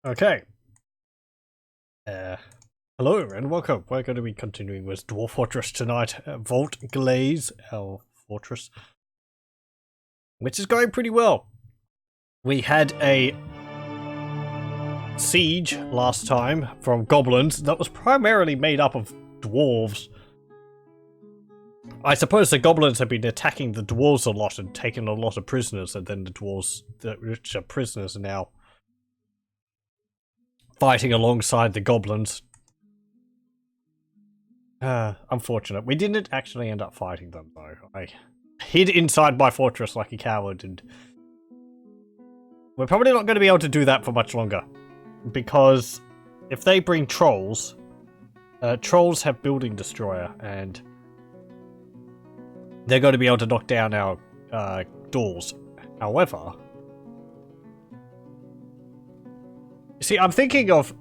Okay. Hello and welcome. We're going to be continuing with Dwarf Fortress tonight. Vaultglaze, our fortress, which is going pretty well. We had a siege last time from goblins that was primarily made up of dwarves. I suppose the goblins have been attacking the dwarves a lot and taking a lot of prisoners, and then the dwarves, which are prisoners, are now fighting alongside the goblins. Unfortunate. We didn't actually end up fighting them, though. I hid inside my fortress like a coward, and we're probably not going to be able to do that for much longer. Because if they bring trolls, trolls have building destroyer, and they're going to be able to knock down our doors. However, see, I'm thinking of...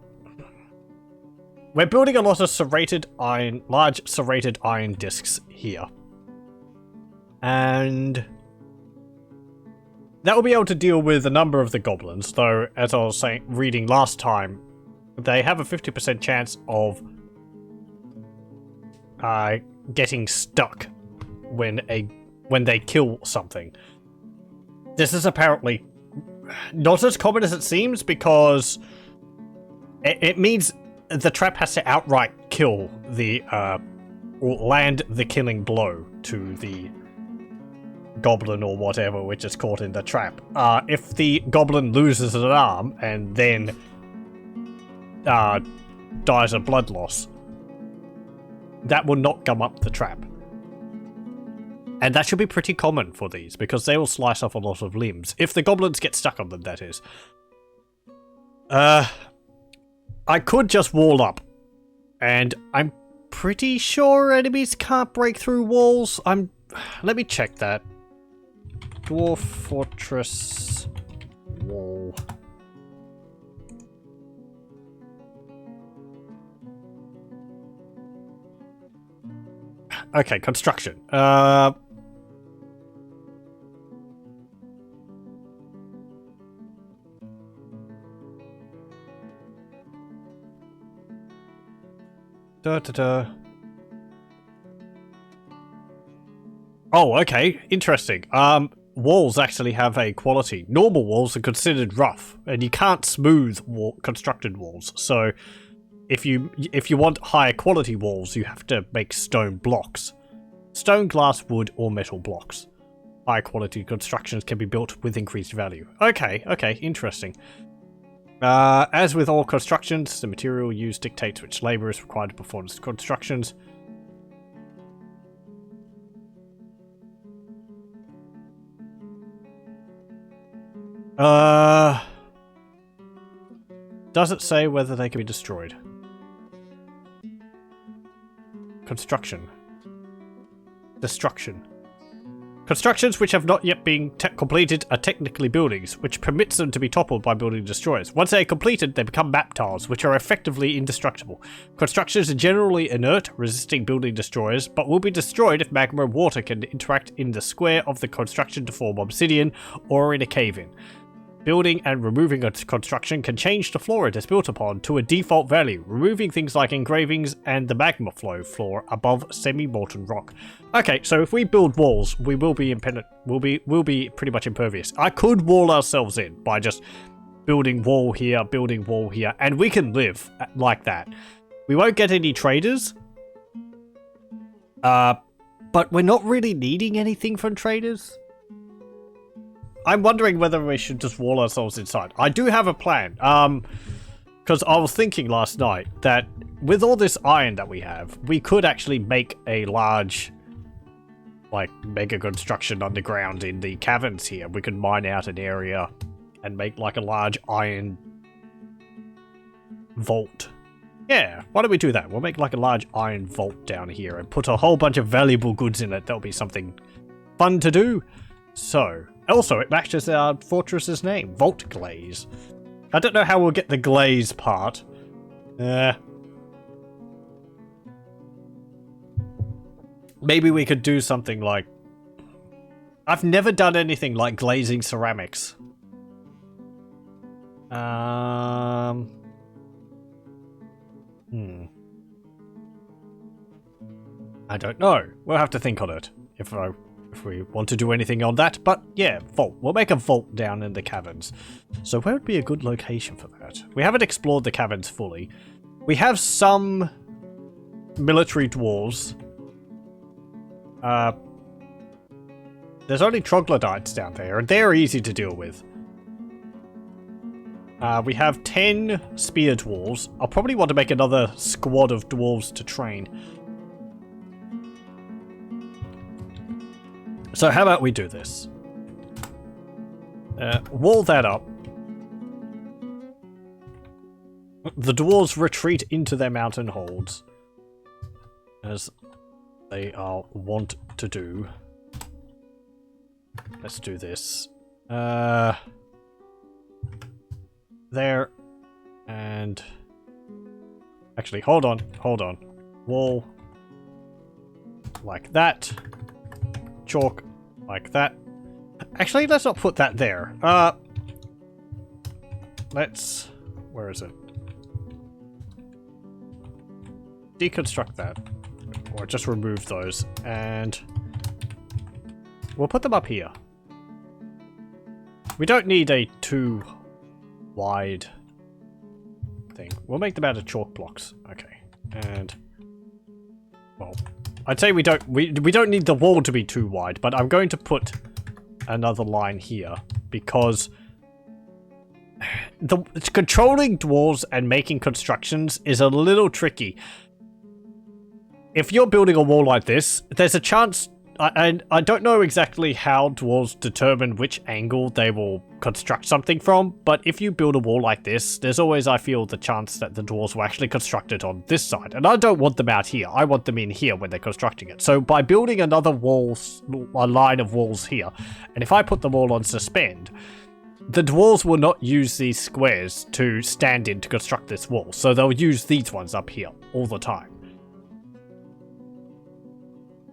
We're building a lot of serrated iron, large serrated iron discs here. And that will be able to deal with a number of the goblins, though, as I was saying, reading last time, they have a 50% chance of getting stuck when they kill something. This is apparently not as common as it seems, because it means the trap has to outright kill the, or land the killing blow to the goblin or whatever which is caught in the trap. If the goblin loses an arm and then dies of blood loss, that will not gum up the trap. And that should be pretty common for these, because they will slice off a lot of limbs. If the goblins get stuck on them, that is. I could just wall up, and I'm pretty sure enemies can't break through walls. Let me check that. Dwarf Fortress wall. Okay, construction. Oh, okay. Interesting. Walls actually have a quality. Normal walls are considered rough, and you can't smooth constructed walls. So, if you want higher quality walls, you have to make stone blocks. Stone, glass, wood, or metal blocks. High quality constructions can be built with increased value. Okay, interesting. As with all constructions, the material used dictates which labor is required to perform the constructions. Does it say whether they can be destroyed? Construction. Destruction. Constructions which have not yet been completed are technically buildings, which permits them to be toppled by building destroyers. Once they are completed, they become map tiles, which are effectively indestructible. Constructions are generally inert, resisting building destroyers, but will be destroyed if magma and water can interact in the square of the construction to form obsidian, or in a cave-in. Building and removing a construction can change the floor it is built upon to a default value, removing things like engravings and the magma floor above semi-molten rock. Okay, so if we build walls, we will be we'll be pretty much impervious. I could wall ourselves in by just building wall here, and we can live like that. We won't get any traders, but we're not really needing anything from traders. I'm wondering whether we should just wall ourselves inside. I do have a plan, because I was thinking last night that with all this iron that we have, we could actually make a large, like, mega construction underground in the caverns here. We could mine out an area and make, like, a large iron vault. Yeah, why don't we do that? We'll make, like, a large iron vault down here and put a whole bunch of valuable goods in it. That'll be something fun to do. So... Also, it matches our fortress's name, Vaultglaze. I don't know how we'll get the glaze part. Maybe we could do something like... I've never done anything like glazing ceramics. I don't know. We'll have to think on it if we want to do anything on that. But yeah, vault. We'll make a vault down in the caverns. So where would be a good location for that? We haven't explored the caverns fully. We have some military dwarves. There's only troglodytes down there, and they're easy to deal with. We have 10 spear dwarves. I'll probably want to make another squad of dwarves to train. So how about we do this? Wall that up. The dwarves retreat into their mountain holds, as they are wont to do. Let's do this. There. And... actually, hold on. Wall. Like that. Chalk. Like that. Actually, let's not put that there. Let's... where is it? Deconstruct that. Or just remove those. And... we'll put them up here. We don't need a too wide thing. We'll make them out of chalk blocks. Okay. And... well... I'd say we don't need the wall to be too wide, but I'm going to put another line here because controlling dwarves and making constructions is a little tricky. If you're building a wall like this, there's a chance, and I don't know exactly how dwarves determine which angle they will construct something from, but if you build a wall like this, there's always, I feel, the chance that the dwarves will actually construct it on this side. And I don't want them out here. I want them in here when they're constructing it. So by building another wall, a line of walls here, and if I put them all on suspend, the dwarves will not use these squares to stand in to construct this wall. So they'll use these ones up here all the time.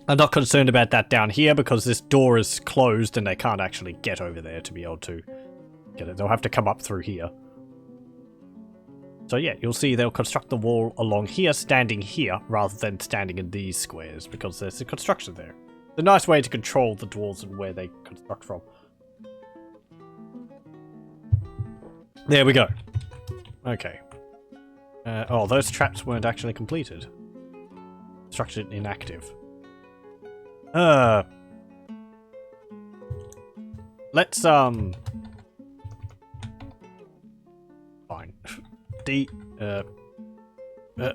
I'm not concerned about that down here because this door is closed and they can't actually get over there to be able to get it. They'll have to come up through here. So yeah, you'll see they'll construct the wall along here, standing here, rather than standing in these squares because there's a construction there. It's a nice way to control the dwarves and where they construct from. There we go. Okay. Oh, those traps weren't actually completed. Construction inactive. Let's, fine.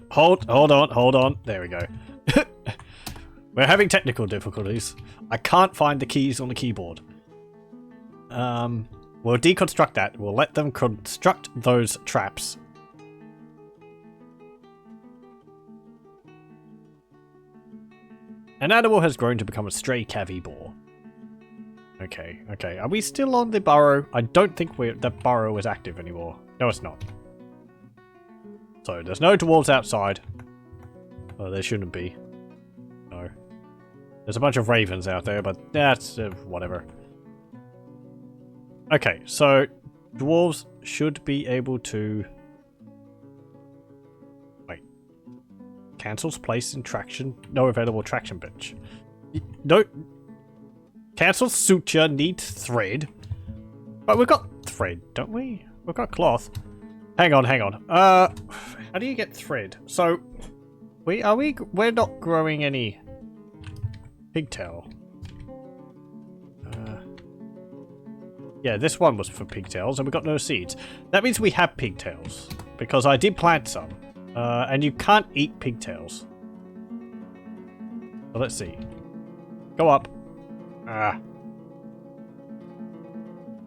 Hold on. There we go. We're having technical difficulties. I can't find the keys on the keyboard. We'll deconstruct that. We'll let them construct those traps. An animal has grown to become a stray cavy-boar. Okay. Are we still on the burrow? I don't think that burrow is active anymore. No, it's not. So, there's no dwarves outside. Oh, there shouldn't be. No. There's a bunch of ravens out there, but that's whatever. Okay, so dwarves should be able to... wait. Cancels place in traction. No available traction bench. No. Cancels suture, needs thread. But we've got thread, don't we? We've got cloth. Hang on. How do you get thread? So, we're not growing any pigtail. Yeah, this one was for pigtails, and we got no seeds. That means we have pigtails, because I did plant some. And you can't eat pigtails. So let's see. Go up.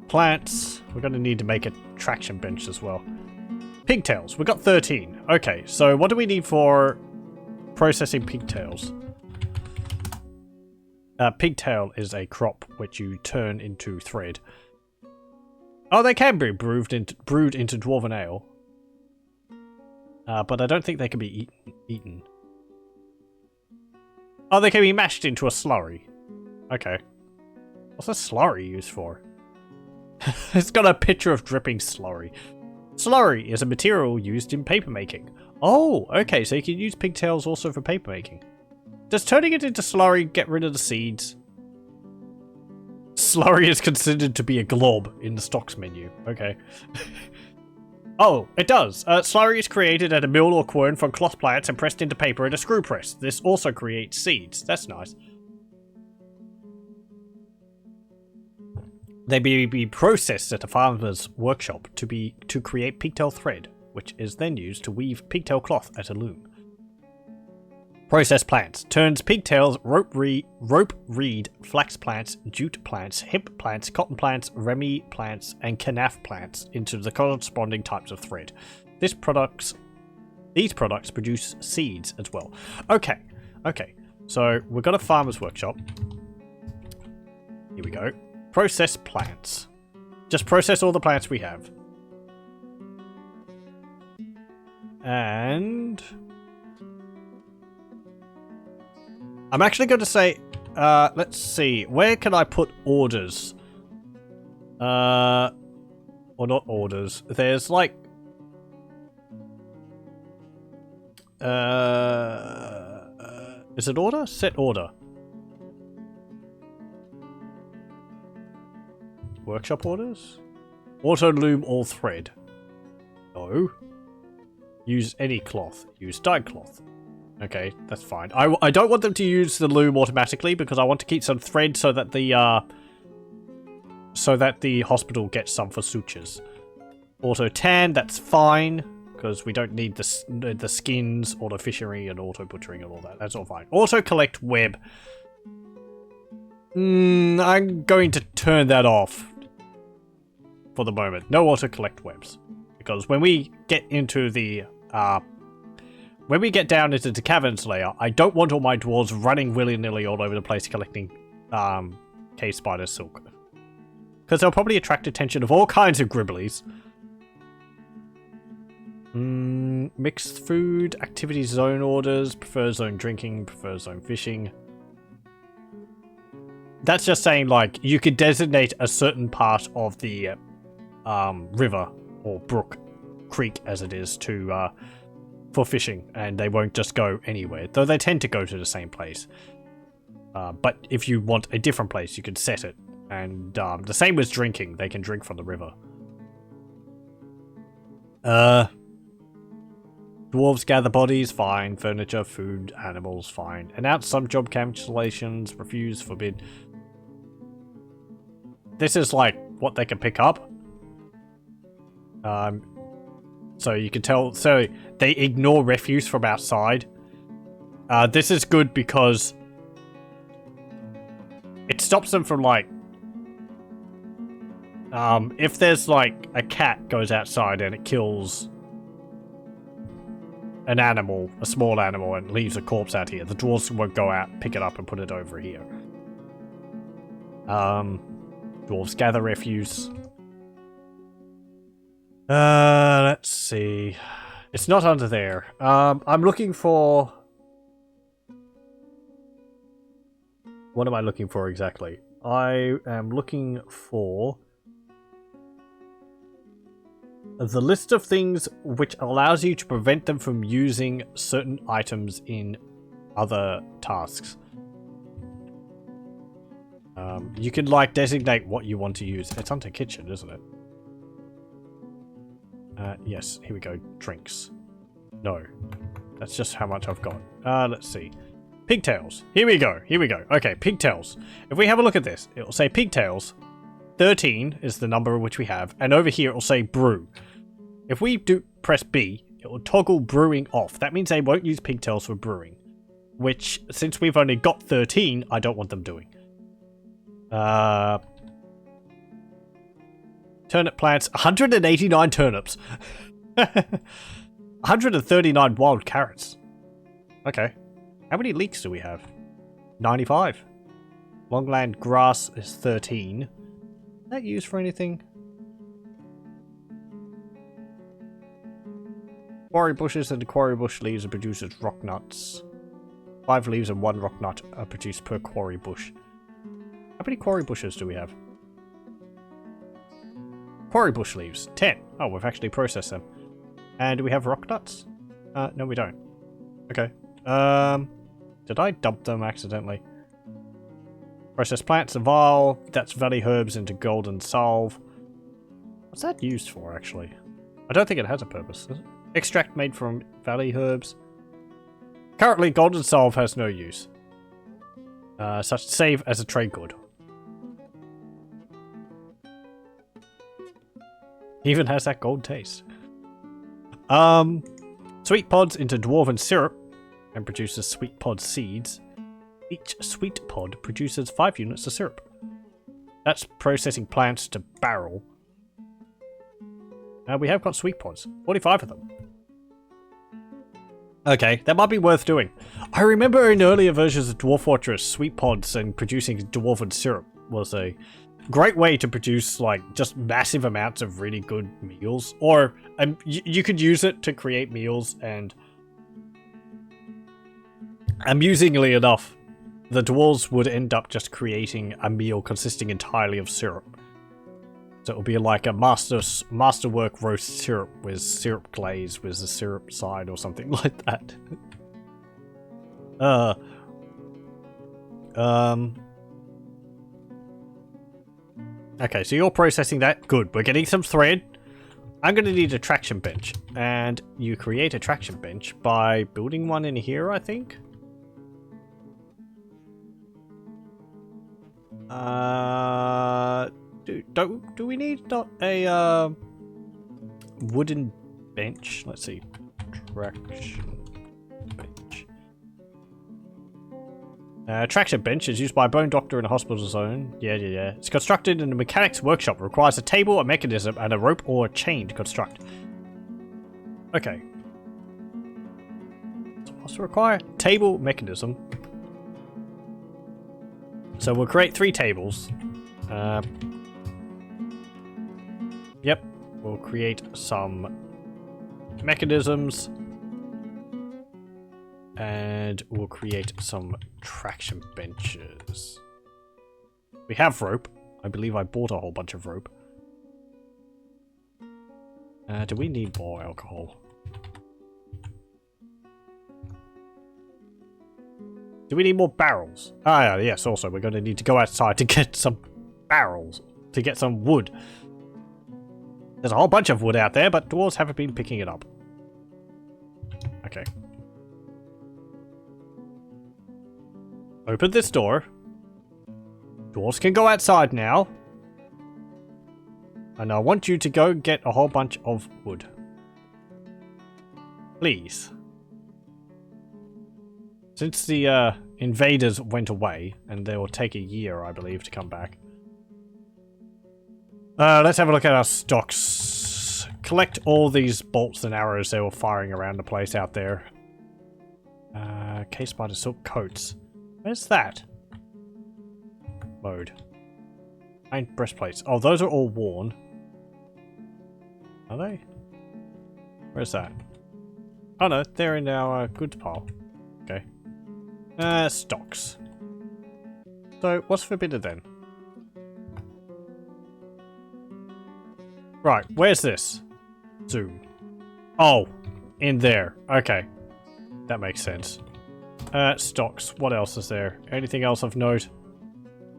Plants. We're going to need to make a traction bench as well. Pigtails. We got 13. Okay, so what do we need for processing pigtails? Pigtail is a crop which you turn into thread. Oh, they can be brewed into dwarven ale. But I don't think they can be eaten. Oh, they can be mashed into a slurry. Okay. What's a slurry used for? It's got a picture of dripping slurry. Slurry is a material used in papermaking. Oh, okay, so you can use pigtails also for papermaking. Does turning it into slurry get rid of the seeds? Slurry is considered to be a glob in the stocks menu. Okay. Oh, it does. Slurry is created at a mill or quern from cloth plants and pressed into paper at a screw press. This also creates seeds. That's nice. They may be processed at a farmer's workshop to create pigtail thread, which is then used to weave pigtail cloth at a loom. Processed plants. Turns pigtails, rope reed, flax plants, jute plants, hemp plants, cotton plants, remy plants, and canaf plants into the corresponding types of thread. These products produce seeds as well. Okay. So we've got a farmer's workshop. Here we go. Process plants. Just process all the plants we have. And I'm actually going to say, let's see, where can I put orders? Or not orders. There's like, is it order? Set order. Workshop orders? Auto loom all thread. No. Use any cloth. Use dyed cloth. Okay, that's fine. I don't want them to use the loom automatically because I want to keep some thread so that the hospital gets some for sutures. Auto tan, that's fine because we don't need the skins, auto fishery, and auto butchering and all that. That's all fine. Auto collect web. I'm going to turn that off for the moment. No auto collect webs because when we get into the when we get down into the caverns layer, I don't want all my dwarves running willy-nilly all over the place collecting cave spider silk. Because they'll probably attract attention of all kinds of gribblies. Mixed food, activity zone orders, prefer zone drinking, prefer zone fishing. That's just saying, like, you could designate a certain part of the river or brook, creek as it is, to for fishing, and they won't just go anywhere, though they tend to go to the same place. But if you want a different place, you can set it, and the same with drinking. They can drink from the river. Dwarves gather bodies, fine. Furniture, food, animals, fine. Announce some job cancellations, refuse, forbid. This is like what they can pick up. So you can tell, so they ignore refuse from outside. This is good because it stops them from like, if there's like a cat goes outside and it kills an animal, a small animal, and leaves a corpse out here, the dwarves won't go out, pick it up, and put it over here. Dwarves gather refuse. Let's see. It's not under there. I'm looking for... What am I looking for exactly? I am looking for the list of things which allows you to prevent them from using certain items in other tasks. You can like designate what you want to use. It's under kitchen, isn't it? Yes, here we go. Drinks. No. That's just how much I've got. Let's see. Pigtails. Here we go. Okay, pigtails. If we have a look at this, it will say pigtails. 13 is the number which we have. And over here it will say brew. If we do press B, it will toggle brewing off. That means they won't use pigtails for brewing. Which, since we've only got 13, I don't want them doing. Turnip plants. 189 turnips. 139 wild carrots. Okay. How many leeks do we have? 95. Longland grass is 13. Is that used for anything? Quarry bushes and quarry bush leaves are produced as rock nuts. 5 leaves and 1 rock nut are produced per quarry bush. How many quarry bushes do we have? quarry bush leaves, 10. Oh, we've actually processed them. And do we have rock nuts? No, we don't. Okay. Did I dump them accidentally? Process plants, evolve. That's valley herbs into golden salve. What's that used for, actually? I don't think it has a purpose. Does it? Extract made from valley herbs. Currently, golden salve has no use. Such save as a trade good. Even has that gold taste. Sweet pods into dwarven syrup and produces sweet pod seeds. Each sweet pod produces 5 units of syrup. That's processing plants to barrel. We have got sweet pods. 45 of them. Okay, that might be worth doing. I remember in earlier versions of Dwarf Fortress, sweet pods and producing dwarven syrup was a great way to produce, like, just massive amounts of really good meals. Or you could use it to create meals, and amusingly enough, the dwarves would end up just creating a meal consisting entirely of syrup. So it will be like a masterwork roast syrup with syrup glaze with the syrup side or something like that. Okay, so you're processing that. Good. We're getting some thread. I'm going to need a traction bench. And you create a traction bench by building one in here, I think. Do we need not a wooden bench? Let's see. Traction bench. Traction bench is used by a bone doctor in a hospital zone. Yeah. It's constructed in a mechanics workshop. Requires a table, a mechanism, and a rope or a chain to construct. Okay. So what's required? Table, mechanism. So we'll create 3 tables. Yep. We'll create some mechanisms. And we'll create some traction benches. We have rope. I believe I bought a whole bunch of rope. Do we need more alcohol? Do we need more barrels? Ah, yes, also, we're going to need to go outside to get some barrels. To get some wood. There's a whole bunch of wood out there, but dwarves haven't been picking it up. Okay. Open this door. Dwarves can go outside now. And I want you to go get a whole bunch of wood. Please. Since the invaders went away, and they will take a year, I believe, to come back. Let's have a look at our stocks. Collect all these bolts and arrows they were firing around the place out there. Case spider silk coats. Where's that? Mode. 9 breastplates. Oh, those are all worn. Are they? Where's that? Oh no, they're in our goods pile. Okay. Stocks. So, what's forbidden then? Right, where's this? Zoom. Oh, in there. Okay. That makes sense. Stocks. What else is there? Anything else of note?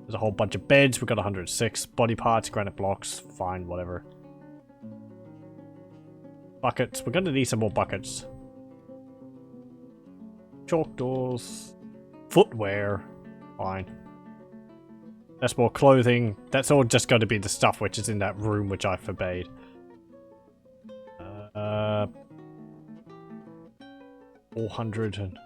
There's a whole bunch of beds. We've got 106. Body parts, granite blocks. Fine, whatever. Buckets. We're going to need some more buckets. Chalk doors. Footwear. Fine. That's more clothing. That's all just going to be the stuff which is in that room which I forbade. 400 and...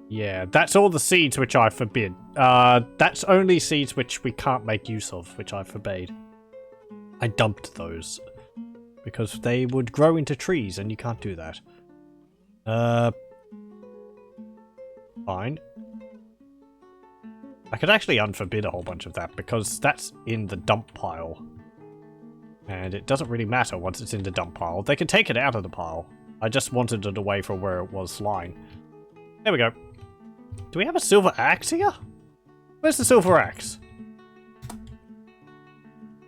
Yeah, that's all the seeds which I forbid. That's only seeds which we can't make use of, which I forbade. I dumped those. Because they would grow into trees, and you can't do that. Fine. I could actually unforbid a whole bunch of that, because that's in the dump pile. And it doesn't really matter once it's in the dump pile. They can take it out of the pile. I just wanted it away from where it was lying. There we go. Do we have a silver axe here? Where's the silver axe?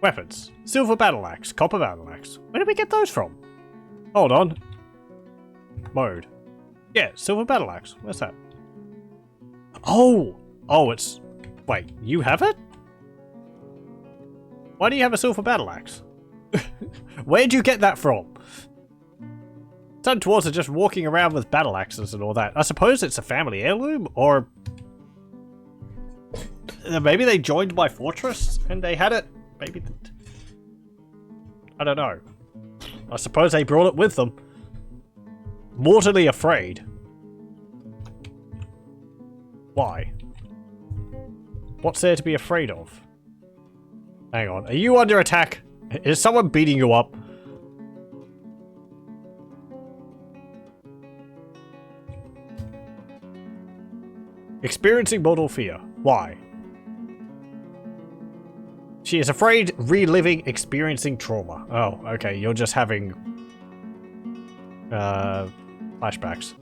Weapons. Silver battle axe, copper battle axe. Where did we get those from? Hold on. Mode. Yeah, silver battle axe. Where's that? Oh! Oh, it's... Wait, you have it? Why do you have a silver battle axe? Where'd you get that from? Some dwarves are just walking around with battle axes and all that. I suppose it's a family heirloom, or... maybe they joined my fortress and they had it. Maybe... I don't know. I suppose they brought it with them. Mortally afraid. Why? What's there to be afraid of? Hang on. Are you under attack? Is someone beating you up? Experiencing mortal fear. Why? She is afraid, reliving, experiencing trauma. Oh, okay. You're just having... flashbacks.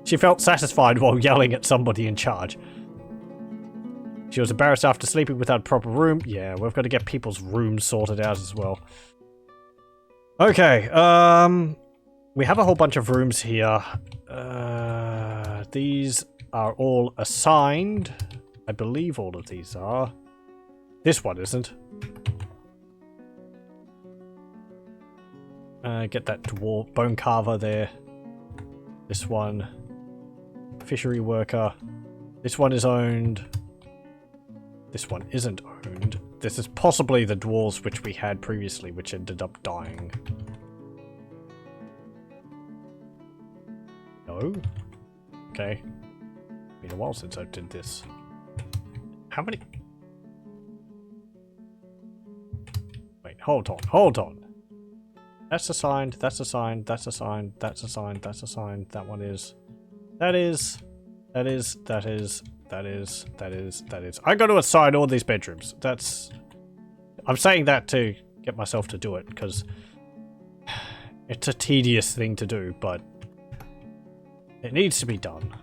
She felt satisfied while yelling at somebody in charge. She was embarrassed after sleeping without a proper room. Yeah, we've got to get people's rooms sorted out as well. Okay, we have a whole bunch of rooms here. These are all assigned. I believe all of these are. This one isn't. Get that dwarf bone carver there. This one. Fishery worker. This one is owned. This one isn't owned. This is possibly the dwarves which we had previously, which ended up dying. No? Okay. Been a while since I did this. How many? Wait, hold on, hold on. That's assigned, that's assigned, that's assigned, that's assigned, that's assigned, that one is. That is. That is. That is. That is. That is. That is. I got to assign all these bedrooms. That's... I'm saying that to get myself to do it, because it's a tedious thing to do, but it needs to be done.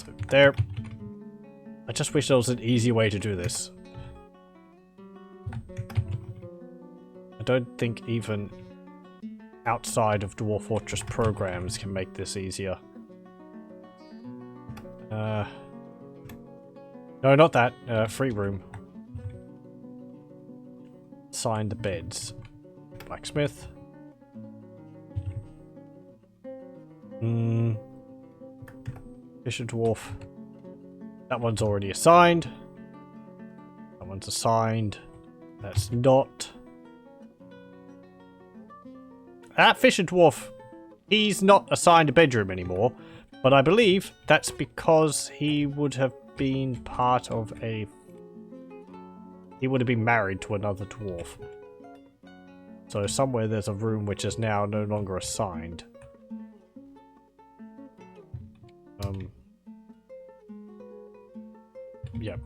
So there. I just wish there was an easy way to do this. I don't think even outside of Dwarf Fortress programs can make this easier. No, not that. Free room. Assign the beds. Blacksmith. Fisher Dwarf. That one's already assigned. That one's assigned. That's not. That Fisher Dwarf, he's not assigned a bedroom anymore, but I believe that's because he would have been part of a... He would have been married to another dwarf. So somewhere there's a room which is now no longer assigned. Yep.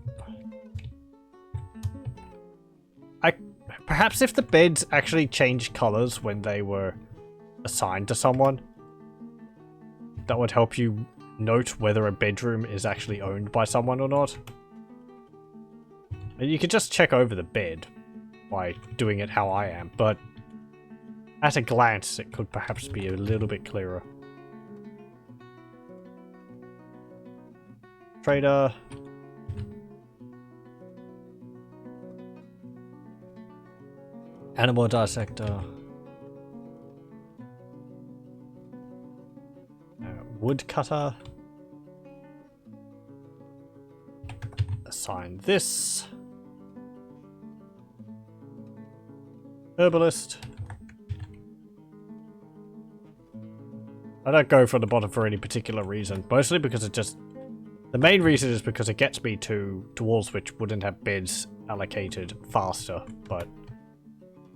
Perhaps if the beds actually changed colors when they were assigned to someone, that would help you note whether a bedroom is actually owned by someone or not. And you could just check over the bed by doing it how I am, but at a glance it could perhaps be a little bit clearer. Trader. Animal dissector. Woodcutter. Assign this. Herbalist. I don't go for the bottom for any particular reason. Mostly because it just... The main reason is because it gets me to dwarves which wouldn't have beds allocated faster, but...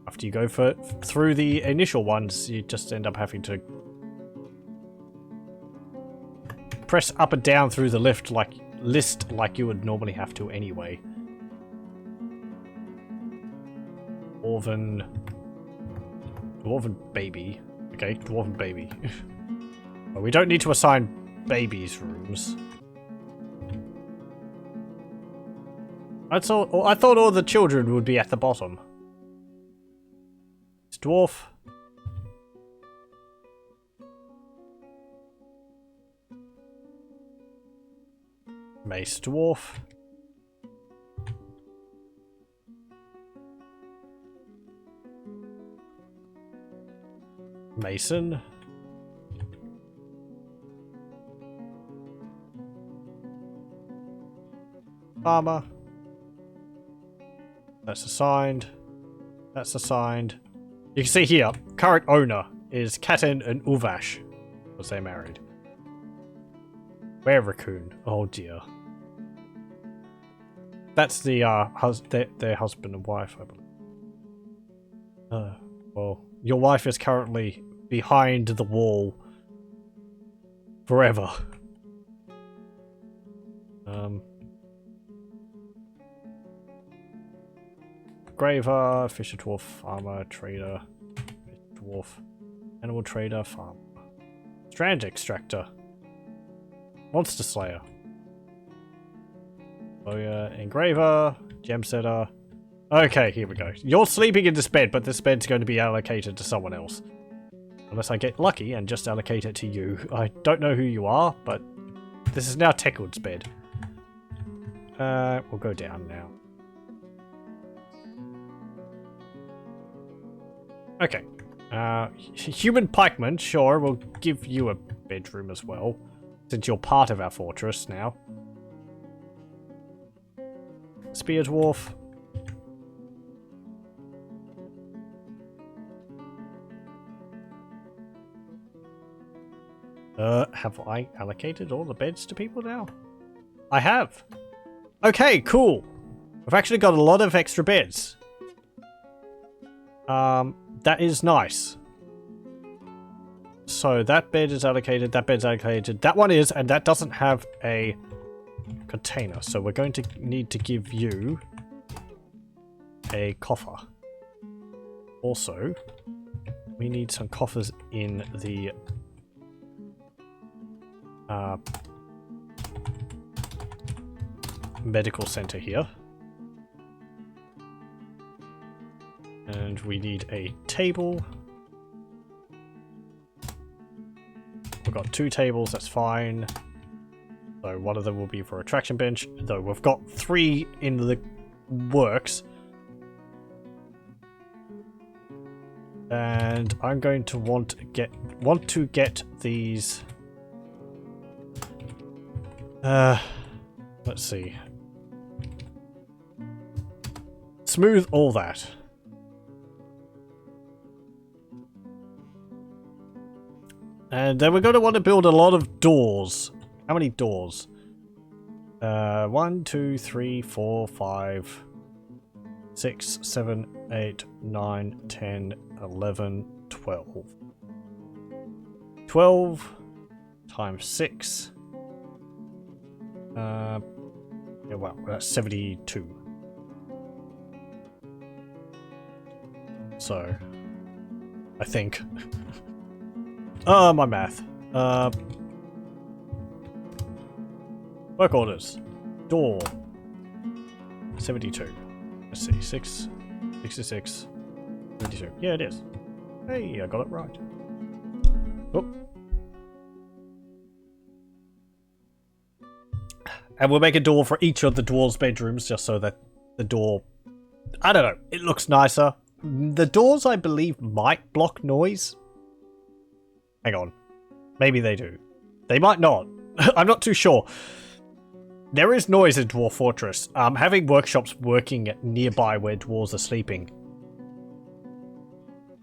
After you go through the initial ones, you just end up having to press up and down through the list like you would normally have to anyway. Dwarven baby. Okay, dwarven baby. But we don't need to assign babies rooms. I thought all the children would be at the bottom. It's dwarf. Mace dwarf. Mason. Farmer. That's assigned. That's assigned. You can see here, current owner is Katen and Uvash, because they married. Where raccoon? Oh dear. That's the their husband and wife, I believe. Well, your wife is currently behind the wall forever. Graver, fisher dwarf, farmer, trader, dwarf, animal trader, farmer, strand extractor, monster slayer, oh yeah, engraver, gem setter. Okay, here we go. You're sleeping in this bed, but this bed's going to be allocated to someone else. Unless I get lucky and just allocate it to you. I don't know who you are, but this is now Tekud's bed. We'll go down now. Okay. Human pikeman, sure, we'll give you a bedroom as well, since you're part of our fortress now. Spear dwarf. Have I allocated all the beds to people now? I have. Okay, cool. I've actually got a lot of extra beds. That is nice. So that bed is allocated, that bed's allocated, that one is, and that doesn't have a container. So we're going to need to give you a coffer. Also, we need some coffers in the medical center here. And we need a table. We've got 2 tables, that's fine. So one of them will be for a traction bench, though we've got 3 in the works. And I'm going to want to get these. Let's see. Smooth all that. And then we're going to want to build a lot of doors. How many doors? 1, 2, 3, 4, 5, 6, 7, 8, 9, 10, 11, 12. 12 times 6. Yeah, well, that's 72. So, I think. My math. Work orders. Door. 72. Let's see. 6, 66, 72. Yeah, it is. Hey, I got it right. Oh. And we'll make a door for each of the dwarves' bedrooms, just so that the door... I don't know. It looks nicer. The doors, I believe, might block noise. Hang on. Maybe they do. They might not. I'm not too sure. There is noise in Dwarf Fortress. Having workshops working nearby where dwarves are sleeping,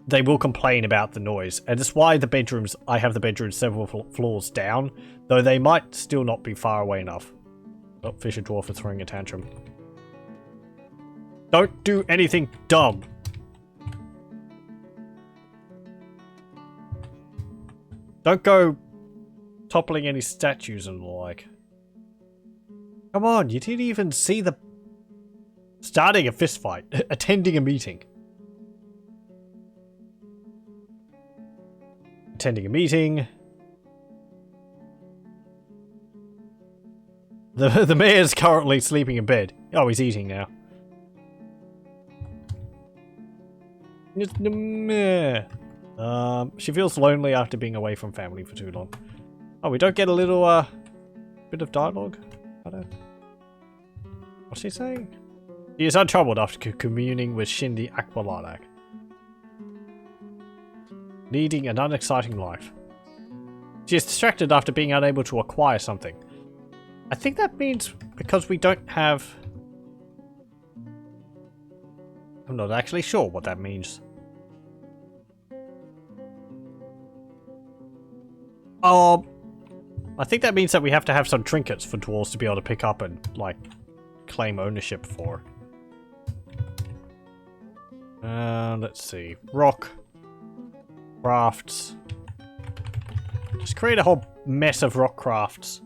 they will complain about the noise. And that's why the bedrooms, I have the bedrooms several floors down, though they might still not be far away enough. Oh, Fisher Dwarf is throwing a tantrum. Don't do anything dumb. Don't go toppling any statues and the like. Come on, you didn't even see the... Starting a fist fight. Attending a meeting. Attending a meeting. The mayor's currently sleeping in bed. Oh, he's eating now. It's the mayor. She feels lonely after being away from family for too long. Oh, we don't get a little, bit of dialogue? I don't... What's she saying? He is untroubled after communing with Shindy Aqualadak. Leading an unexciting life. She is distracted after being unable to acquire something. I think that means because we don't have... I'm not actually sure what that means. I think that means that we have to have some trinkets for dwarves to be able to pick up and, like, claim ownership for. Let's see. Rock. Crafts. Just create a whole mess of rock crafts.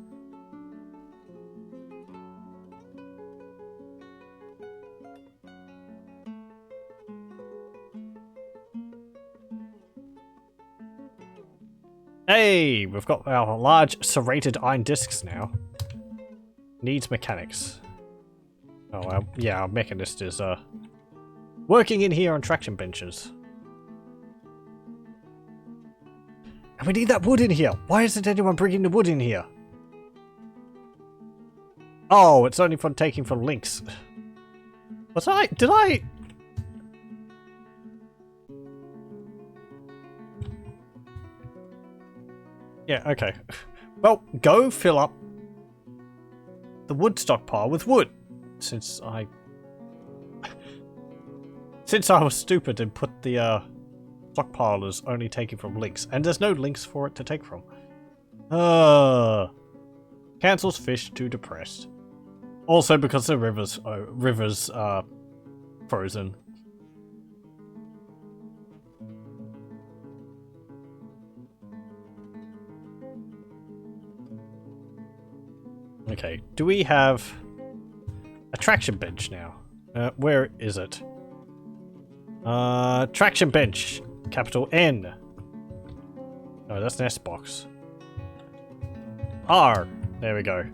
Hey, we've got our large serrated iron discs now. Needs mechanics. Oh, yeah, our mechanist is working in here on traction benches. And we need that wood in here. Why isn't anyone bringing the wood in here? Oh, it's only for taking from links. Did I? Yeah, okay. Well, go fill up the wood stockpile with wood. Since I was stupid and put the stockpile as only taken from links. And there's no links for it to take from. Cancels fish to depressed. Also because the rivers are frozen. Okay, do we have a traction bench now? Where is it? Traction bench. Capital N. No, that's nest box. R. There we go.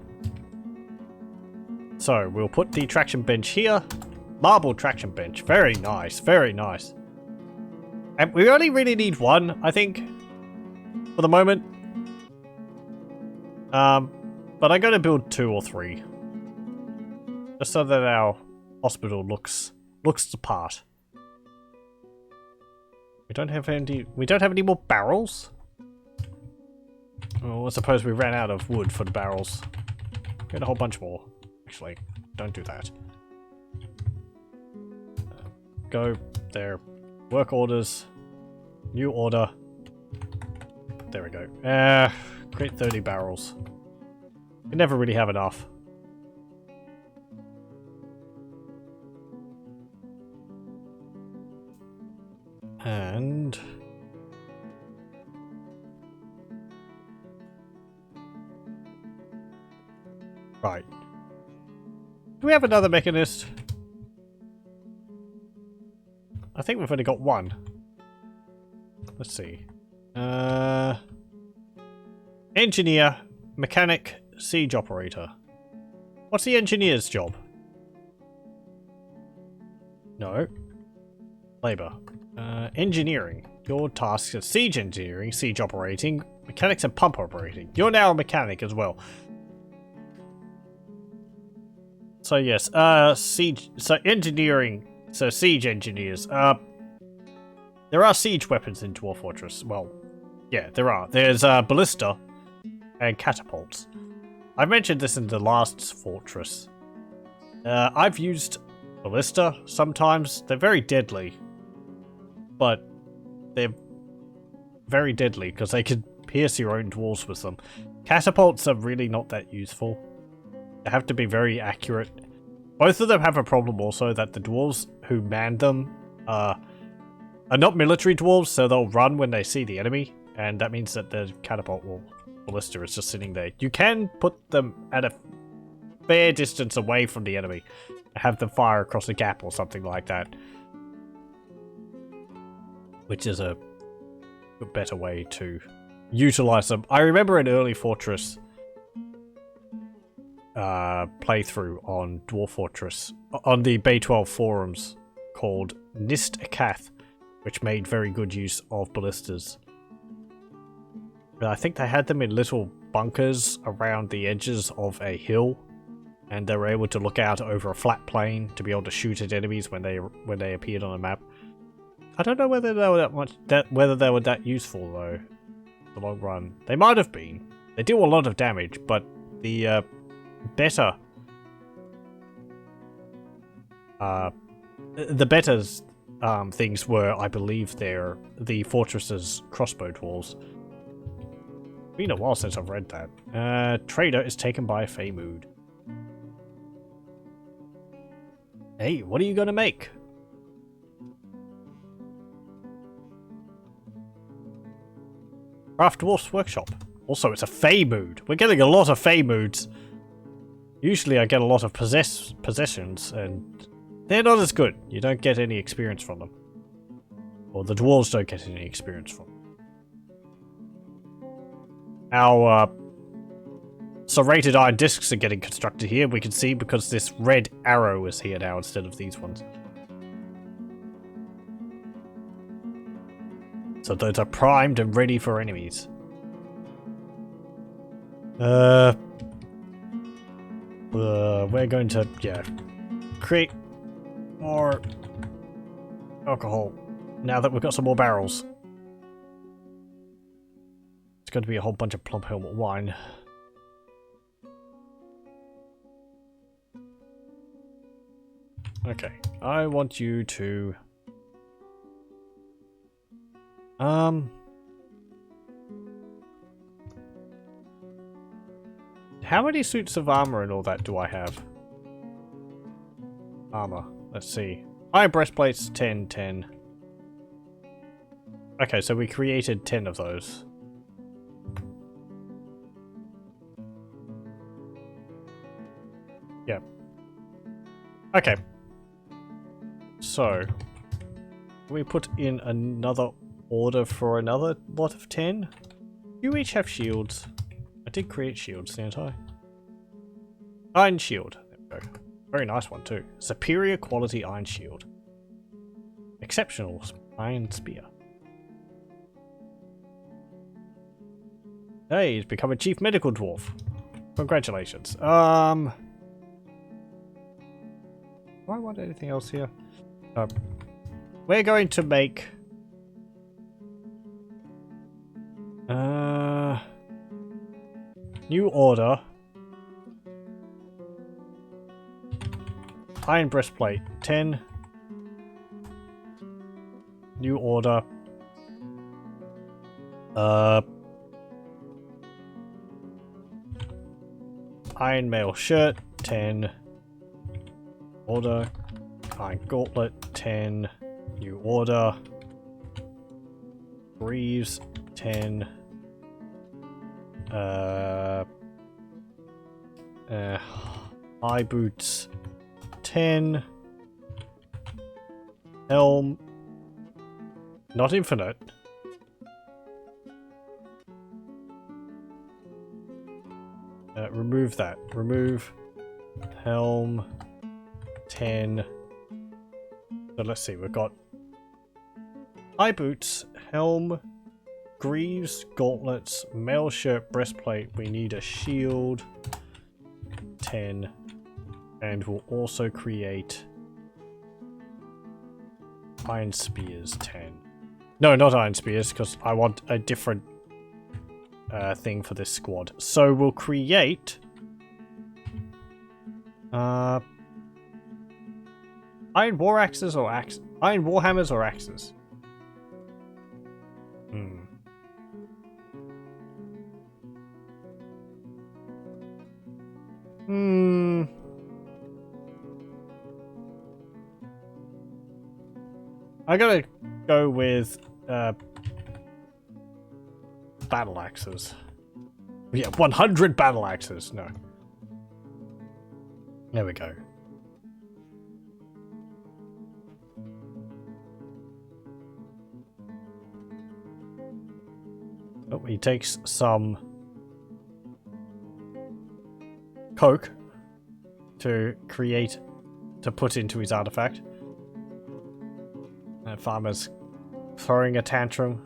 So, we'll put the traction bench here. Marble traction bench. Very nice, very nice. And we only really need one, I think, for the moment. But I'm going to build 2 or 3. Just so that our hospital looks the part. We don't have any more barrels? Well, I suppose we ran out of wood for the barrels. Get a whole bunch more. Actually, don't do that. Go there. Work orders. New order. There we go. Create 30 barrels. We never really have enough. And... right. Do we have another mechanist? I think we've only got one. Let's see. Engineer, mechanic, siege operator. What's the engineer's job? No. Labor. Engineering. Your tasks are siege engineering, siege operating, mechanics and pump operating. You're now a mechanic as well. So yes, siege, so engineering, so siege engineers. There are siege weapons in Dwarf Fortress. Well, yeah, there are. There's ballista and catapults. I mentioned this in the last fortress. I've used ballista sometimes. They're very deadly. But they're very deadly because they can pierce your own dwarves with them. Catapults are really not that useful. They have to be very accurate. Both of them have a problem also that the dwarves who man them are not military dwarves, so they'll run when they see the enemy, and that means that the catapult will ballista is just sitting there. You can put them at a fair distance away from the enemy, have them fire across a gap or something like that, which is a better way to utilize them. I remember in early Fortress, playthrough on Dwarf Fortress on the Bay 12 forums called Nist Akath, which made very good use of ballistas. I think they had them in little bunkers around the edges of a hill, and they were able to look out over a flat plain to be able to shoot at enemies when they appeared on a map. I don't know whether they were that useful though. In the long run, they might have been. They do a lot of damage, but the better things were, I believe, the fortress's crossbow walls. It's been a while since I've read that. Trader is taken by a Fey mood. Hey, what are you gonna make? Craft Dwarf's Workshop. Also, it's a Fey mood. We're getting a lot of Fey moods. Usually I get a lot of possessions, and they're not as good. You don't get any experience from them. Or the dwarves don't get any experience from them. Our serrated iron discs are getting constructed here, we can see, because this red arrow is here now instead of these ones. So those are primed and ready for enemies. We're going to, create more alcohol now that we've got some more barrels. It's going to be a whole bunch of plump helmet wine. Okay, I want you to how many suits of armor and all that do I have? Armor. Let's see. Iron breastplates, 10, 10. Okay, so we created 10 of those. Yep. Okay. So, we put in another order for another lot of 10. You each have shields. I did create shields, didn't I? Iron shield. There we go. Very nice one too. Superior quality iron shield. Exceptional iron spear. Hey, he's become a chief medical dwarf. Congratulations. Do I want anything else here? We're going to make new order. Iron breastplate 10. New order. Iron mail shirt 10. Order. Iron gauntlet 10. New order. Greaves 10. High boots 10. Helm. Not infinite. Remove that. Remove helm 10. So let's see, we've got high boots, helm, greaves, gauntlets, mail shirt, breastplate. We need a shield 10. And we'll also create iron spears 10. No, not iron spears, because I want a different thing for this squad. So we'll create iron war axes or iron warhammers or axes. I gotta go with battle axes. Yeah, 100 battle axes. No. There we go. Oh, he takes some coke to create, to put into his artifact. Farmer's throwing a tantrum.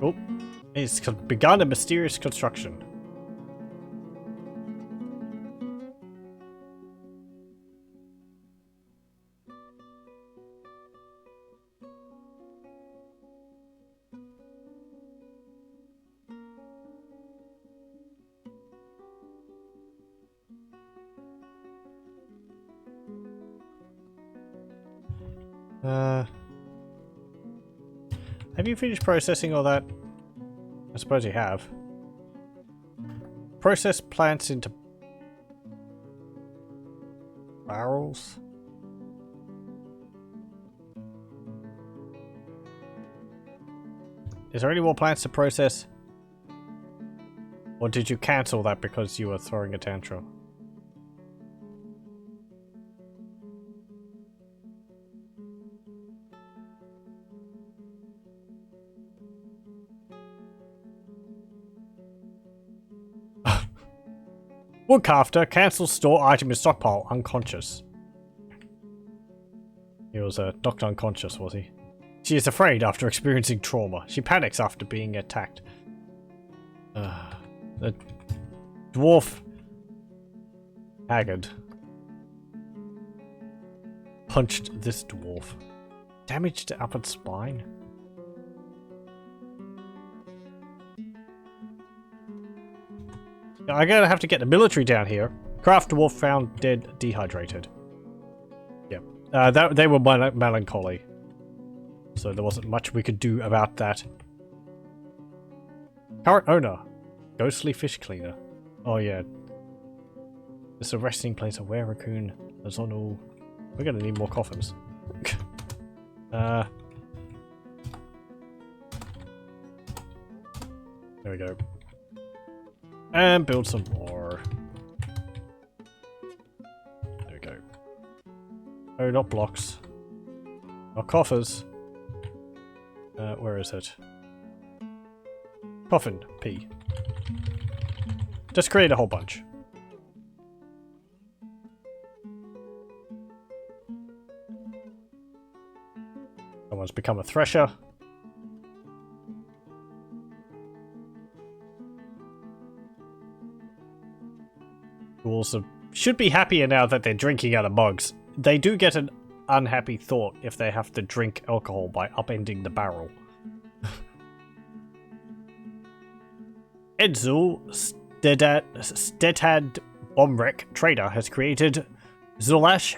Oh, he's begun a mysterious construction. Have you finished processing all that? I suppose you have. Process plants into barrels. Is there any more plants to process? Or did you cancel that because you were throwing a tantrum? Woodcrafter cancels store item in stockpile, unconscious. He was knocked unconscious, was he? She is afraid after experiencing trauma. She panics after being attacked. The dwarf haggard punched this dwarf. Damage to upper spine. I'm gonna have to get the military down here. Craft dwarf found dead, dehydrated. Yeah, they were melancholy, so there wasn't much we could do about that. Current owner, ghostly fish cleaner. Oh yeah, it's a resting place. A were raccoon. There's on all. We're gonna need more coffins. There we go. And build some more. There we go. Oh, not blocks. Not coffers. Where is it? Coffin. P. Just create a whole bunch. Someone's become a thresher. Also should be happier now that they're drinking out of mugs. They do get an unhappy thought if they have to drink alcohol by upending the barrel. Edsel Stedhad Bomrek Trader has created Zulash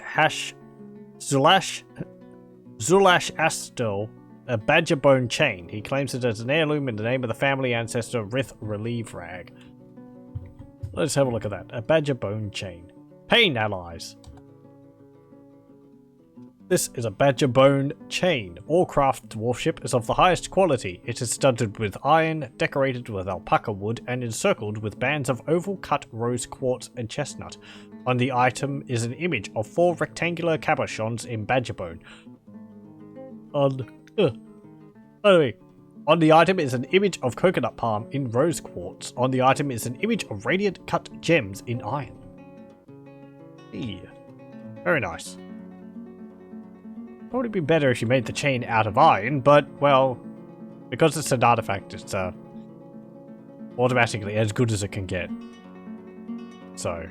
Astel, a badger bone chain. He claims it as an heirloom in the name of the family ancestor Rith Relieve Rag. Let's have a look at that. A badger bone chain. Pain allies. This is a badger bone chain. All craft dwarfship is of the highest quality. It is studded with iron, decorated with alpaca wood, and encircled with bands of oval cut rose quartz and chestnut. On the item is an image of 4 rectangular cabochons in badger bone. On the item is an image of coconut palm in rose quartz. On the item is an image of radiant cut gems in iron. Hey. Very nice. Probably be better if you made the chain out of iron, but, well, because it's an artifact, it's automatically as good as it can get. So.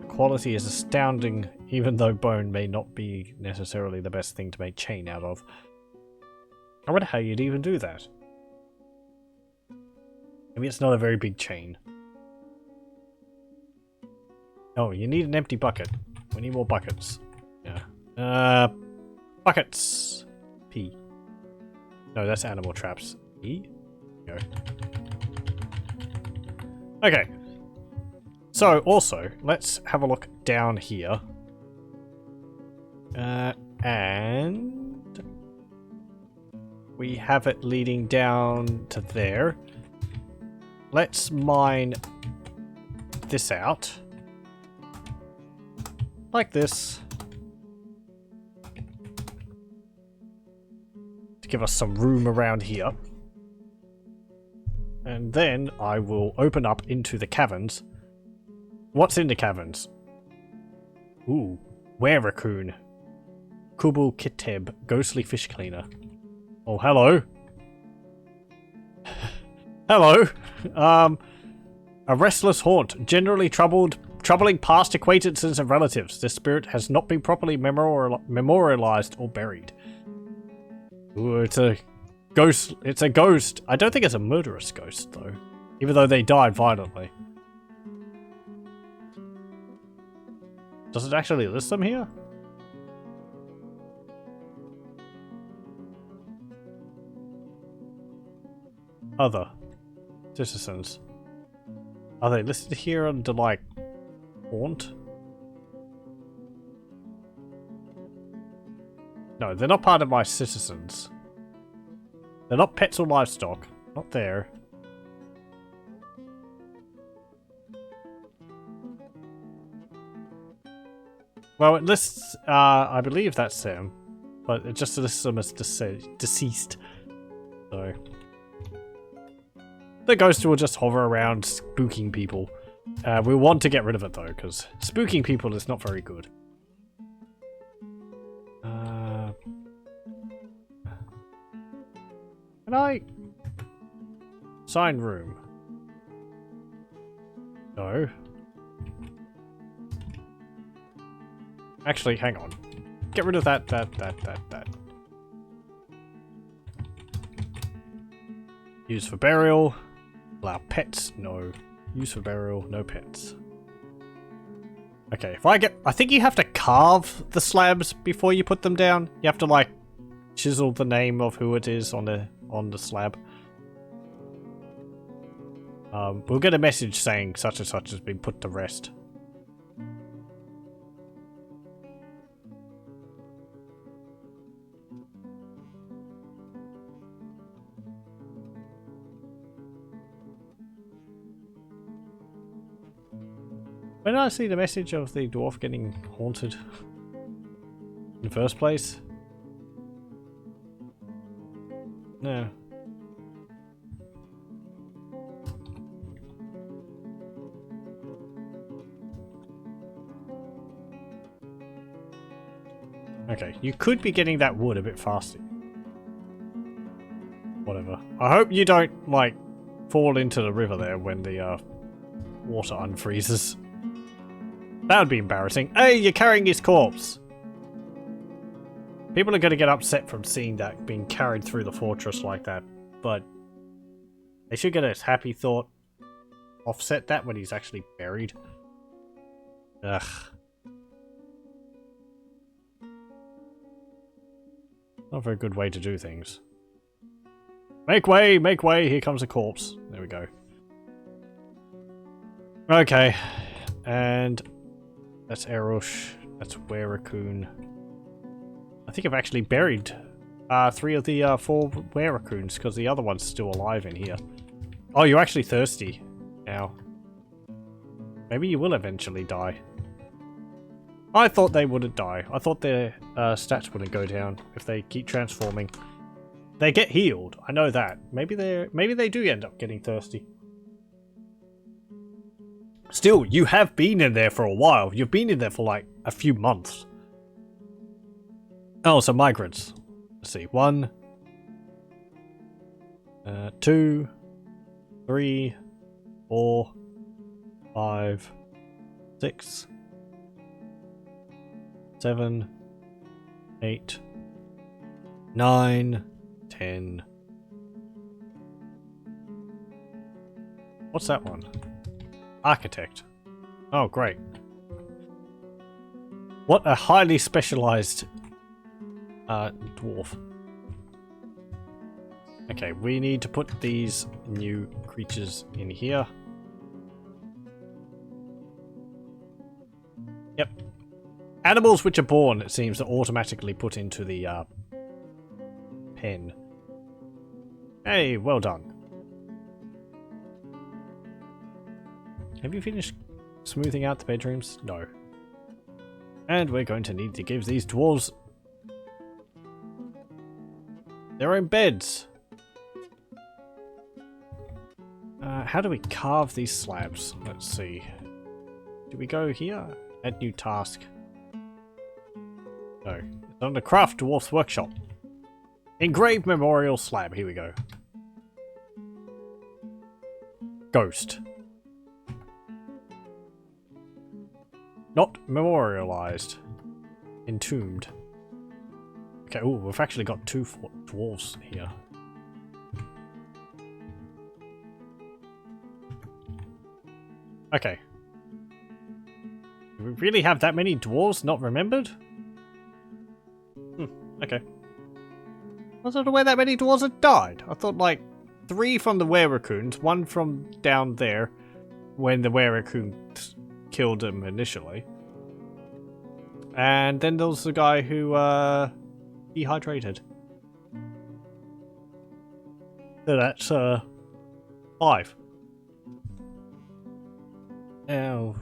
The quality is astounding, even though bone may not be necessarily the best thing to make chain out of. I wonder how you'd even do that. Maybe it's not a very big chain. Oh, you need an empty bucket. We need more buckets. Yeah. Buckets. P. No, that's animal traps. E? Go. Okay. So, also, let's have a look down here. And we have it leading down to there. let's mine this out. Like this. To give us some room around here. And then I will open up into the caverns. What's in the caverns? Ooh, were-raccoon. Ubbulfikod, ghostly fish cleaner. Oh, hello. Hello. A restless haunt, generally troubling past acquaintances and relatives. This spirit has not been properly memorialized or buried. Ooh, it's a ghost. It's a ghost. I don't think it's a murderous ghost, though. Even though they died violently. Does it actually list them here? Other citizens. Are they listed here under, like, haunt? No, they're not part of my citizens. They're not pets or livestock. Not there. Well, it lists, I believe that's them. But it just lists them as deceased. So... the ghost will just hover around spooking people. We want to get rid of it though, because spooking people is not very good. Can I sign room? No. Actually, hang on. Get rid of that. Use for burial. Allow pets, no. Use for burial, no pets. Okay, if I think you have to carve the slabs before you put them down. You have to, like, chisel the name of who it is on the slab. We'll get a message saying such and such has been put to rest. When did I see the message of the dwarf getting haunted in the first place? No. Okay, you could be getting that wood a bit faster. Whatever. I hope you don't, like, fall into the river there when the water unfreezes. That would be embarrassing. Hey, you're carrying his corpse! People are going to get upset from seeing that being carried through the fortress like that, but they should get a happy thought. Offset that when he's actually buried. Ugh. Not a very good way to do things. Make way! Make way! Here comes a corpse. There we go. Okay. And... that's Erush. That's were-raccoon. I think I've actually buried 3 of the 4 were-raccoons because the other one's still alive in here. Oh, you're actually thirsty now. Maybe you will eventually die. I thought they wouldn't die. I thought their stats wouldn't go down if they keep transforming. They get healed. I know that. Maybe they do end up getting thirsty. Still, you have been in there for a while. You've been in there for like a few months. Oh, so migrants. Let's see. 1, 2, 3, 4, 5, 6, 7, 8, 9, 10. What's that one? Architect. Oh, great. What a highly specialized dwarf. Okay, we need to put these new creatures in here. Yep. Animals which are born, it seems, are automatically put into the pen. Hey, well done. Have you finished smoothing out the bedrooms? No. And we're going to need to give these dwarves their own beds. How do we carve these slabs? Let's see. Do we go here? Add new task. No. It's on the Craft Dwarf's Workshop. Engraved memorial slab. Here we go. Ghost. Not memorialized. Entombed. Okay, oh, we've actually got 2 dwarves here. Okay. Do we really have that many dwarves not remembered? Okay. I don't know where that many dwarves had died. I thought like 3 from the were-raccoons, 1 from down there when the were-raccoons killed them initially. And then there was the guy who dehydrated. So that's 5. Oh.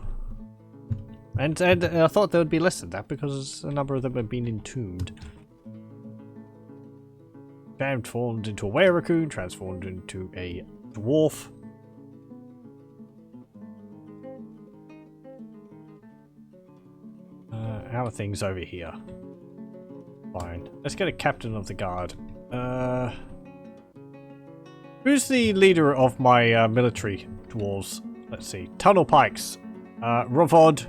And I thought there would be less than that because a number of them have been entombed. Transformed into a were-raccoon, transformed into a dwarf. How are things over here? Fine. Let's get a captain of the guard. Who's the leader of my military dwarves? Let's see. Tunnel Pikes. Ravod.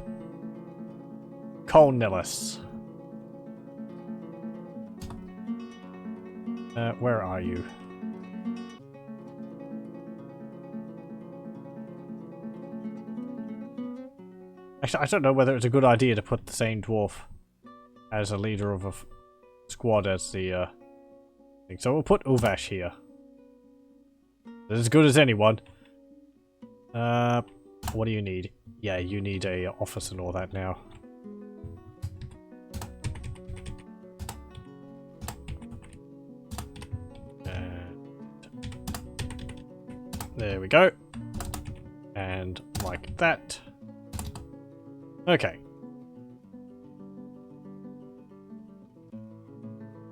Colnellis. Where are you? Actually, I don't know whether it's a good idea to put the same dwarf as a leader of a squad as the thing. So we'll put Uvash here. As good as anyone. What do you need? Yeah, you need a office and all that now. There we go. And like that. Okay.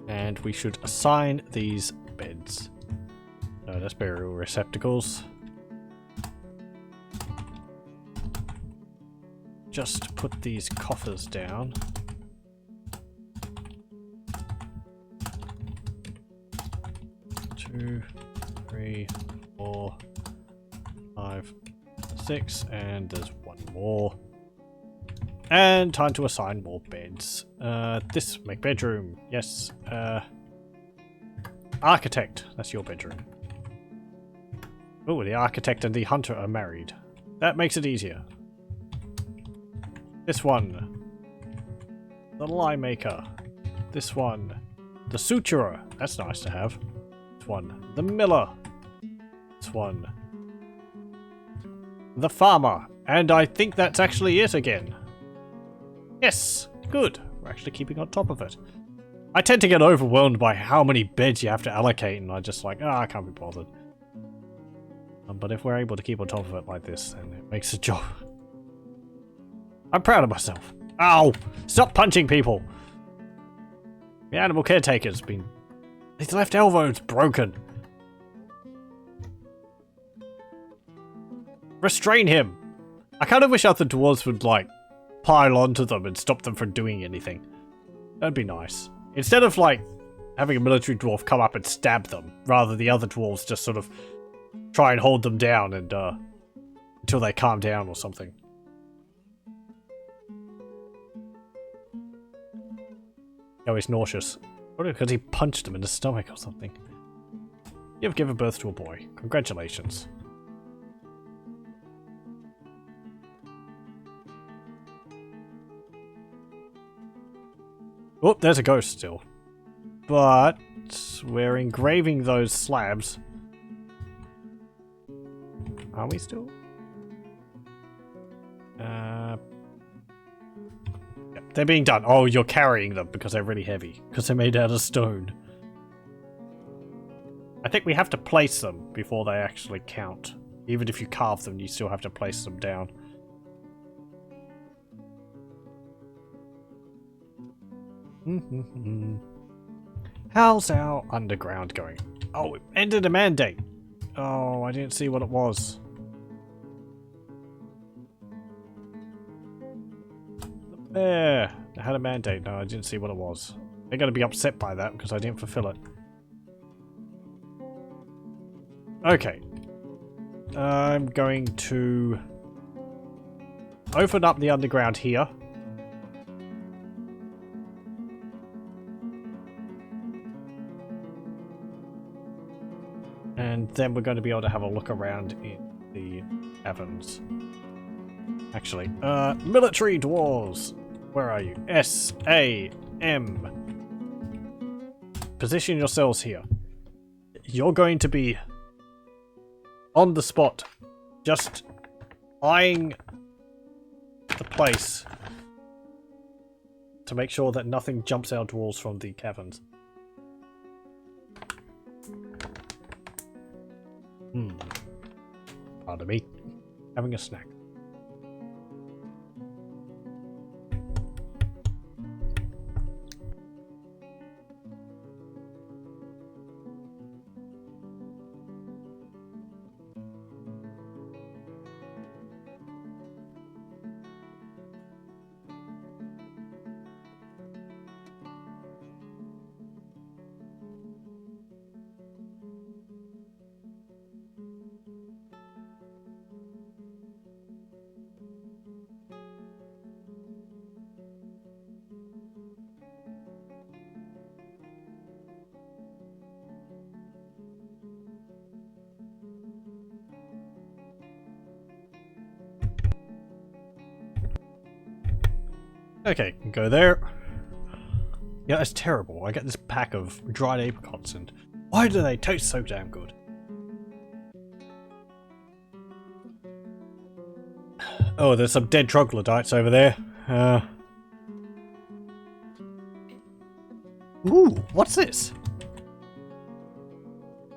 And we should assign these beds. No, that's burial receptacles. Just put these coffers down. Two, 3, 4, 5, 6, and there's 1 more. And time to assign more beds. This, make bedroom. Yes. Architect. That's your bedroom. Oh, the architect and the hunter are married. That makes it easier. This one. The lime maker. This one. The suturer. That's nice to have. This one. The miller. This one. The farmer. And I think that's actually it again. Yes, good. We're actually keeping on top of it. I tend to get overwhelmed by how many beds you have to allocate, and I just like, I can't be bothered. But if we're able to keep on top of it like this, then it makes the job. I'm proud of myself. Ow! Stop punching people! The animal caretaker's been... His left elbow's broken. Restrain him! I kind of wish other dwarves would, like, pile onto them and stop them from doing anything. That'd be nice. Instead of, like, having a military dwarf come up and stab them, rather the other dwarves just sort of try and hold them down and, until they calm down or something. Oh, he's nauseous. Probably because he punched him in the stomach or something. You've given birth to a boy. Congratulations. Oh, there's a ghost still. But we're engraving those slabs. Are we still? Yeah, they're being done. Oh, you're carrying them because they're really heavy. Because they're made out of stone. I think we have to place them before they actually count. Even if you carve them, you still have to place them down. How's our underground going? Oh, it ended a mandate. Oh, I didn't see what it was. There. I had a mandate. No, I didn't see what it was. They're going to be upset by that because I didn't fulfill it. Okay. I'm going to open up the underground here. And then we're going to be able to have a look around in the caverns. Actually, military dwarves. Where are you? S-A-M. Position yourselves here. You're going to be on the spot, just eyeing the place to make sure that nothing jumps out walls from the caverns. Pardon me. Having a snack. Okay, go there. Yeah, that's terrible. I get this pack of dried apricots and why do they taste so damn good? Oh, there's some dead troglodytes over there. Ooh, what's this?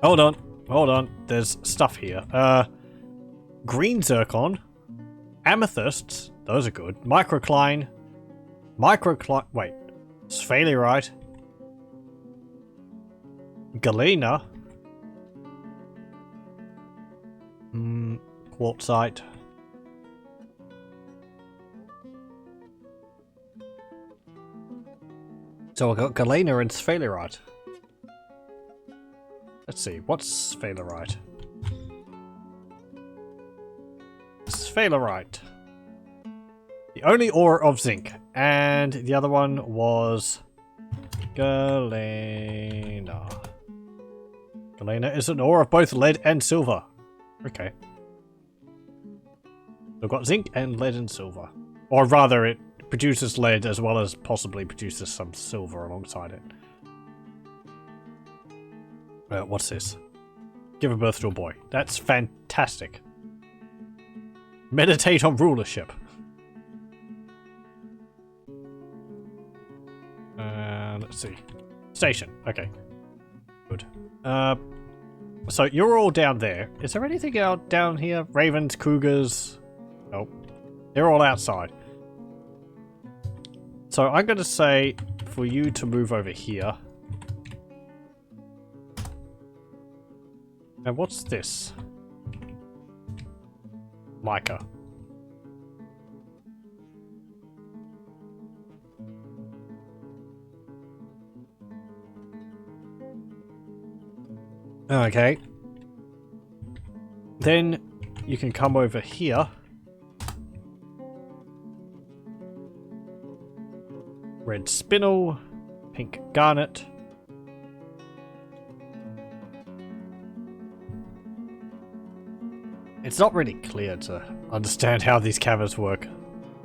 Hold on. There's stuff here. Green zircon, amethysts. Those are good. Microcline. Wait. Sphalerite. Galena. Quartzite. So I got Galena and Sphalerite. Let's see, what's Sphalerite? Sphalerite. The only ore of zinc. And the other one was Galena. Galena is an ore of both lead and silver. Okay. We've got zinc and lead and silver. Or rather, it produces lead as well as possibly produces some silver alongside it. What's this? Give a birth to a boy. That's fantastic. Meditate on rulership. Let's see. Station. Okay. Good. So you're all down there. Is there anything out down here? Ravens, cougars? Nope. They're all outside. So I'm going to say for you to move over here. And what's this? Mica. Okay. Then you can come over here. Red spinel, pink garnet. It's not really clear to understand how these caverns work.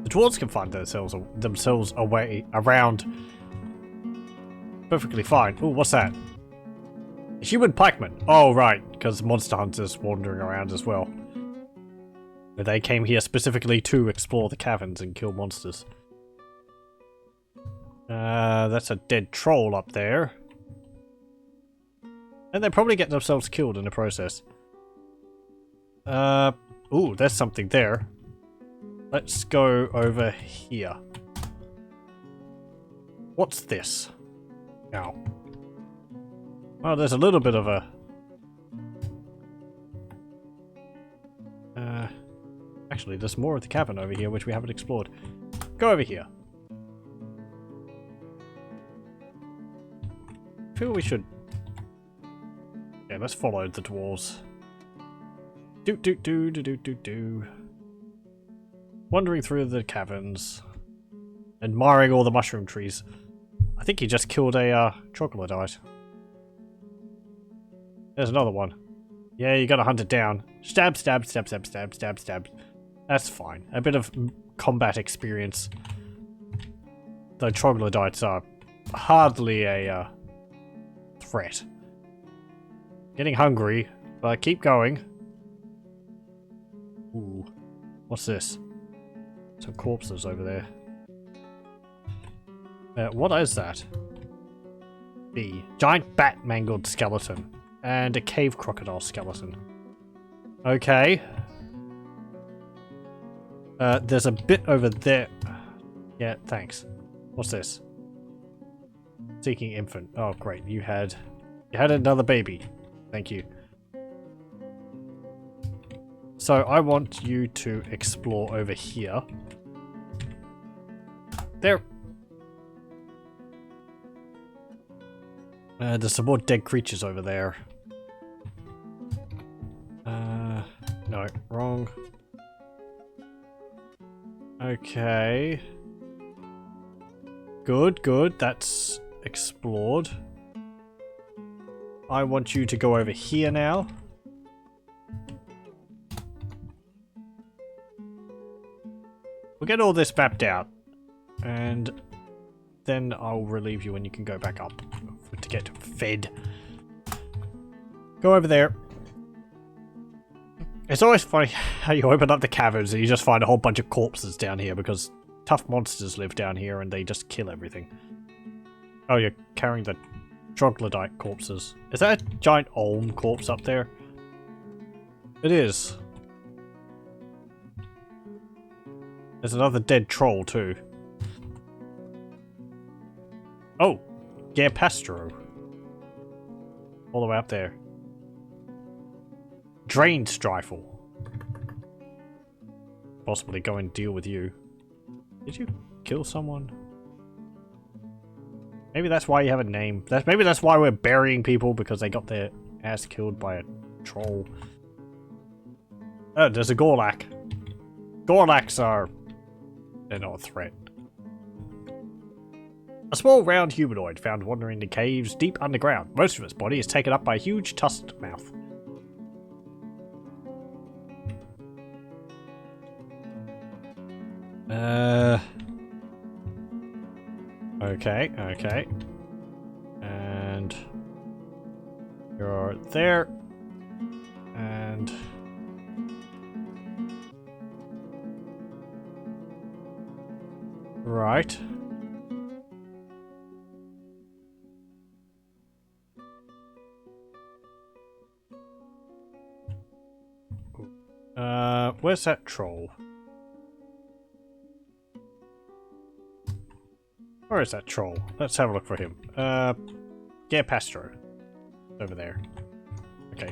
The dwarves can find themselves a way around perfectly fine. Ooh, what's that? A human pikeman. Oh, right, because monster hunters wandering around as well. They came here specifically to explore the caverns and kill monsters. That's a dead troll up there. And they probably get themselves killed in the process. Ooh, there's something there. Let's go over here. What's this? Now. Oh, there's a little bit of a... Actually, there's more of the cavern over here, which we haven't explored. Go over here. I feel we should... Yeah, let's follow the dwarves. Do. Wandering through the caverns. Admiring all the mushroom trees. I think he just killed a troglodyte. There's another one. Yeah, you gotta hunt it down. Stab. That's fine. A bit of combat experience. Though troglodytes are hardly a threat. Getting hungry, but keep going. Ooh. What's this? Some corpses over there. What is that? B. Giant bat mangled skeleton. And a cave crocodile skeleton. Okay. There's a bit over there. Yeah, thanks. What's this? Seeking infant. Oh, great. You had another baby. Thank you. So I want you to explore over here. There. There's some more dead creatures over there. No, wrong. Okay. Good. That's explored. I want you to go over here now. We'll get all this mapped out. And then I'll relieve you and you can go back up to get fed. Go over there. It's always funny how you open up the caverns and you just find a whole bunch of corpses down here because tough monsters live down here and they just kill everything. Oh, you're carrying the troglodyte corpses. Is that a giant olm corpse up there? It is. There's another dead troll too. Oh, Pastro. All the way up there. Drained Strifle. Possibly go and deal with you. Did you kill someone? Maybe that's why you have a name. Maybe that's why we're burying people, because they got their ass killed by a troll. Oh, there's a Gorlak. Gorlaks are... they're not a threat. A small round humanoid found wandering in caves deep underground. Most of its body is taken up by a huge tusked mouth. Okay. And you're there. And right. Where's that troll? Where is that troll? Let's have a look for him. Pastro. Over there. Okay.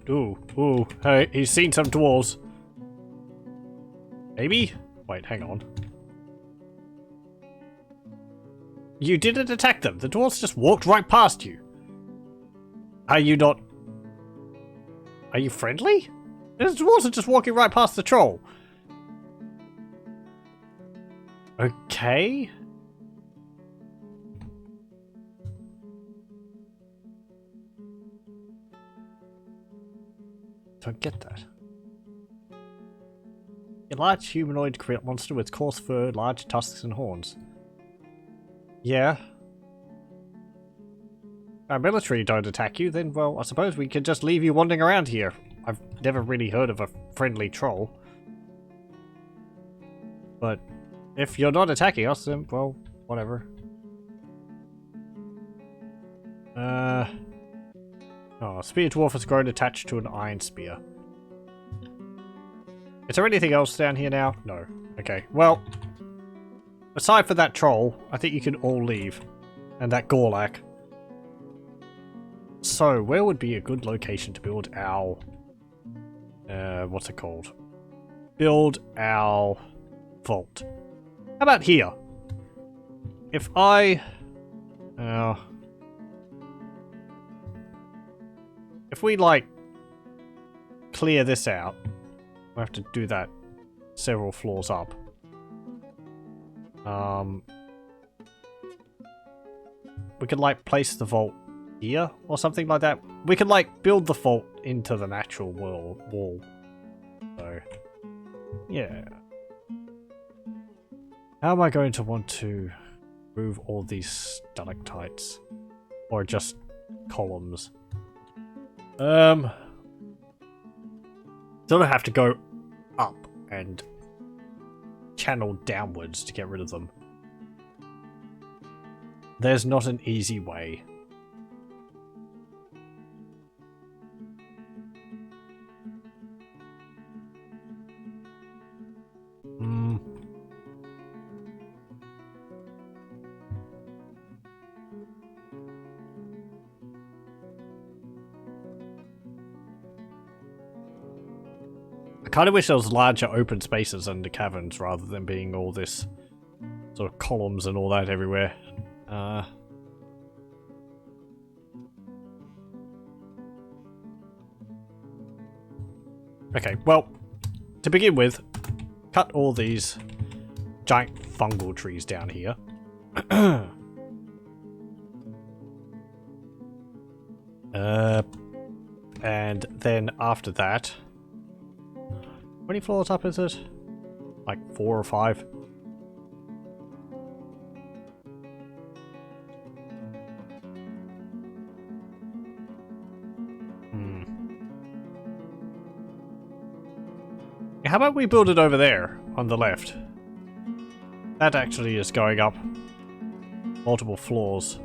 Ooh. Hey, he's seen some dwarves. Maybe? Wait, hang on. You didn't attack them. The dwarves just walked right past you. Are you not... are you friendly? The dwarves are just walking right past the troll. Okay. Don't get that. A large humanoid monster with coarse fur, large tusks and horns. Yeah. Our military don't attack you, then, well, I suppose we could just leave you wandering around here. I've never really heard of a friendly troll. But if you're not attacking us, then, well, whatever. Oh, spear dwarf has grown attached to an iron spear. Is there anything else down here now? No. Okay, well, aside from that troll, I think you can all leave. And that Gorlak. So, where would be a good location to build our... what's it called? Build our vault. How about here? If I... if we, like, clear this out, we have to do that several floors up. We could, like, place the vault here or something like that. We could, like, build the vault into the natural wall. So, yeah. How am I going to want to move all these stalactites? Or just columns? Sort of have to go up and channel downwards to get rid of them. There's not an easy way. I kind of wish there was larger open spaces under caverns rather than being all this sort of columns and all that everywhere. Okay, well, to begin with, cut all these giant fungal trees down here. And then after that... How many floors up is it? Like 4 or 5? How about we build it over there on the left? That actually is going up multiple floors.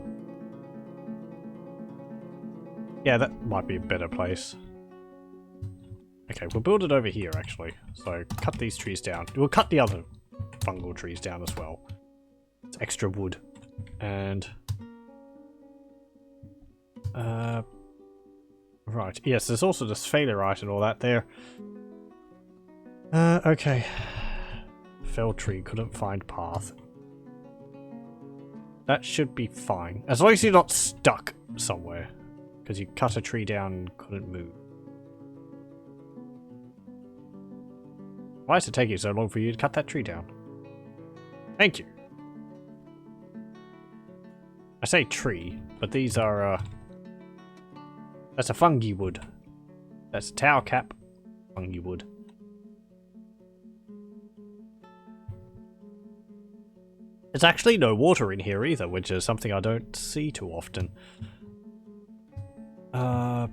Yeah, that might be a better place. Okay, we'll build it over here, actually. So, cut these trees down. We'll cut the other fungal trees down as well. It's extra wood. And... right, yes, there's also this failurite and all that there. Okay. Fell tree, couldn't find path. That should be fine. As long as you're not stuck somewhere. Because you cut a tree down and couldn't move. Why is it taking so long for you to cut that tree down? Thank you. I say tree, but these are, that's a fungi wood. That's a tower cap fungi wood. There's actually no water in here either, which is something I don't see too often. How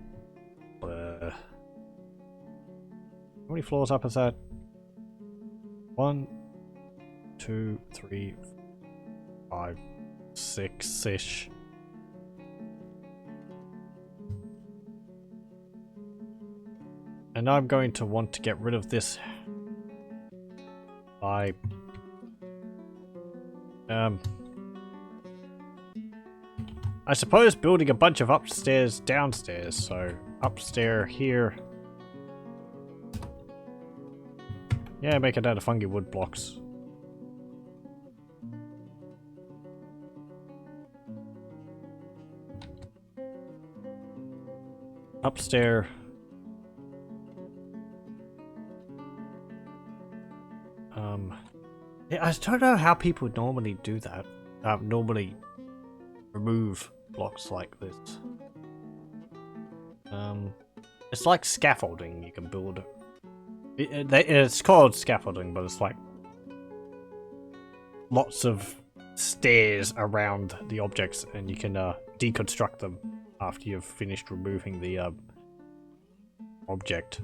many floors up is that? 1, 2, 3, 5, 6-ish. And I'm going to want to get rid of this by I suppose building a bunch of upstairs downstairs, so upstairs here. Yeah, make it out of fungi wood blocks. Upstairs. Yeah, I don't know how people normally do that. Normally remove blocks like this. It's like scaffolding you can build. It's called scaffolding, but it's like lots of stairs around the objects, and you can deconstruct them after you've finished removing the object.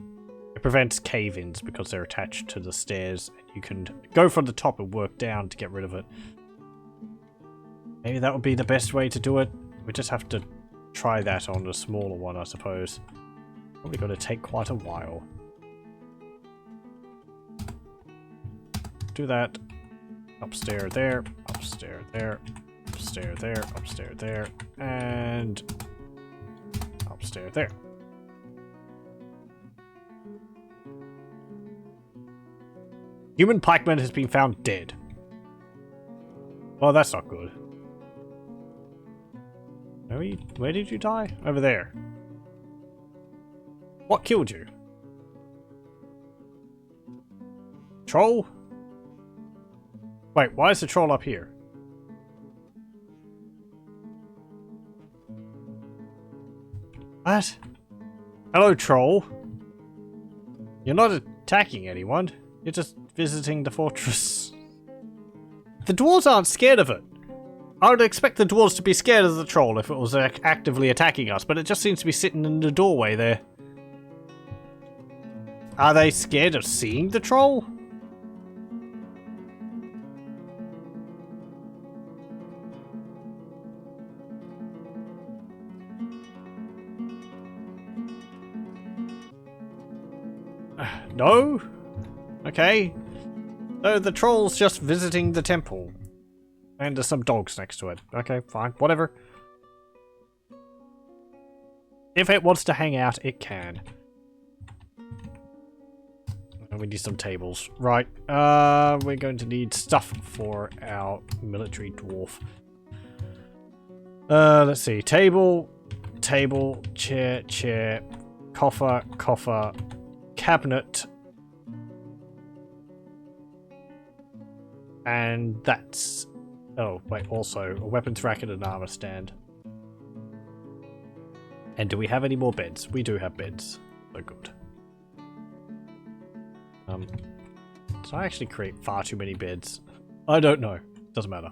It prevents cave-ins because they're attached to the stairs, and you can go from the top and work down to get rid of it. Maybe that would be the best way to do it. We just have to try that on a smaller one, I suppose. Probably going to take quite a while. do that. Upstairs there, upstairs there, upstairs there, upstairs there, and upstairs there. Human pikeman has been found dead. Well, that's not good. Where did you die? Over there. What killed you? Troll? Wait, why is the troll up here? What? Hello, troll. You're not attacking anyone. You're just visiting the fortress. The dwarves aren't scared of it. I would expect the dwarves to be scared of the troll if it was actively attacking us, but it just seems to be sitting in the doorway there. Are they scared of seeing the troll? No? Okay. So the troll's just visiting the temple. And there's some dogs next to it. Okay, fine. Whatever. If it wants to hang out, it can. And we need some tables. Right. We're going to need stuff for our military dwarf. Let's see. Table, chair, coffer, cabinet. And that's... Oh, wait, also a weapons racket and an armor stand. And do we have any more beds? We do have beds. So good. Did I actually create far too many beds? I don't know. Doesn't matter.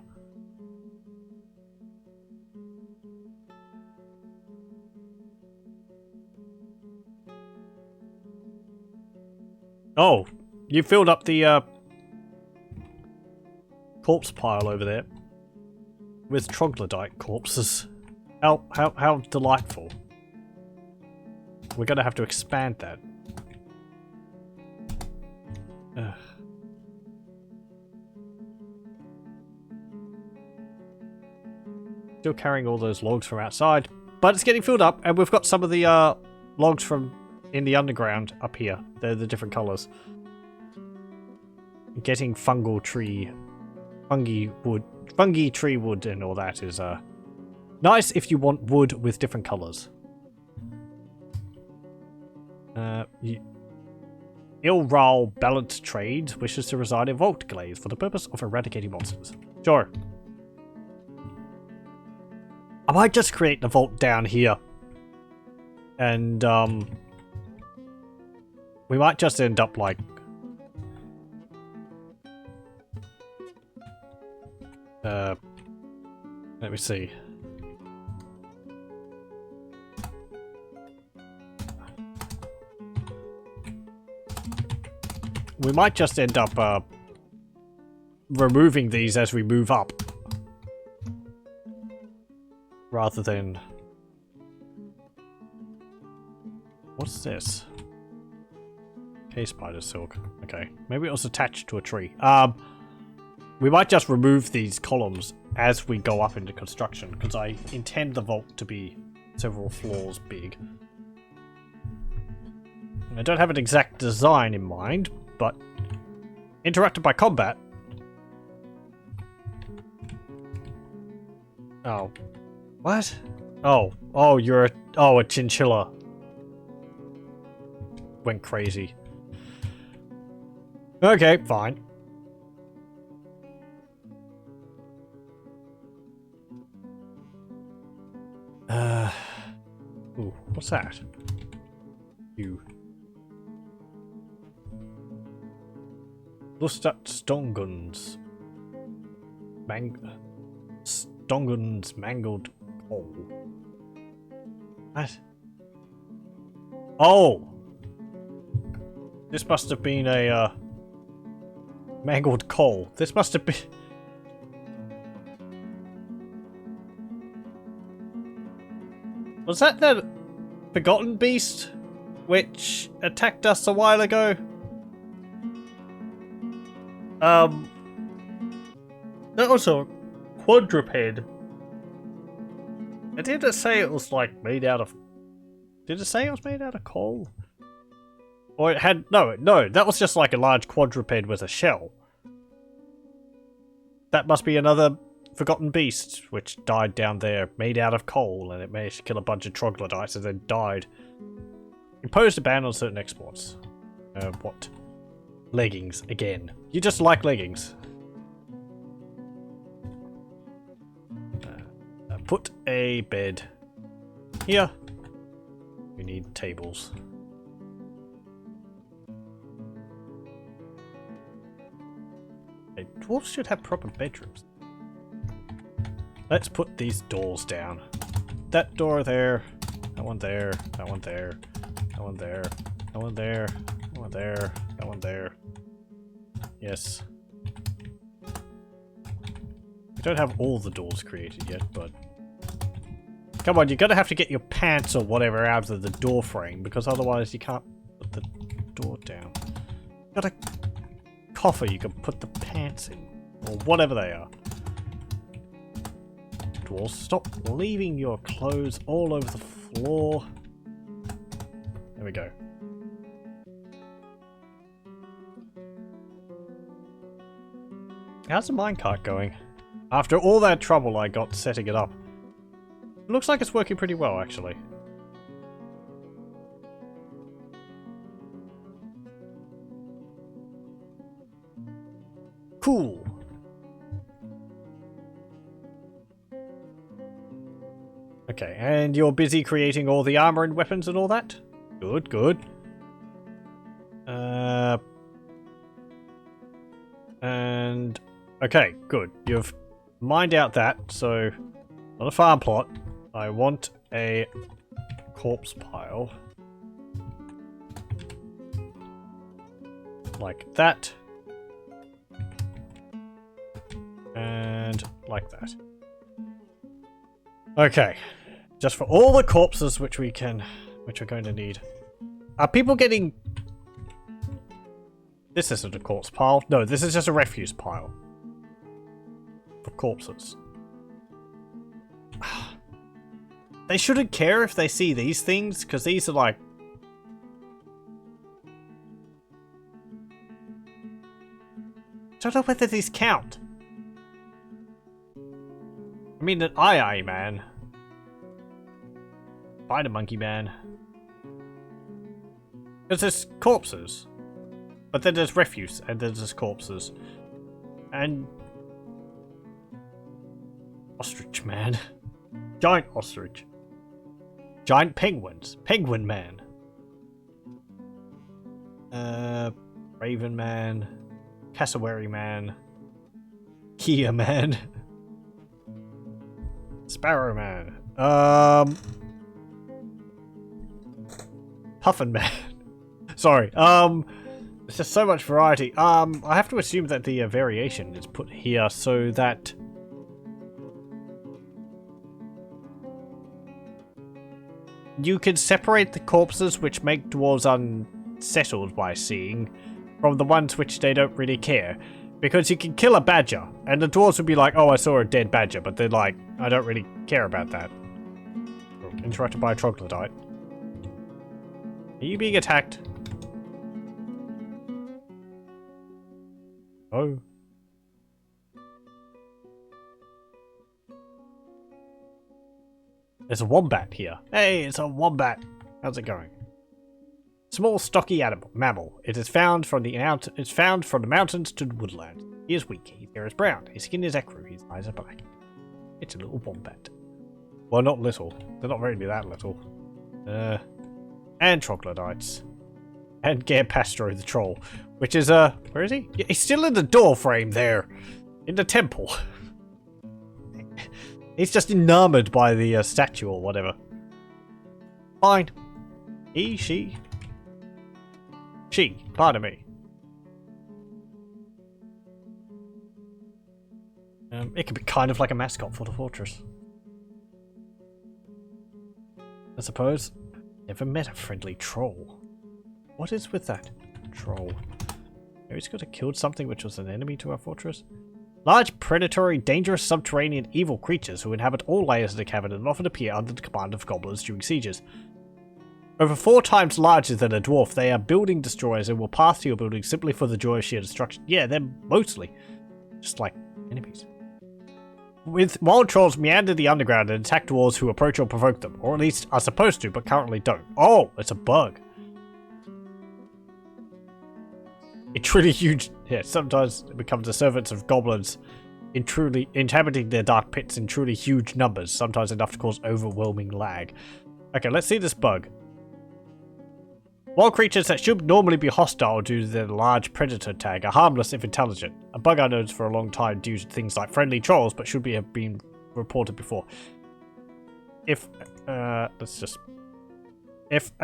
Oh, you filled up the corpse pile over there with troglodyte corpses. How delightful. We're gonna have to expand that. Ugh. Still carrying all those logs from outside, but it's getting filled up, and we've got some of the logs from in the underground up here. They're the different colours. Getting fungi tree wood and all that is nice if you want wood with different colours. Ilral Balanced Trades wishes to reside in Vaultglaze for the purpose of eradicating monsters. Sure. I might just create the vault down here. And we might just end up like... let me see. We might just end up removing these as we move up. Rather than... What's this? Cave spider silk. Okay. Maybe it was attached to a tree. We might just remove these columns as we go up into construction, because I intend the vault to be several floors big. I don't have an exact design in mind, but interrupted by combat. Oh. What? Oh, you're a chinchilla. Went crazy. Okay, fine. Ooh, what's that? You. Lustat Stonguns. Stonguns mangled coal. What? Oh! This must have been a, mangled coal. This must have been... Was that the Forgotten Beast, which attacked us a while ago? That was a quadruped. Did it say it was like made out of? Did it say it was made out of coal? Or it had no. That was just like a large quadruped with a shell. That must be another forgotten beast which died down there, made out of coal, and it managed to kill a bunch of troglodytes and then died. Imposed a ban on certain exports. What? Leggings again. You just like leggings. Put a bed here. We need tables. Dwarves should have proper bedrooms. Let's put these doors down. That door there. That one there. That one there. That one there. That one there. That one there. That one there. Yes. We don't have all the doors created yet, but... Come on, you're gonna have to get your pants or whatever out of the door frame, because otherwise you can't put the door down. Got a coffer you can put the pants in, or whatever they are. Dwarves, stop leaving your clothes all over the floor. There we go. How's the minecart going? After all that trouble I got setting it up. It looks like it's working pretty well, actually. Cool. Okay, and you're busy creating all the armor and weapons and all that? Good, good. And... Okay, good. You've mined out that, so... On a farm plot, I want a corpse pile. Like that. And like that. Okay. Just for all the corpses which we're going to need. Are people getting... This isn't a corpse pile. No, this is just a refuse pile. For corpses. They shouldn't care if they see these things, because these are like... I don't know whether these count. I mean, an eye man. Spider monkey man. Because there's corpses. But then there's refuse, and then there's corpses. And... Ostrich man. Giant ostrich. Giant penguins. Penguin man. Raven man. Cassowary man. Kia man. Sparrow man. Puffin man. Sorry. There's just so much variety. I have to assume that the variation is put here so that... You can separate the corpses which make dwarves unsettled by seeing from the ones which they don't really care. Because you can kill a badger, and the dwarves would be like, oh, I saw a dead badger, but they're like, I don't really care about that. Interrupted by a troglodyte. Are you being attacked? Oh. There's a wombat here. Hey, it's a wombat. How's it going? Small, stocky mammal. It is found from the mountains to the woodland. He is weak. His hair is brown. His skin is ecru. His eyes are black. It's a little wombat. Well, not little. They're not really that little. And troglodytes. And Pastro the troll. Which is, where is he? He's still in the door frame there. In the temple. He's just enamored by the statue or whatever. Fine. He, she, pardon me. It could be kind of like a mascot for the fortress. I suppose. Never met a friendly troll. What is with that troll? Maybe it's got to kill something which was an enemy to our fortress. Large, predatory, dangerous, subterranean, evil creatures who inhabit all layers of the cavern and often appear under the command of goblins during sieges. Over 4 times larger than a dwarf, they are building destroyers and will pass to your building simply for the joy of sheer destruction. Yeah, they're mostly just like enemies. With wild trolls meander the underground and attack dwarves who approach or provoke them, or at least are supposed to, but currently don't. Oh, it's a bug. A truly huge... Yeah, sometimes it becomes the servants of goblins inhabiting their dark pits in truly huge numbers, sometimes enough to cause overwhelming lag. Okay, let's see this bug. Wild creatures that should normally be hostile due to their large predator tag are harmless if intelligent. A bug I noticed for a long time due to things like friendly trolls, but should have been reported before. If a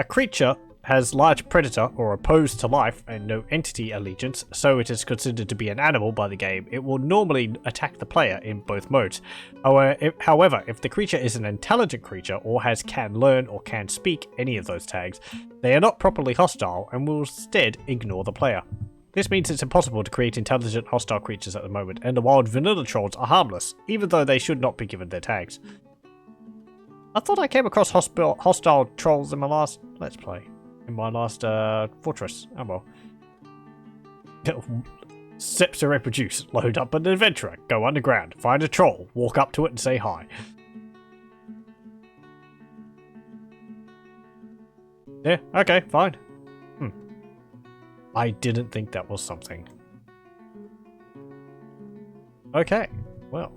creature has large predator or opposed to life and no entity allegiance, so it is considered to be an animal by the game, it will normally attack the player in both modes. However, if the creature is an intelligent creature or has can learn or can speak any of those tags, they are not properly hostile and will instead ignore the player. This means it's impossible to create intelligent hostile creatures at the moment, and the wild vanilla trolls are harmless, even though they should not be given their tags. I thought I came across hostile trolls in my last Let's Play. In my last fortress. Oh well. Steps to reproduce. Load up an adventurer. Go underground. Find a troll. Walk up to it and say hi. Yeah, okay, fine. I didn't think that was something. Okay, well.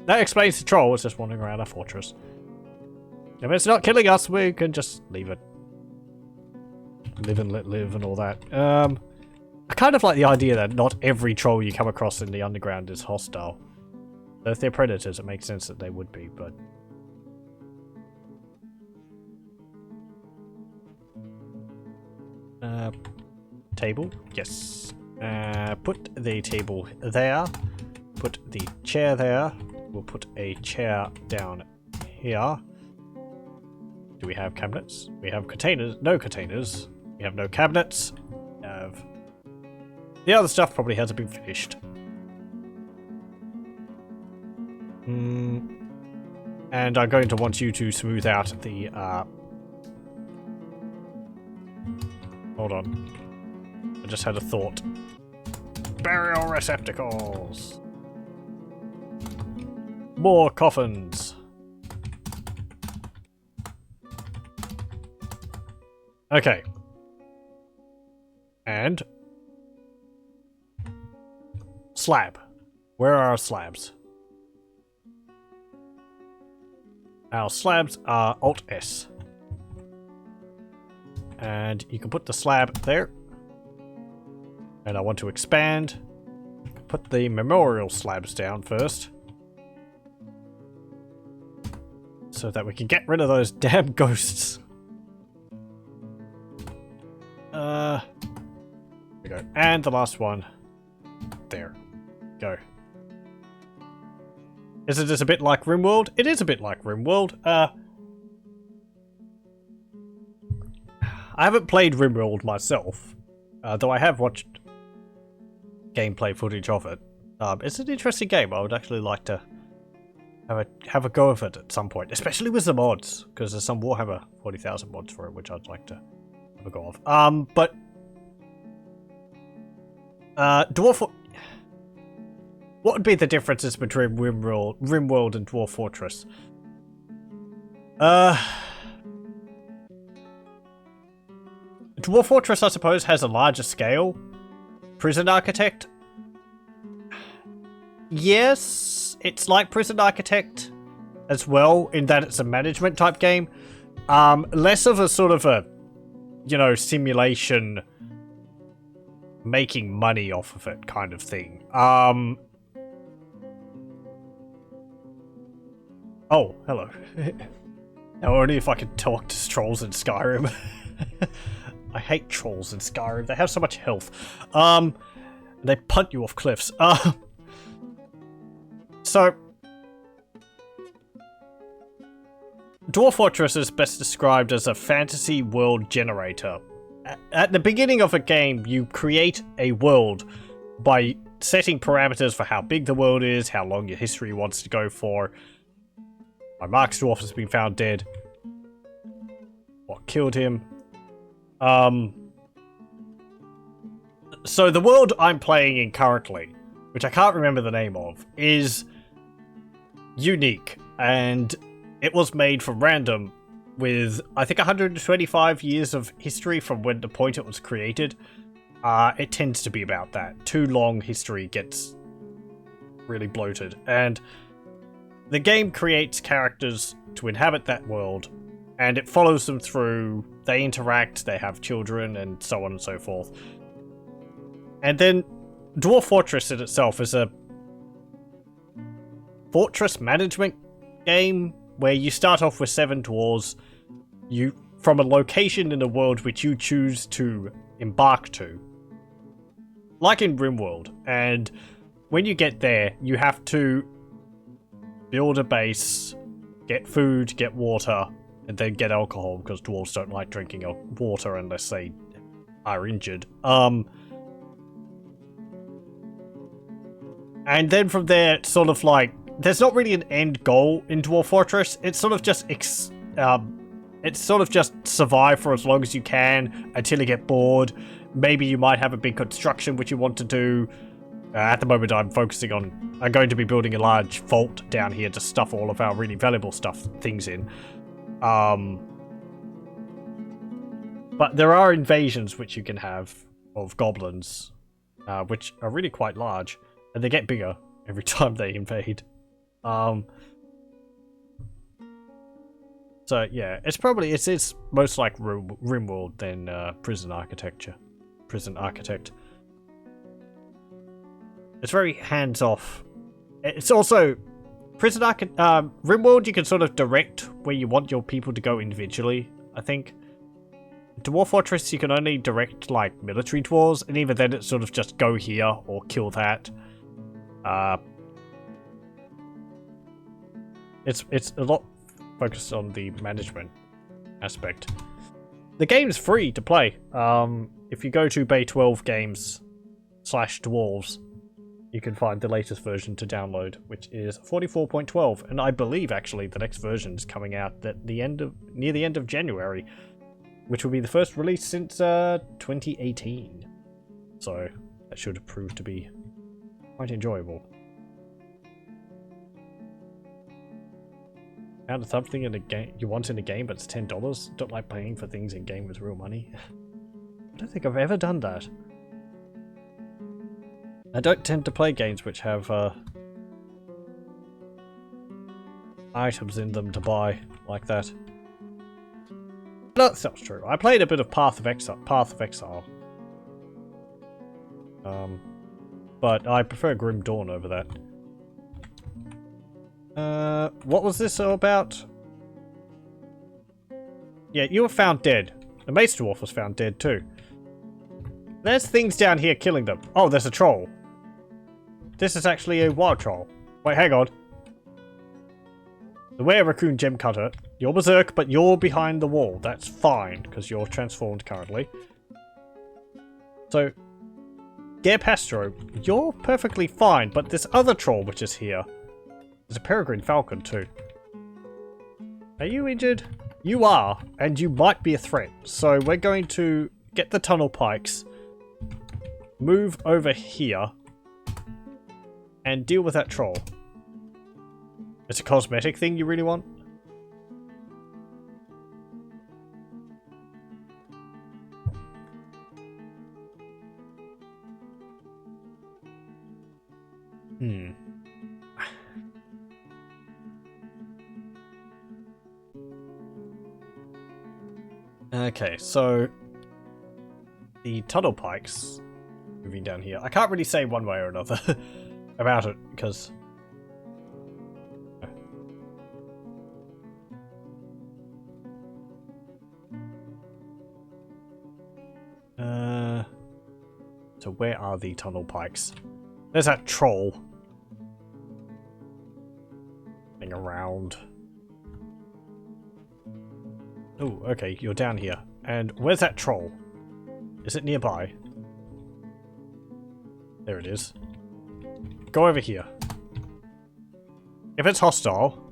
That explains the troll was just wandering around our fortress. If it's not killing us, we can just leave it. Live and let live and all that. I kind of like the idea that not every troll you come across in the underground is hostile. So if they're predators, it makes sense that they would be, but... Table? Yes. Put the table there. Put the chair there. We'll put a chair down here. Do we have cabinets? We have containers. No containers. We have no cabinets. We have... The other stuff probably hasn't been finished. And I'm going to want you to smooth out the... Hold on. I just had a thought. Burial receptacles! More coffins! Okay. And... Slab. Where are our slabs? Our slabs are Alt-S. And you can put the slab there. And I want to expand. Put the memorial slabs down first. So that we can get rid of those damn ghosts. There we go. And the last one. There. Go. Is it just a bit like RimWorld? It is a bit like RimWorld. I haven't played RimWorld myself, though I have watched gameplay footage of it. It's an interesting game. I would actually like to have a go of it at some point, especially with the mods, because there's some Warhammer 40,000 mods for it, which I'd like to have a go of. But Dwarf. What would be the differences between RimWorld and Dwarf Fortress? Dwarf Fortress, I suppose, has a larger scale. Prison Architect? Yes, it's like Prison Architect as well, in that it's a management type game. Less of a sort of a, you know, simulation making money off of it kind of thing. Oh, hello. Now only if I could talk to trolls in Skyrim. I hate trolls in Skyrim. They have so much health. They punt you off cliffs. So, Dwarf Fortress is best described as a fantasy world generator. at the beginning of a game, you create a world by setting parameters for how big the world is, how long your history wants to go for. My Mark's Dwarf has been found dead. What killed him? So the world I'm playing in currently, which I can't remember the name of, is unique, and it was made from random with, I think, 125 years of history from when the point it was created. It tends to be about that. Too long history gets really bloated, and the game creates characters to inhabit that world, and it follows them through. They interact, they have children, and so on and so forth. And then Dwarf Fortress in itself is a fortress management game where you start off with 7 dwarves from a location in the world which you choose to embark to. Like in RimWorld. And when you get there, you have to build a base, get food, get water, and then get alcohol, because dwarves don't like drinking water unless they are injured. And then from there, it's sort of like, there's not really an end goal in Dwarf Fortress. It's sort of just survive for as long as you can until you get bored. Maybe you might have a big construction which you want to do. At the moment, I'm going to be building a large vault down here to stuff all of our really valuable things in. But there are invasions which you can have of goblins, which are really quite large. And they get bigger every time they invade. So yeah, it's most like RimWorld than Prison Architect. It's very hands-off. It's also RimWorld. You can sort of direct where you want your people to go individually, I think. Dwarf Fortress, you can only direct like military dwarves, and even then it's sort of just go here or kill that. It's a lot focused on the management aspect. The game's free to play. If you go to Bay12 Games/Dwarves, you can find the latest version to download, which is 44.12, and I believe actually the next version is coming out at near the end of January, which will be the first release since 2018. So that should prove to be quite enjoyable. Found something in a game you want in a game, but it's $10. Don't like paying for things in game with real money. I don't think I've ever done that. I don't tend to play games which have items in them to buy like that. No, that's not true. I played a bit of Path of Exile. But I prefer Grim Dawn over that. What was this all about? Yeah, you were found dead. The Mace Dwarf was found dead too. There's things down here killing them. Oh, there's a troll. This is actually a wild troll. Wait, hang on. The Were Raccoon Gem Cutter. You're berserk, but you're behind the wall. That's fine, because you're transformed currently. So, Gerpastro, you're perfectly fine, but this other troll which is here, there's a peregrine falcon too. Are you injured? You are, and you might be a threat. So we're going to get the tunnel pikes, move over here, and deal with that troll. It's a cosmetic thing you really want? Okay, so the tunnel pikes moving down here. I can't really say one way or another about it because so where are the tunnel pikes? There's that troll thing around. Oh, okay, you're down here. And where's that troll? Is it nearby? There it is. Go over here. If it's hostile,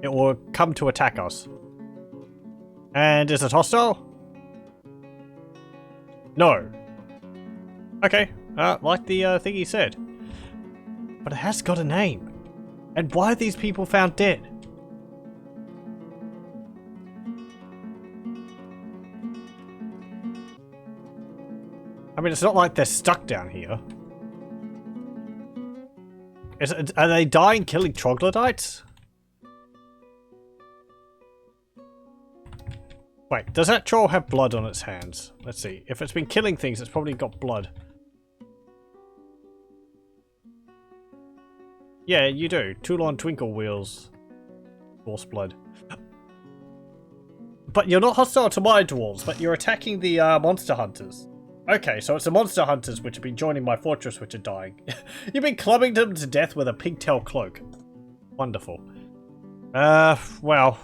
it will come to attack us. And is it hostile? No. Okay, like the thing he said. But it has got a name. And why are these people found dead? I mean, it's not like they're stuck down here. Are they dying killing troglodytes? Wait, does that troll have blood on its hands? Let's see. If it's been killing things, it's probably got blood. Yeah, you do. Toulon twinkle wheels. Force blood. But you're not hostile to my dwarves, but you're attacking the monster hunters. Okay, so it's the monster hunters which have been joining my fortress which are dying. You've been clubbing them to death with a pigtail cloak. Wonderful. Well,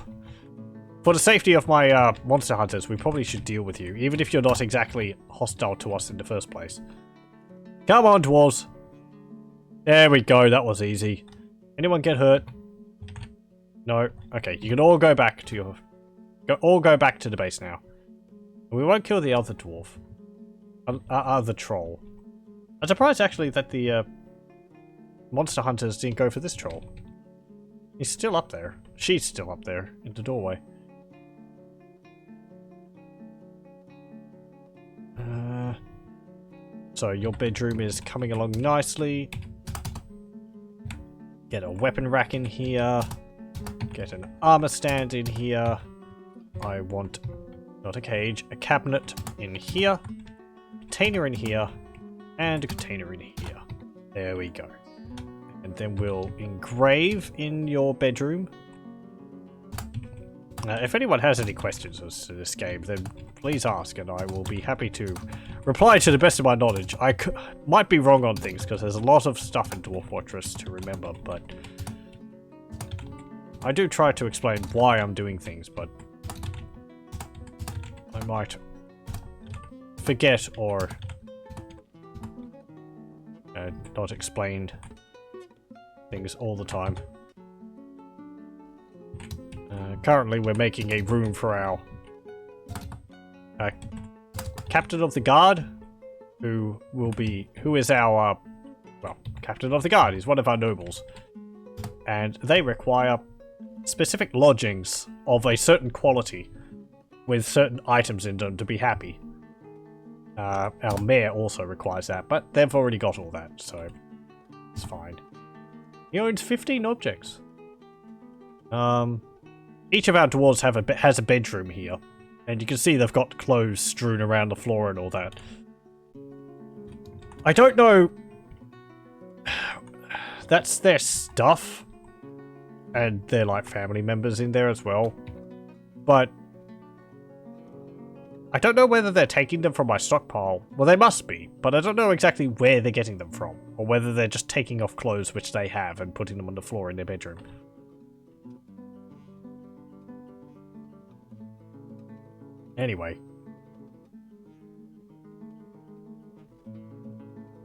for the safety of my monster hunters, we probably should deal with you, even if you're not exactly hostile to us in the first place. Come on, dwarves. There we go, that was easy. Anyone get hurt? No? Okay, you can all go back to your... all go back to the base now. We won't kill the other dwarf. Other troll. I'm surprised actually that the monster hunters didn't go for this troll. He's still up there. She's still up there in the doorway. So your bedroom is coming along nicely. Get a weapon rack in here. Get an armor stand in here. I want, not a cage, a cabinet in here. Container in here, and a container in here. There we go. And then we'll engrave in your bedroom. If anyone has any questions as to this game, then please ask, and I will be happy to reply to the best of my knowledge. I might be wrong on things, because there's a lot of stuff in Dwarf Fortress to remember, but I do try to explain why I'm doing things, but I might forget or not explain things all the time. Currently we're making a room for our captain of the guard, who is our well, captain of the guard. He's one of our nobles, and they require specific lodgings of a certain quality with certain items in them to be happy. Our mayor also requires that, but they've already got all that, so it's fine. He owns 15 objects. Each of our dwarves has a bedroom here, and you can see they've got clothes strewn around the floor and all that. I don't know. That's their stuff, and they're like family members in there as well, but I don't know whether they're taking them from my stockpile. Well, they must be, but I don't know exactly where they're getting them from, or whether they're just taking off clothes which they have and putting them on the floor in their bedroom. Anyway.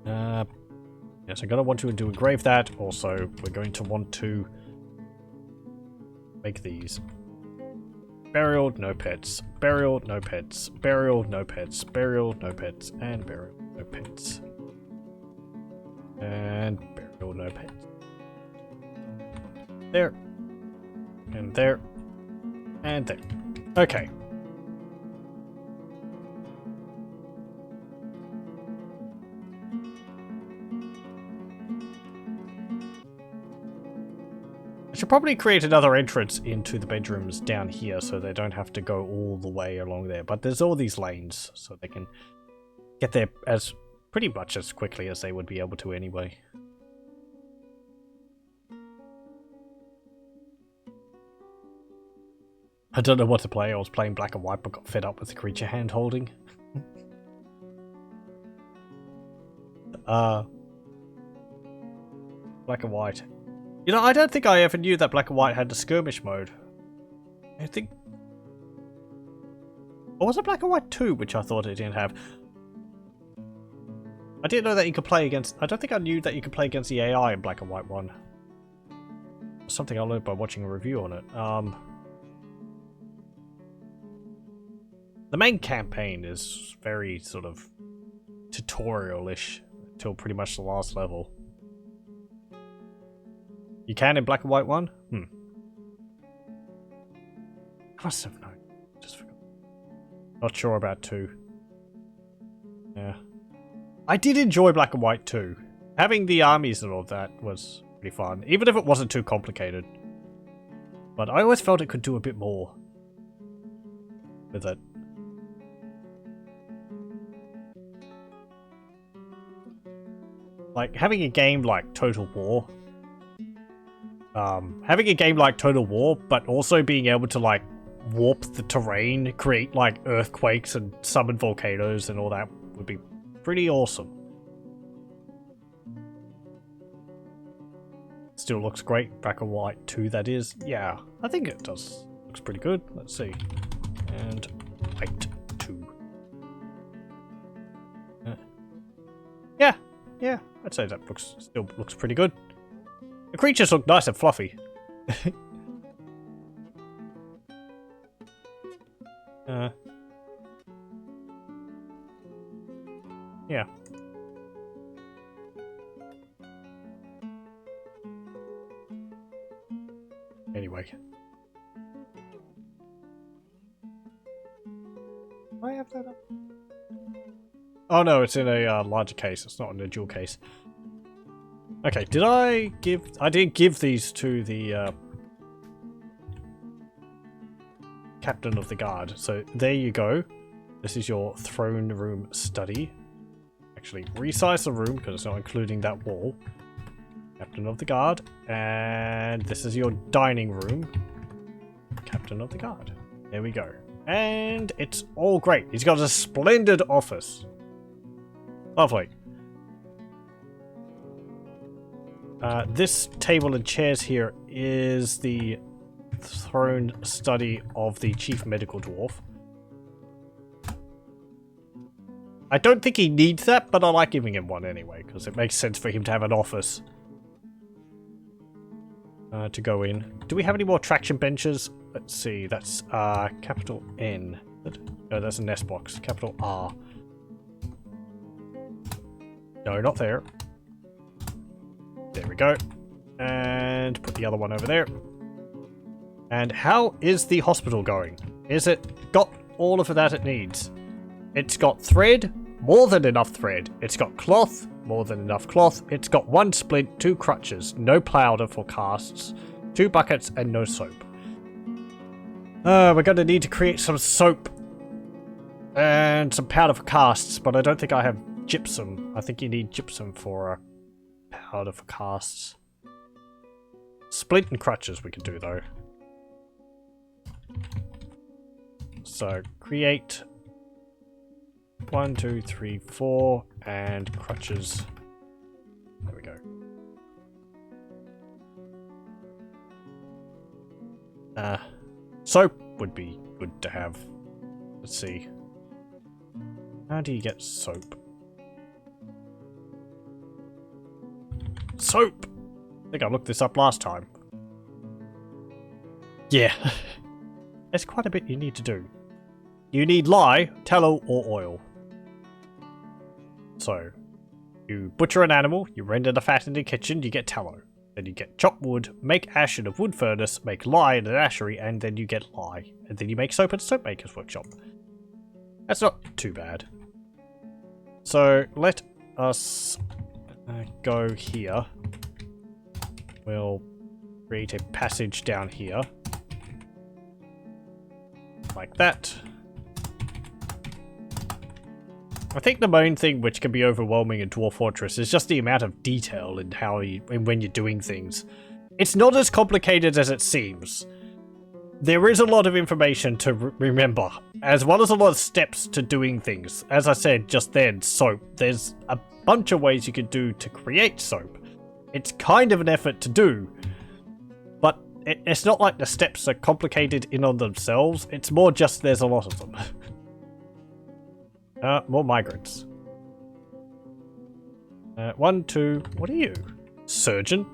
Yes, I'm going to want to engrave that. Also, we're going to want to make these. Burial, no pets. Burial, no pets. Burial, no pets. Burial, no pets. And burial, no pets. And burial, no pets. There. And there. And there. Okay. I should probably create another entrance into the bedrooms down here so they don't have to go all the way along there. But there's all these lanes, so they can get there as pretty much as quickly as they would be able to anyway. I don't know what to play. I was playing black and white but got fed up with the creature hand holding. Black and white. You know, I don't think I ever knew that black and white had the skirmish mode. I think... Or was it black and white 2, which I thought it didn't have? I didn't know that you could play against... I don't think I knew that you could play against the AI in Black and White 1. Something I learned by watching a review on it. The main campaign is very sort of tutorial-ish until pretty much the last level. You can in Black and White 1? I must have known. Just forgot. Not sure about 2. Yeah. I did enjoy Black and White 2. Having the armies and all that was pretty fun, even if it wasn't too complicated. But I always felt it could do a bit more with it. Like, having a game like Total War. But also being able to, like, warp the terrain, create, like, earthquakes and summon volcanoes and all that would be pretty awesome. Still looks great. Black and White 2, that is. Yeah, I think it does. Looks pretty good. Let's see. And White 2. Yeah, I'd say that still looks pretty good. The creatures look nice and fluffy. Yeah. Anyway. Do I have that up? Oh no, it's in a larger case. It's not in a dual case. Okay, did I give... I did give these to the captain of the guard. So there you go. This is your throne room study. Actually, resize the room because it's not including that wall. Captain of the guard. And this is your dining room. Captain of the guard. There we go. And it's all great. He's got a splendid office. Lovely. This table and chairs here is the throne study of the chief medical dwarf. I don't think he needs that, but I like giving him one anyway, because it makes sense for him to have an office to go in. Do we have any more traction benches? Let's see, that's capital N. No, that's a nest box. Capital R. No, not there. There we go. And put the other one over there. And how is the hospital going? Is it got all of that it needs? It's got thread, more than enough thread. It's got cloth, more than enough cloth. It's got 1 splint, 2 crutches, no powder for casts, 2 buckets, and no soap. We're going to need to create some soap and some powder for casts, but I don't think I have gypsum. I think you need gypsum for powder for casts. Splint and crutches we can do though. So create 1, 2, 3, 4 and crutches. There we go. Soap would be good to have. Let's see. How do you get soap? Soap! I think I looked this up last time. Yeah. There's quite a bit you need to do. You need lye, tallow, or oil. So, you butcher an animal, you render the fat in the kitchen, you get tallow. Then you get chopped wood, make ash in a wood furnace, make lye in an ashery, and then you get lye. And then you make soap at a soap maker's workshop. That's not too bad. So, let us go here. We'll create a passage down here. Like that. I think the main thing which can be overwhelming in Dwarf Fortress is just the amount of detail in how and when you're doing things. It's not as complicated as it seems. There is a lot of information to remember, as well as a lot of steps to doing things. As I said just then, soap. There's a bunch of ways you can do to create soap. It's kind of an effort to do, but it's not like the steps are complicated in on themselves. It's more just there's a lot of them. More migrants. 1, 2, what are you? Surgeon?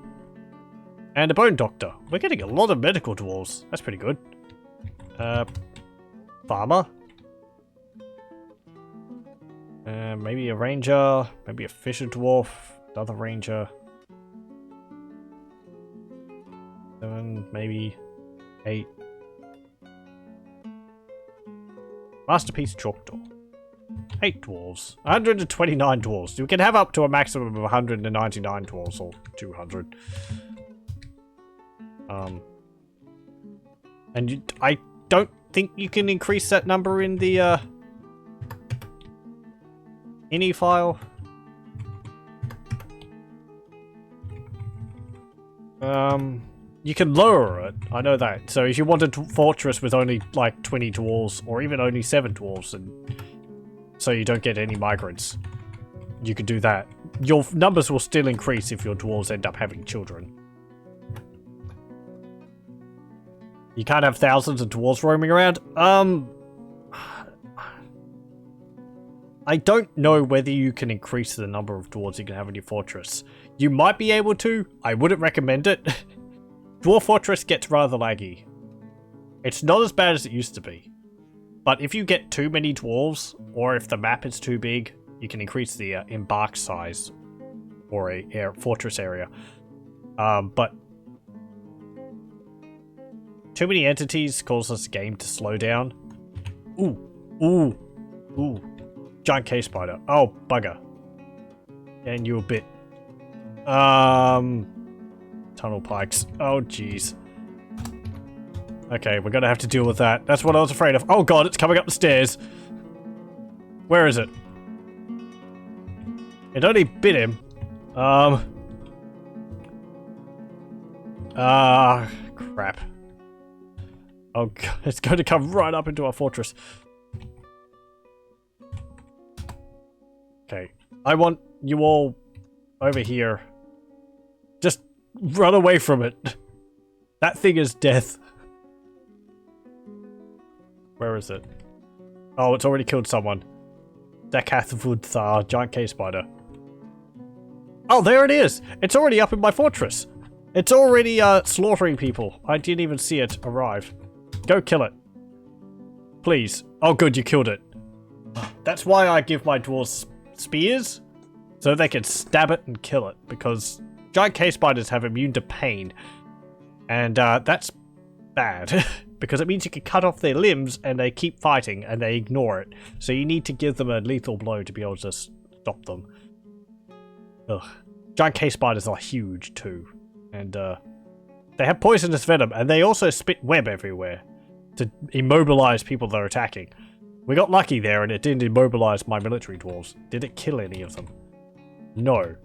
And a bone doctor. We're getting a lot of medical dwarves. That's pretty good. Farmer? Maybe a ranger, maybe a fisher dwarf, another ranger. 7, maybe 8. Masterpiece chalk door. 8 dwarves. 129 dwarves. You can have up to a maximum of 199 dwarves, or 200. And I don't think you can increase that number in the ini file. You can lower it, I know that. So if you want a fortress with only like 20 dwarves, or even only 7 dwarves, and so you don't get any migrants, you could do that. Your numbers will still increase if your dwarves end up having children. You can't have thousands of dwarves roaming around. I don't know whether you can increase the number of dwarves you can have in your fortress. You might be able to. I wouldn't recommend it. Dwarf Fortress gets rather laggy. It's not as bad as it used to be. But if you get too many dwarves, or if the map is too big, you can increase the embark size for a fortress area. But too many entities causes the game to slow down. Ooh. Giant cave spider. Oh, bugger. And you a bit. Tunnel pikes. Oh, jeez. Okay, we're gonna have to deal with that. That's what I was afraid of. Oh god, it's coming up the stairs. Where is it? It only bit him. Crap. Oh god, it's going to come right up into our fortress. Okay, I want you all over here. Just run away from it. That thing is death. Where is it? Oh, it's already killed someone. Dakathvudthar, giant cave spider. Oh, there it is! It's already up in my fortress. It's already slaughtering people. I didn't even see it arrive. Go kill it. Please. Oh good, you killed it. That's why I give my dwarves spears, so they can stab it and kill it, because giant cave spiders have immune to pain, and that's bad because it means you can cut off their limbs and they keep fighting and they ignore it, so you need to give them a lethal blow to be able to stop them. Ugh. Giant cave spiders are huge too, and they have poisonous venom, and they also spit web everywhere to immobilize people they're attacking. We got lucky there and it didn't immobilize my military dwarves. Did it kill any of them? No.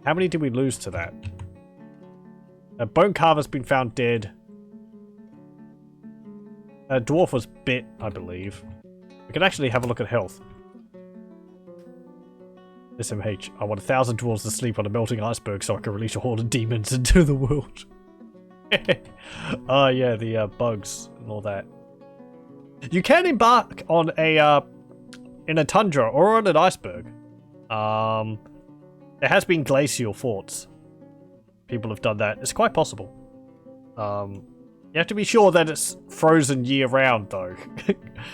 How many did we lose to that? A bone carver's been found dead. A dwarf was bit, I believe. We can actually have a look at health. SMH. I want 1,000 dwarves to sleep on a melting iceberg so I can release a horde of demons into the world. Oh yeah, the bugs and all that. You can embark on a in a tundra or on an iceberg. There has been glacial forts. People have done that. It's quite possible. You have to be sure that it's frozen year round though,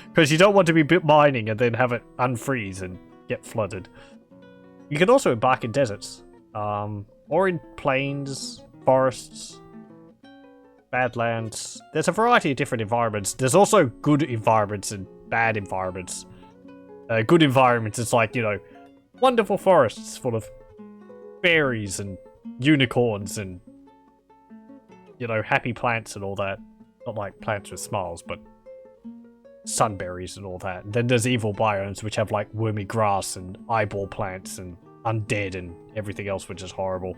because you don't want to be mining and then have it unfreeze and get flooded. You can also embark in deserts, or in plains, forests, badlands. There's a variety of different environments. There's also good environments and bad environments. Good environments is like, you know, wonderful forests full of fairies and unicorns and, you know, happy plants and all that. Not like plants with smiles, but sunberries and all that. And then there's evil biomes which have like wormy grass and eyeball plants and undead and everything else which is horrible.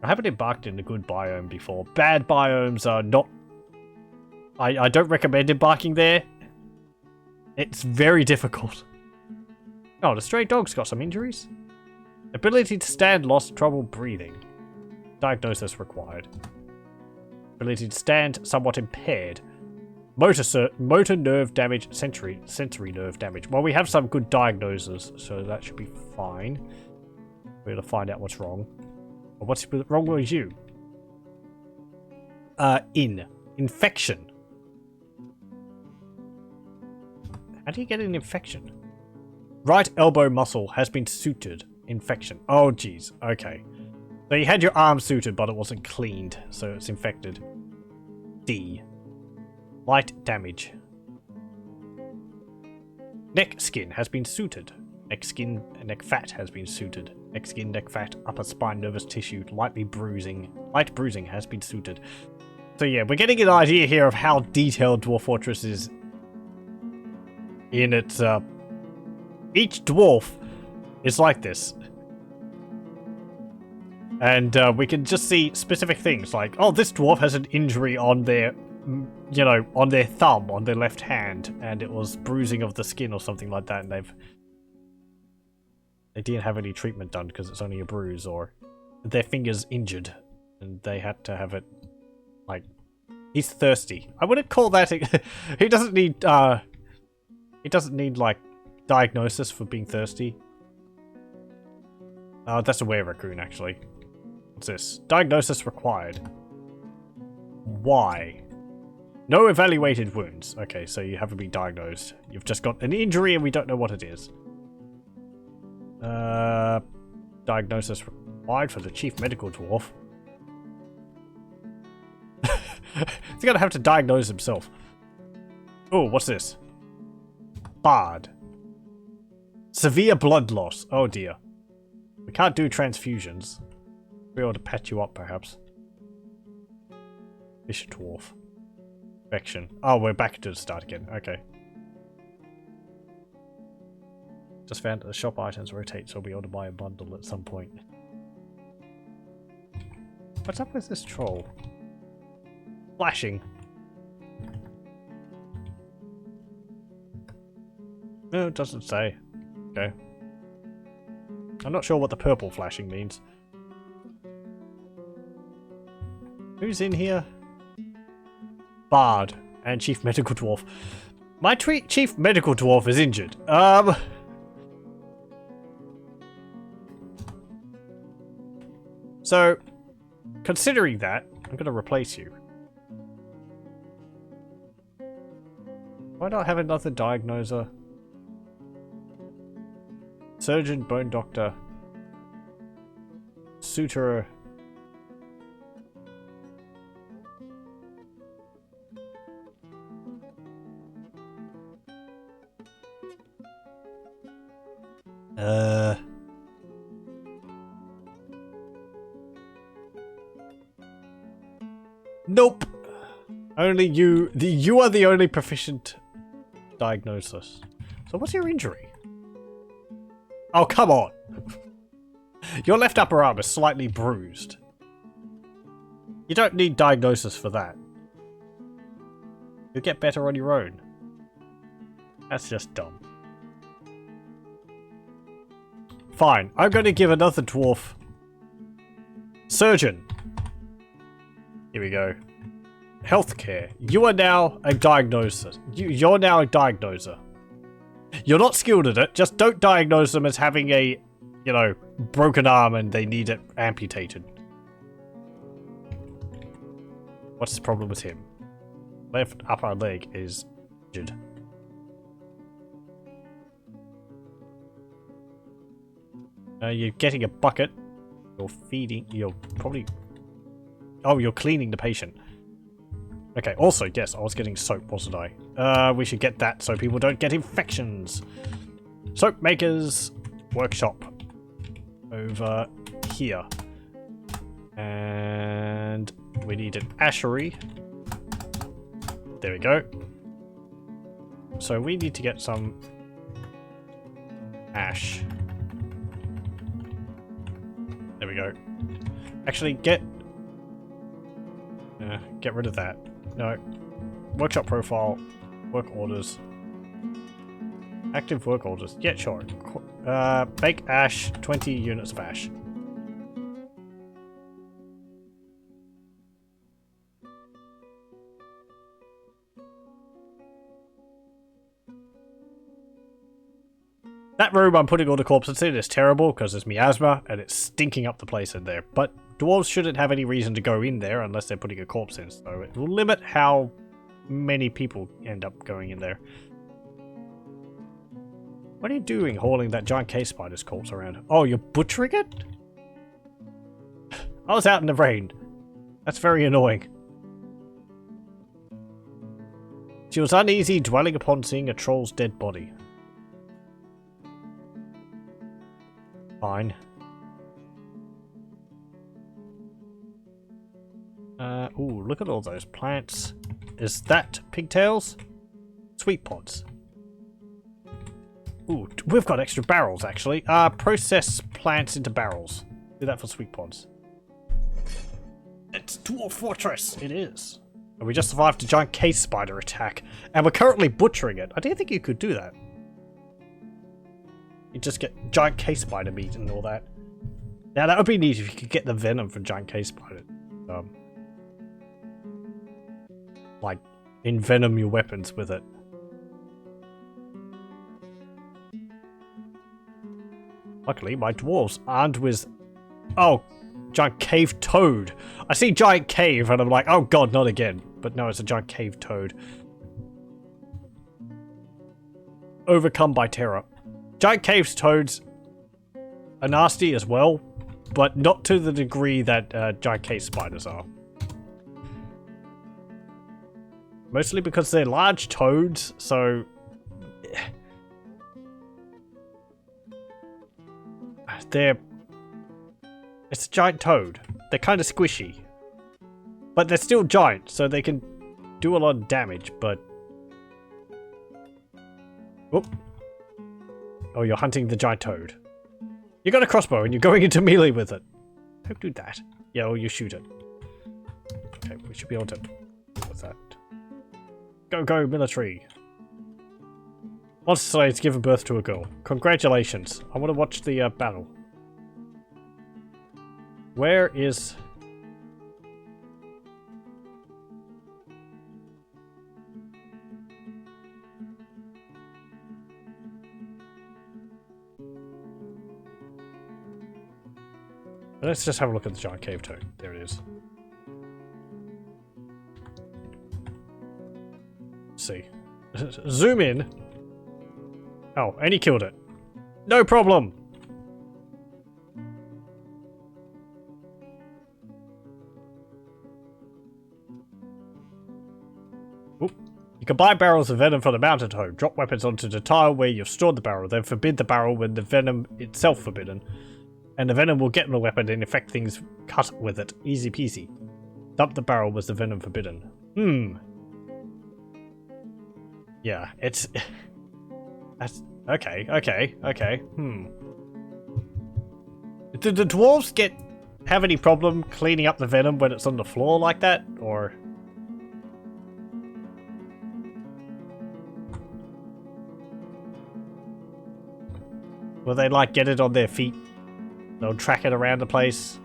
I haven't embarked in a good biome before. Bad biomes are not... I don't recommend embarking there. It's very difficult. Oh, the stray dog's got some injuries. Ability to stand, lost, trouble breathing. Diagnosis required. Ability to stand, somewhat impaired. Motor nerve damage, sensory nerve damage. Well, we have some good diagnosers, so that should be fine. We're gonna find out what's wrong. Well, what's wrong with you? Infection. How do you get an infection? Right elbow muscle has been sutured. Infection. Oh, jeez. Okay. So you had your arm sutured, but it wasn't cleaned, so it's infected. D. Light damage. Neck skin has been sutured. Neck fat has been sutured. Neck skin, neck fat, upper spine, nervous tissue, light bruising has been sutured. So yeah, we're getting an idea here of how detailed Dwarf Fortress is in its, each dwarf is like this. And we can just see specific things like, oh, this dwarf has an injury on their, you know, on their thumb, on their left hand, and it was bruising of the skin or something like that, and they didn't have any treatment done because it's only a bruise, or their finger's injured and they had to have it, like, he's thirsty. I wouldn't call that, he doesn't need like diagnosis for being thirsty. That's a were raccoon actually. What's this? Diagnosis required. Why? No evaluated wounds. Okay, so you haven't been diagnosed. You've just got an injury and we don't know what it is. Diagnosis required for the chief medical dwarf. He's gonna have to diagnose himself. Oh, what's this? Bard. Severe blood loss. Oh dear. We can't do transfusions. We'll be able to patch you up, perhaps. Fish dwarf. Infection. Oh, we're back to the start again. Okay. Just found that the shop items rotate, so we'll be able to buy a bundle at some point. What's up with this troll? Flashing. No, it doesn't say. Okay. I'm not sure what the purple flashing means. Who's in here? Bard and Chief Medical Dwarf. My Chief Medical Dwarf is injured. So, considering that, I'm going to replace you. Why not have another diagnoser? Surgeon, bone doctor, suturer. Nope. Only you. You are the only proficient diagnosis. So what's your injury? Oh, come on. Your left upper arm is slightly bruised. You don't need diagnosis for that. You'll get better on your own. That's just dumb. Fine. I'm going to give another dwarf. Surgeon. Here we go. Healthcare. You are now a diagnoser. You're now a diagnoser. You're not skilled at it. Just don't diagnose them as having a, you know, broken arm and they need it amputated. What's the problem with him? Left upper leg is injured. You're getting a bucket. You're feeding. You're probably... Oh, you're cleaning the patient. Okay, also, yes, I was getting soap, wasn't I? We should get that so people don't get infections. Soap makers workshop. Over here. And we need an ashery. There we go. So we need to get some ash. There we go. Actually, get rid of that. No. Workshop profile. Work orders. Active work orders. Yeah, sure. Bake ash. 20 units of ash. That room I'm putting all the corpses in is terrible because there's miasma and it's stinking up the place in there. But dwarves shouldn't have any reason to go in there unless they're putting a corpse in. So it will limit how many people end up going in there. What are you doing hauling that giant cave spider's corpse around? Oh, you're butchering it? I was out in the rain. That's very annoying. She was uneasy dwelling upon seeing a troll's dead body. Fine. Ooh, look at all those plants. Is that pigtails? Sweet pods. Ooh, we've got extra barrels actually. Process plants into barrels. Do that for sweet pods. It's Dwarf Fortress! It is. And we just survived a giant cave spider attack. And we're currently butchering it. I didn't think you could do that. You just get giant cave spider meat and all that. Now that would be neat if you could get the venom from giant cave spider. Like, envenom your weapons with it. Luckily, my dwarves aren't with... Oh, giant cave toad. I see giant cave and I'm like, oh god, not again. But no, it's a giant cave toad. Overcome by terror. Giant cave toads are nasty as well, but not to the degree that giant cave spiders are. Mostly because they're large toads, so... It's a giant toad. They're kind of squishy. But they're still giant, so they can do a lot of damage, but... Whoop. Oh, you're hunting the giant toad. You got a crossbow and you're going into melee with it. Don't do that. Yeah, or you shoot it. Okay, we should be able to... What's that? Go, go, military. Monster Slayer's given birth to a girl. Congratulations. I want to watch the battle. Where is... Let's just have a look at the giant cave toad. There it is. Let's see. Zoom in. Oh, and he killed it. No problem! Oop. You can buy barrels of venom from the mountain toad. Drop weapons onto the tile where you've stored the barrel, then forbid the barrel when the venom itself forbidden. And the venom will get in the weapon and infect things cut with it. Easy peasy. Dump the barrel was the venom forbidden. Yeah, it's... That's... Okay. Did the dwarves have any problem cleaning up the venom when it's on the floor like that? Or... Will they, like, get it on their feet? They'll track it around the place.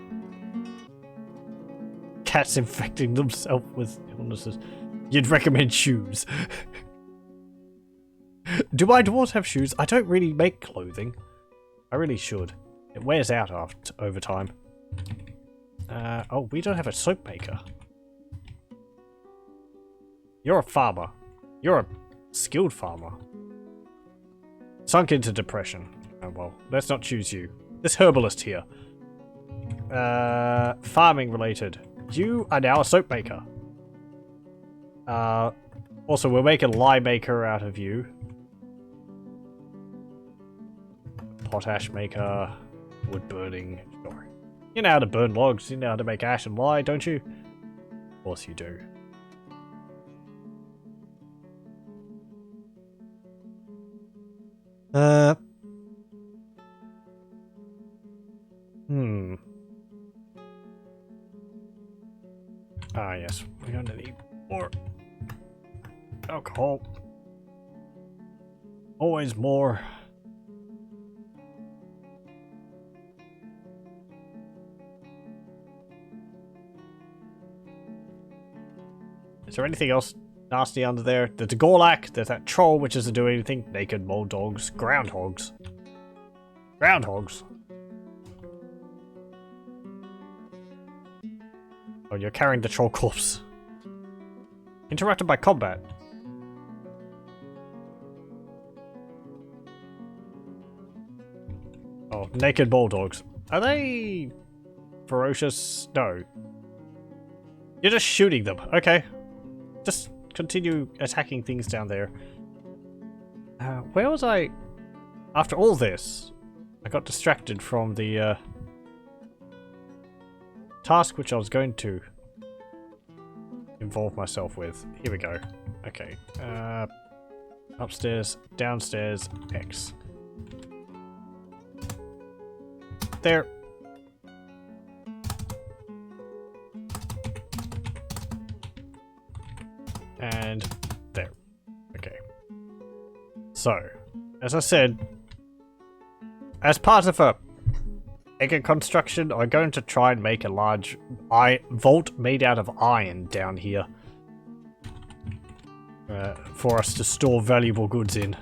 Cats infecting themselves with illnesses. You'd recommend shoes. Do my dwarves have shoes? I don't really make clothing. I really should. It wears out over time. Oh, we don't have a soap maker. You're a farmer. You're a skilled farmer. Sunk into depression. Oh well, let's not choose you. This herbalist here. Farming related. You are now a soap maker. Also, we'll make a lye maker out of you. Potash maker. Wood burning. Sure. You know how to burn logs. You know how to make ash and lye, don't you? Of course you do. Ah, yes. We're going to need more alcohol. Always more. Is there anything else nasty under there? There's a Gorlak, there's that troll which doesn't do anything. Naked mold dogs, groundhogs. Groundhogs. Oh, you're carrying the troll corpse. Interrupted by combat. Oh, naked bulldogs. Are they ferocious? No. You're just shooting them. Okay. Just continue attacking things down there. Where was I? After all this, I got distracted from the task which I was going to involve myself with. Here we go. Okay. Upstairs, downstairs, X. There. And there. Okay. So, as I said, as part of a mega construction, I'm going to try and make a large vault made out of iron down here for us to store valuable goods in.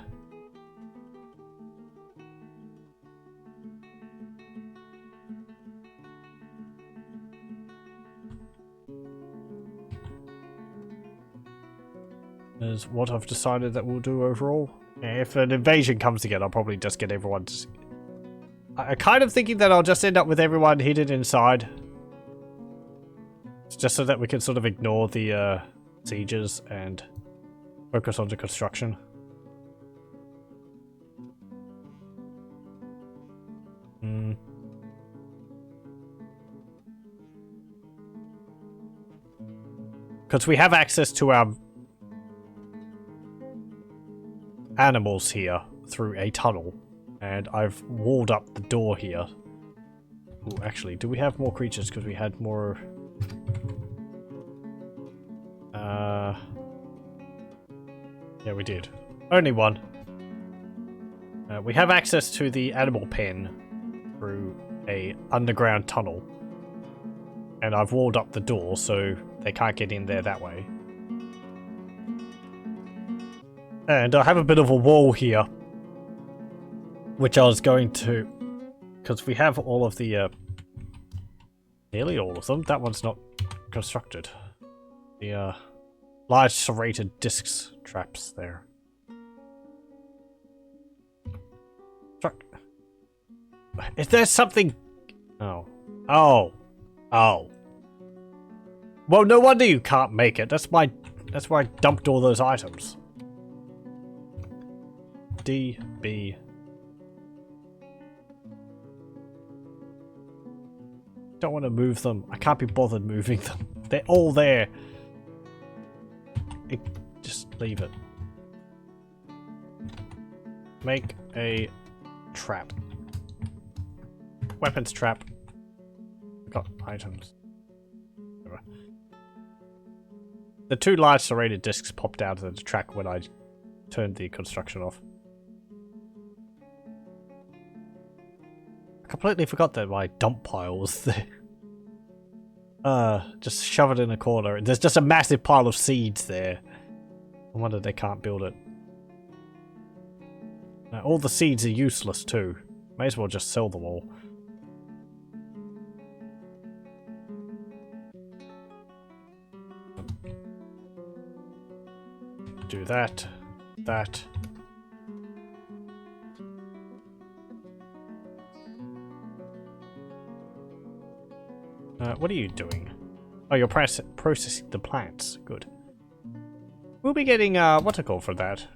Is what I've decided that we'll do overall. If an invasion comes again, I'll probably just get everyone to... I'm kind of thinking that I'll just end up with everyone hidden inside. It's just so that we can sort of ignore the sieges and focus on the construction. Because we have access to our animals here through a tunnel, and I've walled up the door here. Ooh, actually, do we have more creatures? Because we had more... yeah, we did. Only one. We have access to the animal pen through a underground tunnel, and I've walled up the door so they can't get in there that way. And I have a bit of a wall here, which I was going to, because we have all of the, nearly all of them. That one's not constructed. The, large serrated discs traps there. Is there something? Oh. Oh. Oh. Well, no wonder you can't make it. That's why I dumped all those items. D, B. Don't want to move them. I can't be bothered moving them. They're all there. Just leave it. Make a trap. Weapons trap. Got items. Whatever. The two large serrated discs popped out of the track when I turned the construction off. I completely forgot that my dump pile was there. Just shove it in a corner. There's just a massive pile of seeds there. I wonder they can't build it. All the seeds are useless too. May as well just sell them all. Do that. That. What are you doing? Oh, you're processing the plants. Good. We'll be getting, what's it called for that?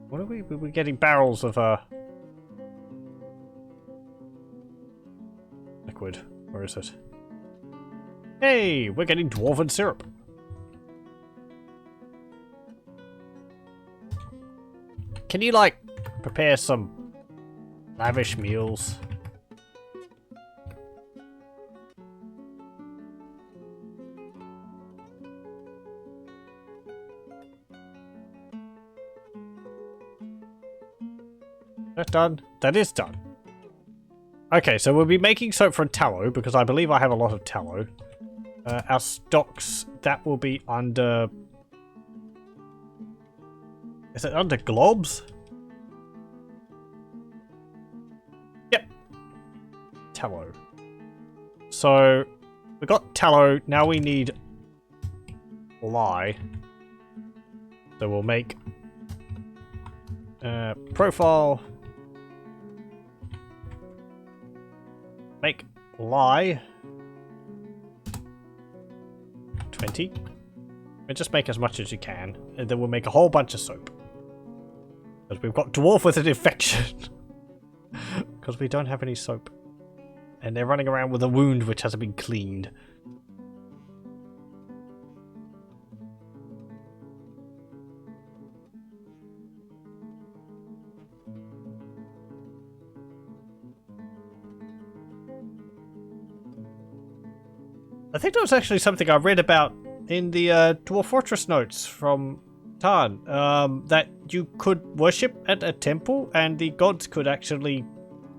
What are we? We'll be getting barrels of, liquid. Where is it? Hey, we're getting dwarven syrup. Can you, like, prepare some lavish meals? That done? That is done. Okay, so we'll be making soap from tallow, because I believe I have a lot of tallow. Our stocks, that will be under... Is it under globs? Yep. tallow. So we got tallow. Now we need lye. So we'll make profile. Make lye 20. And just make as much as you can, and then we'll make a whole bunch of soap. Because we've got dwarf with an infection. Because we don't have any soap. And they're running around with a wound which hasn't been cleaned. I think that was actually something I read about in the Dwarf Fortress notes from Tarn. That you could worship at a temple and the gods could actually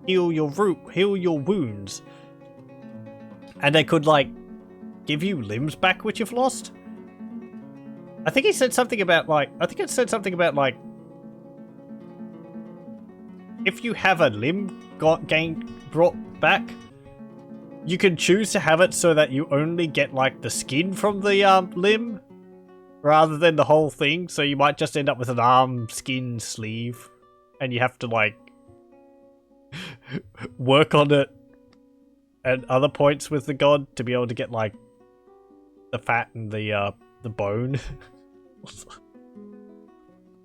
heal your wounds. And they could, like, give you limbs back which you've lost. I think he said something about, like, if you have a limb brought back, you can choose to have it so that you only get, like, the skin from the limb rather than the whole thing. So you might just end up with an arm, skin, sleeve, and you have to, like, work on it at other points with the god to be able to get, like, the fat and the bone.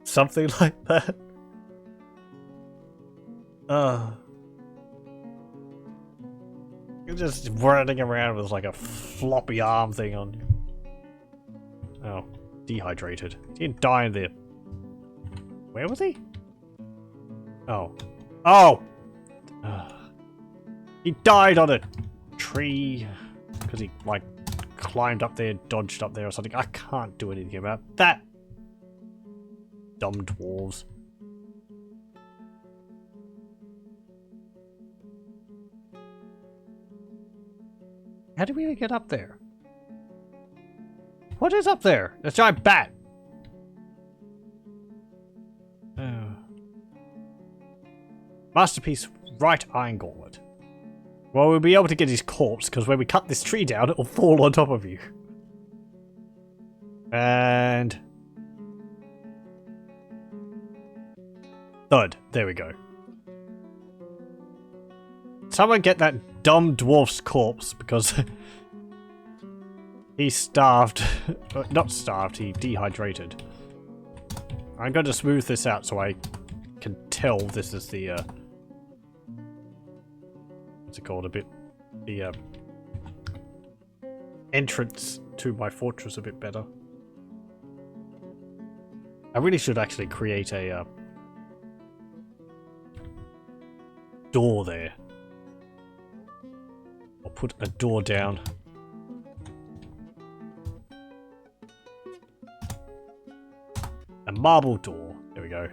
Something like that. You're just running around with like a floppy arm thing on you. Oh, dehydrated. He didn't die in there. Where was he? Oh. Oh! He died on a tree because he like climbed up there, dodged up there or something. I can't do anything about that. Dumb dwarves. How do we even get up there? What is up there? A giant bat. Oh. Masterpiece right iron gauntlet. Well, we'll be able to get his corpse, because when we cut this tree down, it will fall on top of you. And... thud. There we go. Someone get that dumb dwarf's corpse, because he starved. Not starved, he dehydrated. I'm going to smooth this out so I can tell this is the, what's it called, the entrance to my fortress a bit better. I really should actually create a, door there. I'll put a door down. A marble door. There we go.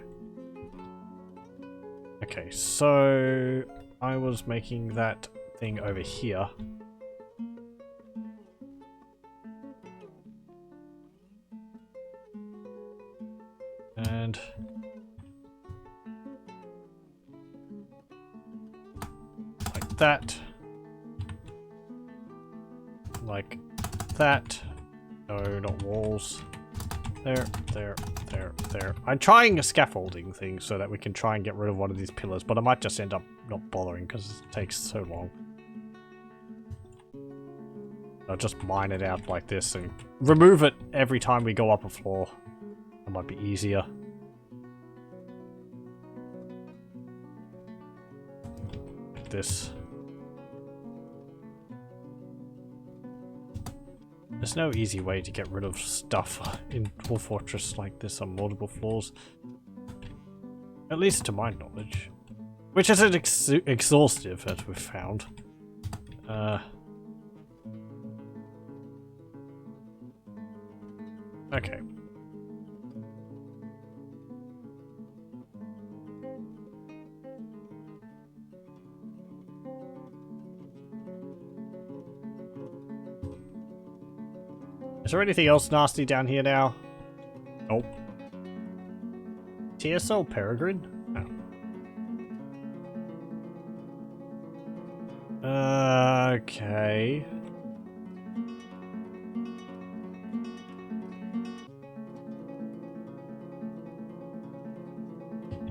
Okay, so I was making that thing over here. And like that. Like that. No, not walls. There, there, there, there. I'm trying a scaffolding thing so that we can try and get rid of one of these pillars, but I might just end up not bothering because it takes so long. I'll just mine it out like this and remove it every time we go up a floor. That might be easier. Like this. There's no easy way to get rid of stuff in Dwarf Fortress like this on multiple floors. At least to my knowledge. Which isn't exhaustive, as we've found. Okay. Is there anything else nasty down here now? Nope. TSL Peregrine? Oh. Okay.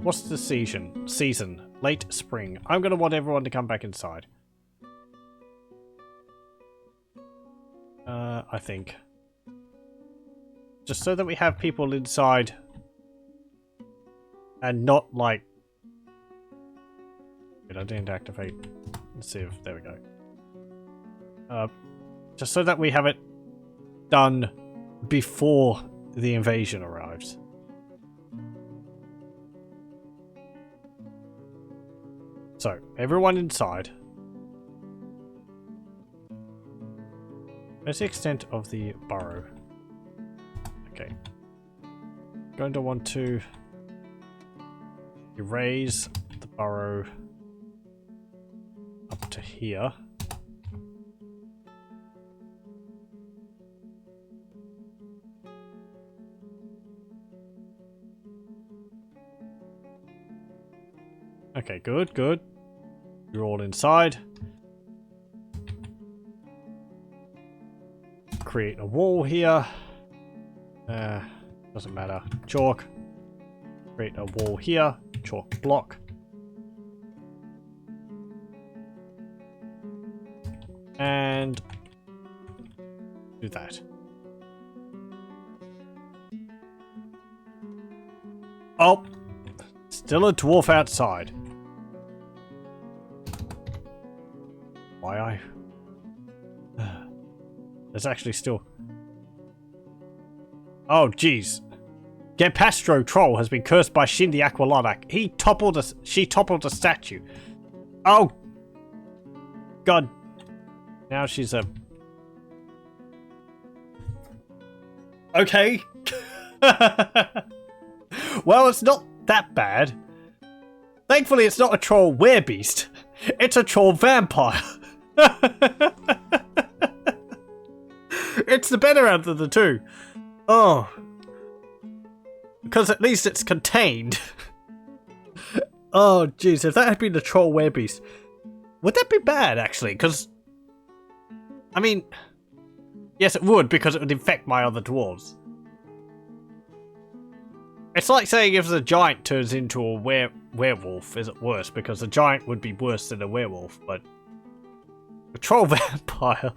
What's the season? Season. Late spring. I'm gonna want everyone to come back inside. I think. Just so that we have people inside. And not like... Wait, I didn't activate. Let's see if... There we go. Just so that we have it done before the invasion arrives. So, everyone inside. Where's the extent of the burrow? Okay. Going to want to erase the burrow up to here. Okay, good, good. You're all inside. Create a wall here. Doesn't matter. Chalk. Create a wall here. Chalk block. And do that. Oh! Still a dwarf outside. Why There's actually still... Oh, jeez. Gepastro Troll has been cursed by Shin the Aqualonic. She toppled a statue. Oh! God. Now she's a... Okay. Well, it's not that bad. Thankfully, it's not a troll werebeast. It's a troll vampire. It's the better out of the two. Oh. Because at least it's contained. Oh, jeez. If that had been the troll werebeast, would that be bad, actually? Because, I mean, yes, it would, because it would infect my other dwarves. It's like saying if the giant turns into a werewolf, is it worse? Because the giant would be worse than a werewolf, but a troll vampire.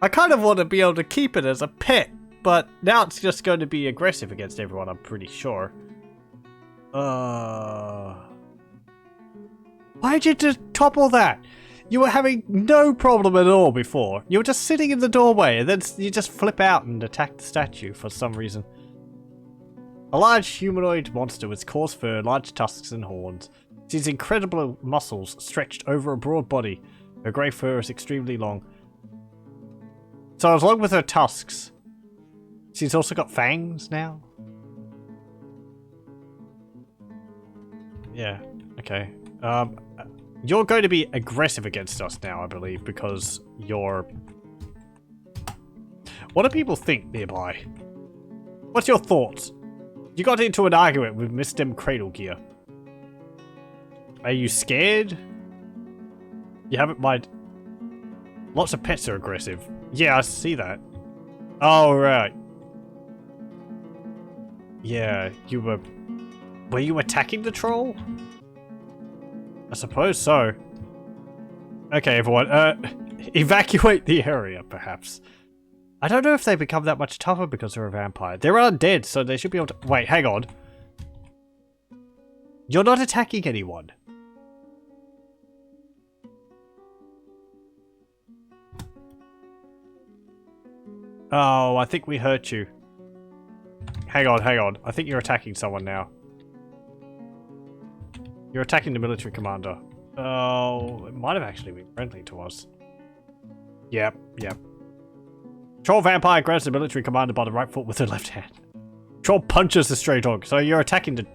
I kind of want to be able to keep it as a pet, but now it's just going to be aggressive against everyone, I'm pretty sure. Why'd you just topple that? You were having no problem at all before. You were just sitting in the doorway, and then you just flip out and attack the statue for some reason. A large humanoid monster with coarse fur, large tusks and horns. She's incredible muscles stretched over a broad body. Her grey fur is extremely long. So along with her tusks, she's also got fangs now? Yeah, okay. You're going to be aggressive against us now, I believe, because you're... What do people think nearby? What's your thoughts? You got into an argument with Miss Dem Cradle Gear. Are you scared? You haven't mind. Lots of pets are aggressive. Yeah, I see that. Oh, right. Yeah, you were... Were you attacking the troll? I suppose so. Okay, everyone. Evacuate the area, perhaps. I don't know if they become that much tougher because they're a vampire. They're undead, so they should be able to... Wait, hang on. You're not attacking anyone. Oh, I think we hurt you. Hang on, hang on. I think you're attacking someone now. You're attacking the military commander. Oh, it might have actually been friendly to us. Yep, yep. Troll vampire grabs the military commander by the right foot with her left hand. Troll punches the stray dog, so you're attacking the...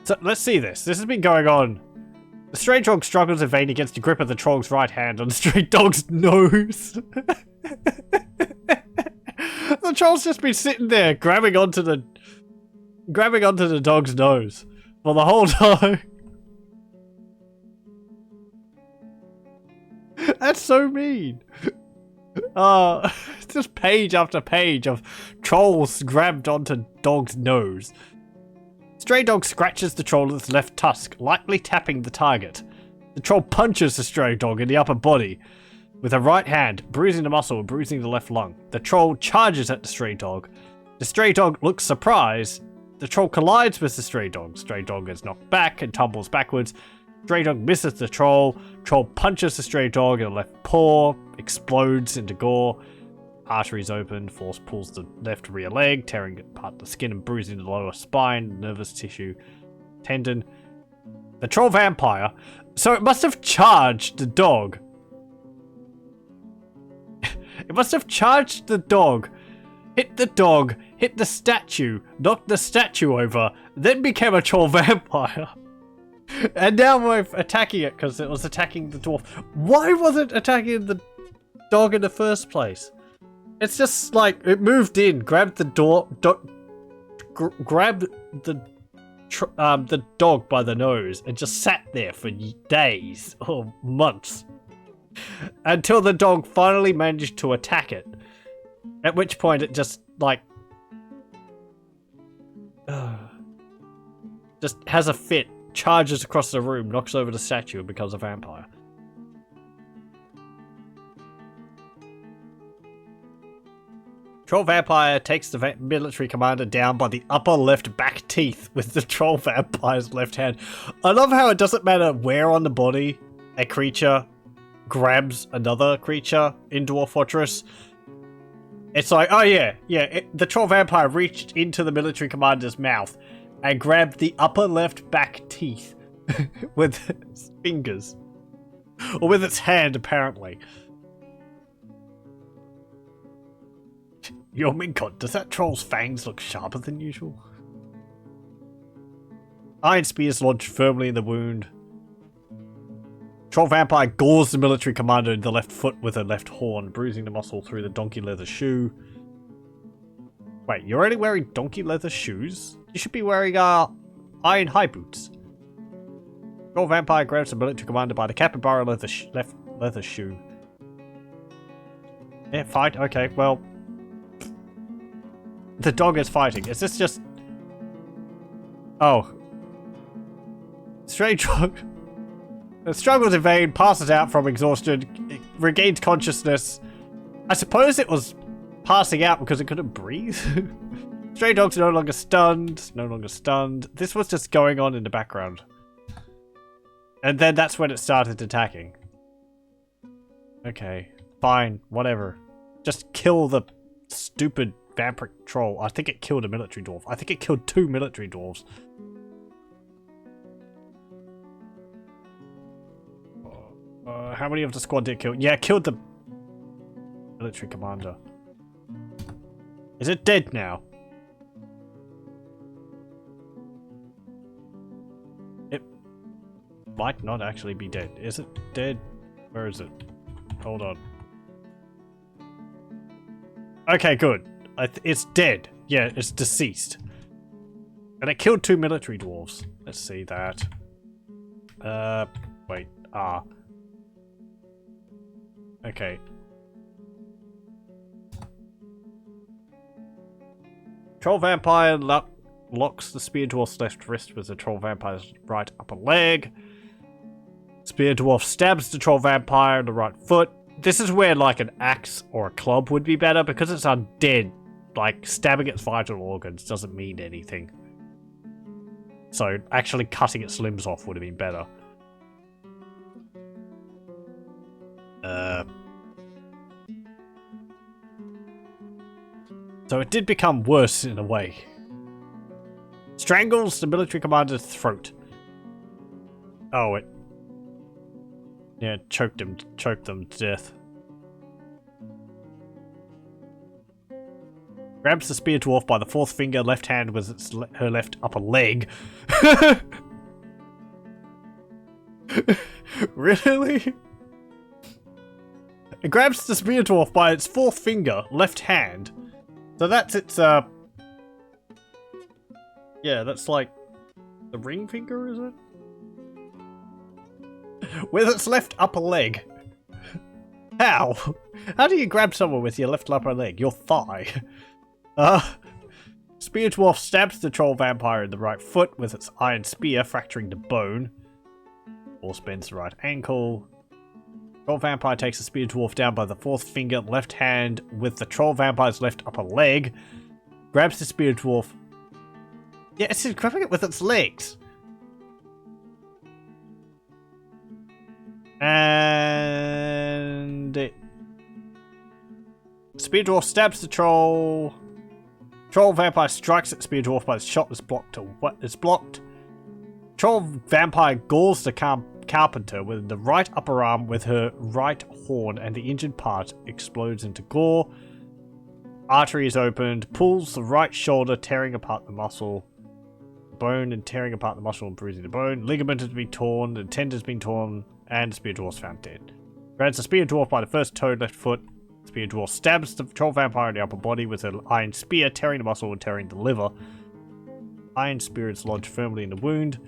So, let's see this. This has been going on. The stray dog struggles in vain against the grip of the troll's right hand on the stray dog's nose. The troll's just been sitting there, grabbing onto the dog's nose for the whole time. That's so mean. It's just page after page of trolls grabbed onto dog's nose. Stray dog scratches the troll with its left tusk, lightly tapping the target. The troll punches the stray dog in the upper body with a right hand, bruising the muscle and bruising the left lung. The troll charges at the stray dog. The stray dog looks surprised. The troll collides with the stray dog. Stray dog is knocked back and tumbles backwards. Stray dog misses the troll. Troll punches the stray dog in the left paw, explodes into gore. Arteries open. Force pulls the left rear leg, tearing apart the skin and bruising the lower spine, nervous tissue, tendon. The troll vampire. So it must have charged the dog. It must have charged the dog, hit the dog, hit the statue, knocked the statue over, then became a troll vampire. And now we're attacking it because it was attacking the dwarf. Why was it attacking the dog in the first place? It's just like it moved in, grabbed the grabbed the dog by the nose and just sat there for days or months until the dog finally managed to attack it. At which point it just like just has a fit, charges across the room, knocks over the statue and becomes a vampire. Troll vampire takes the military commander down by the upper left back teeth with the troll vampire's left hand. I love how it doesn't matter where on the body a creature grabs another creature in Dwarf Fortress. It's like, oh yeah, the troll vampire reached into the military commander's mouth and grabbed the upper left back teeth with its fingers. Or with its hand, apparently. Yo, Minkot, does that troll's fangs look sharper than usual? Iron spears lodged firmly in the wound. Troll vampire gores the military commander in the left foot with her left horn, bruising the muscle through the donkey leather shoe. Wait, you're already wearing donkey leather shoes? You should be wearing iron high boots. Troll vampire grabs the military commander by the capybara left leather shoe. Yeah, fight. Okay, well. The dog is fighting. Is this just... Oh. Stray dog... struggles in vain, passes out from exhaustion, it regains consciousness. I suppose it was passing out because it couldn't breathe. Stray dog's no longer stunned. No longer stunned. This was just going on in the background. And then that's when it started attacking. Okay. Fine. Whatever. Just kill the stupid vampiric troll. I think it killed a military dwarf. I think it killed 2 military dwarves. How many of the squad did it kill? Yeah, it killed the military commander. Is it dead now? It might not actually be dead. Is it dead? Where is it? Hold on. Okay, good. It's dead. Yeah, it's deceased. And it killed 2 military dwarves. Let's see that. Wait. Okay. Troll vampire locks the spear dwarf's left wrist with the troll vampire's right upper leg. Spear dwarf stabs the troll vampire in the right foot. This is where like an axe or a club would be better because it's undead. Like stabbing its vital organs doesn't mean anything. So actually cutting its limbs off would have been better. So it did become worse in a way. Strangles the military commander's throat. Oh, it... Yeah, choked them to death. Grabs the spear dwarf by the 4th finger, left hand with her left upper leg. Really? It grabs the spear dwarf by its 4th finger, left hand. So that's its, yeah, that's like the ring finger, is it? With its left upper leg. How? How do you grab someone with your left upper leg? Your thigh? Spear Dwarf stabs the troll vampire in the right foot with its iron spear, fracturing the bone. Or bends the right ankle. Troll vampire takes the Spear Dwarf down by the fourth finger, left hand with the troll vampire's left upper leg. Grabs the Spear Dwarf. Yeah, it's grabbing it with its legs. And Spear Dwarf stabs the troll. Troll vampire strikes at Spear Dwarf, but its shot is blocked. Troll vampire gauls the carpenter with the right upper arm with her right horn, and the injured part explodes into gore. Artery is opened, pulls the right shoulder, tearing apart the muscle. Bone and tearing apart the muscle and bruising the bone. Ligament has been torn, the tendon has been torn, and the Spear Dwarf's found dead. Grabs the Spear Dwarf by the first toe, left foot. Spear Dwarf stabs the troll vampire in the upper body with an iron spear, tearing the muscle and tearing the liver. Iron spear is lodged firmly in the wound.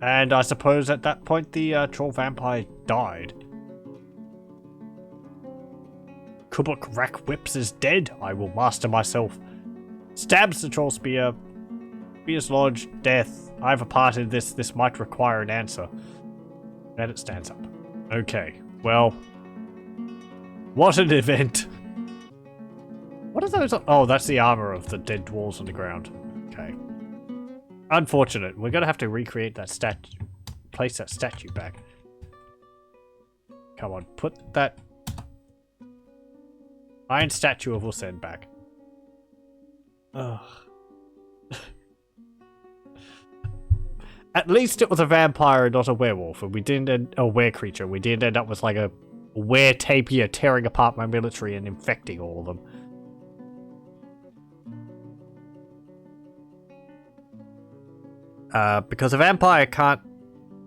And I suppose at that point the troll vampire died. Kubuk Rak Whips is dead. I will master myself. Stabs the troll spear. Spear's lodged. Death. I have a part in this. This might require an answer. And it stands up. Okay. Well. What an event. What are those? Oh, that's the armor of the dead dwarves on the ground. Okay. Unfortunate. We're going to have to recreate that statue. Place that statue back. Come on. Put that iron statue of Usen back. Ugh. At least it was a vampire and not a werewolf, and we didn't end a were creature. We didn't end up with like a were tapir tearing apart my military and infecting all of them. Because a vampire can't.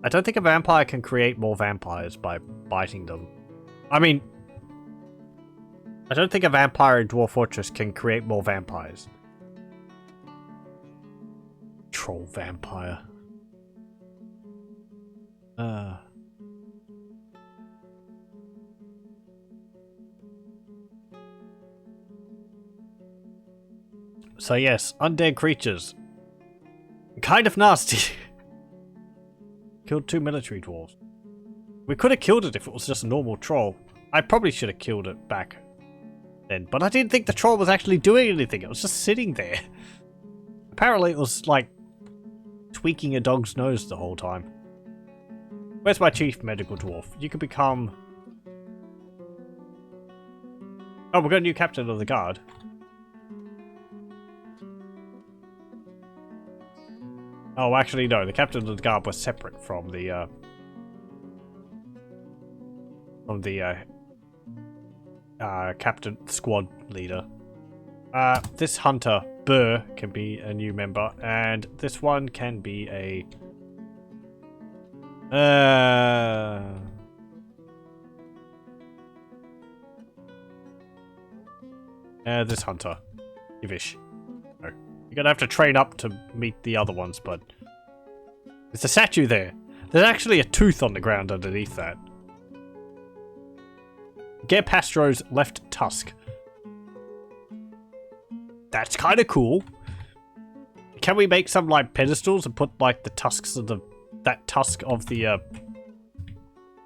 I don't think a vampire can create more vampires by biting them. I mean, I don't think a vampire in Dwarf Fortress can create more vampires. Troll vampire. So yes, undead creatures. Kind of nasty. Killed 2 military dwarves. We could have killed it if it was just a normal troll. I probably should have killed it back then, but I didn't think the troll was actually doing anything. It was just sitting there. Apparently it was like tweaking a dog's nose the whole time. Where's my chief medical dwarf? You could become... Oh, we've got a new captain of the guard. Oh, actually, no. The captain of the guard was separate from the captain squad leader. This hunter, Burr, can be a new member, and this one can be a... this hunter. Ivish. No. You're gonna have to train up to meet the other ones, but... There's a statue there. There's actually a tooth on the ground underneath that. Get Pastro's left tusk. That's kind of cool. Can we make some, like, pedestals and put, like, the tusks of the... That tusk of the,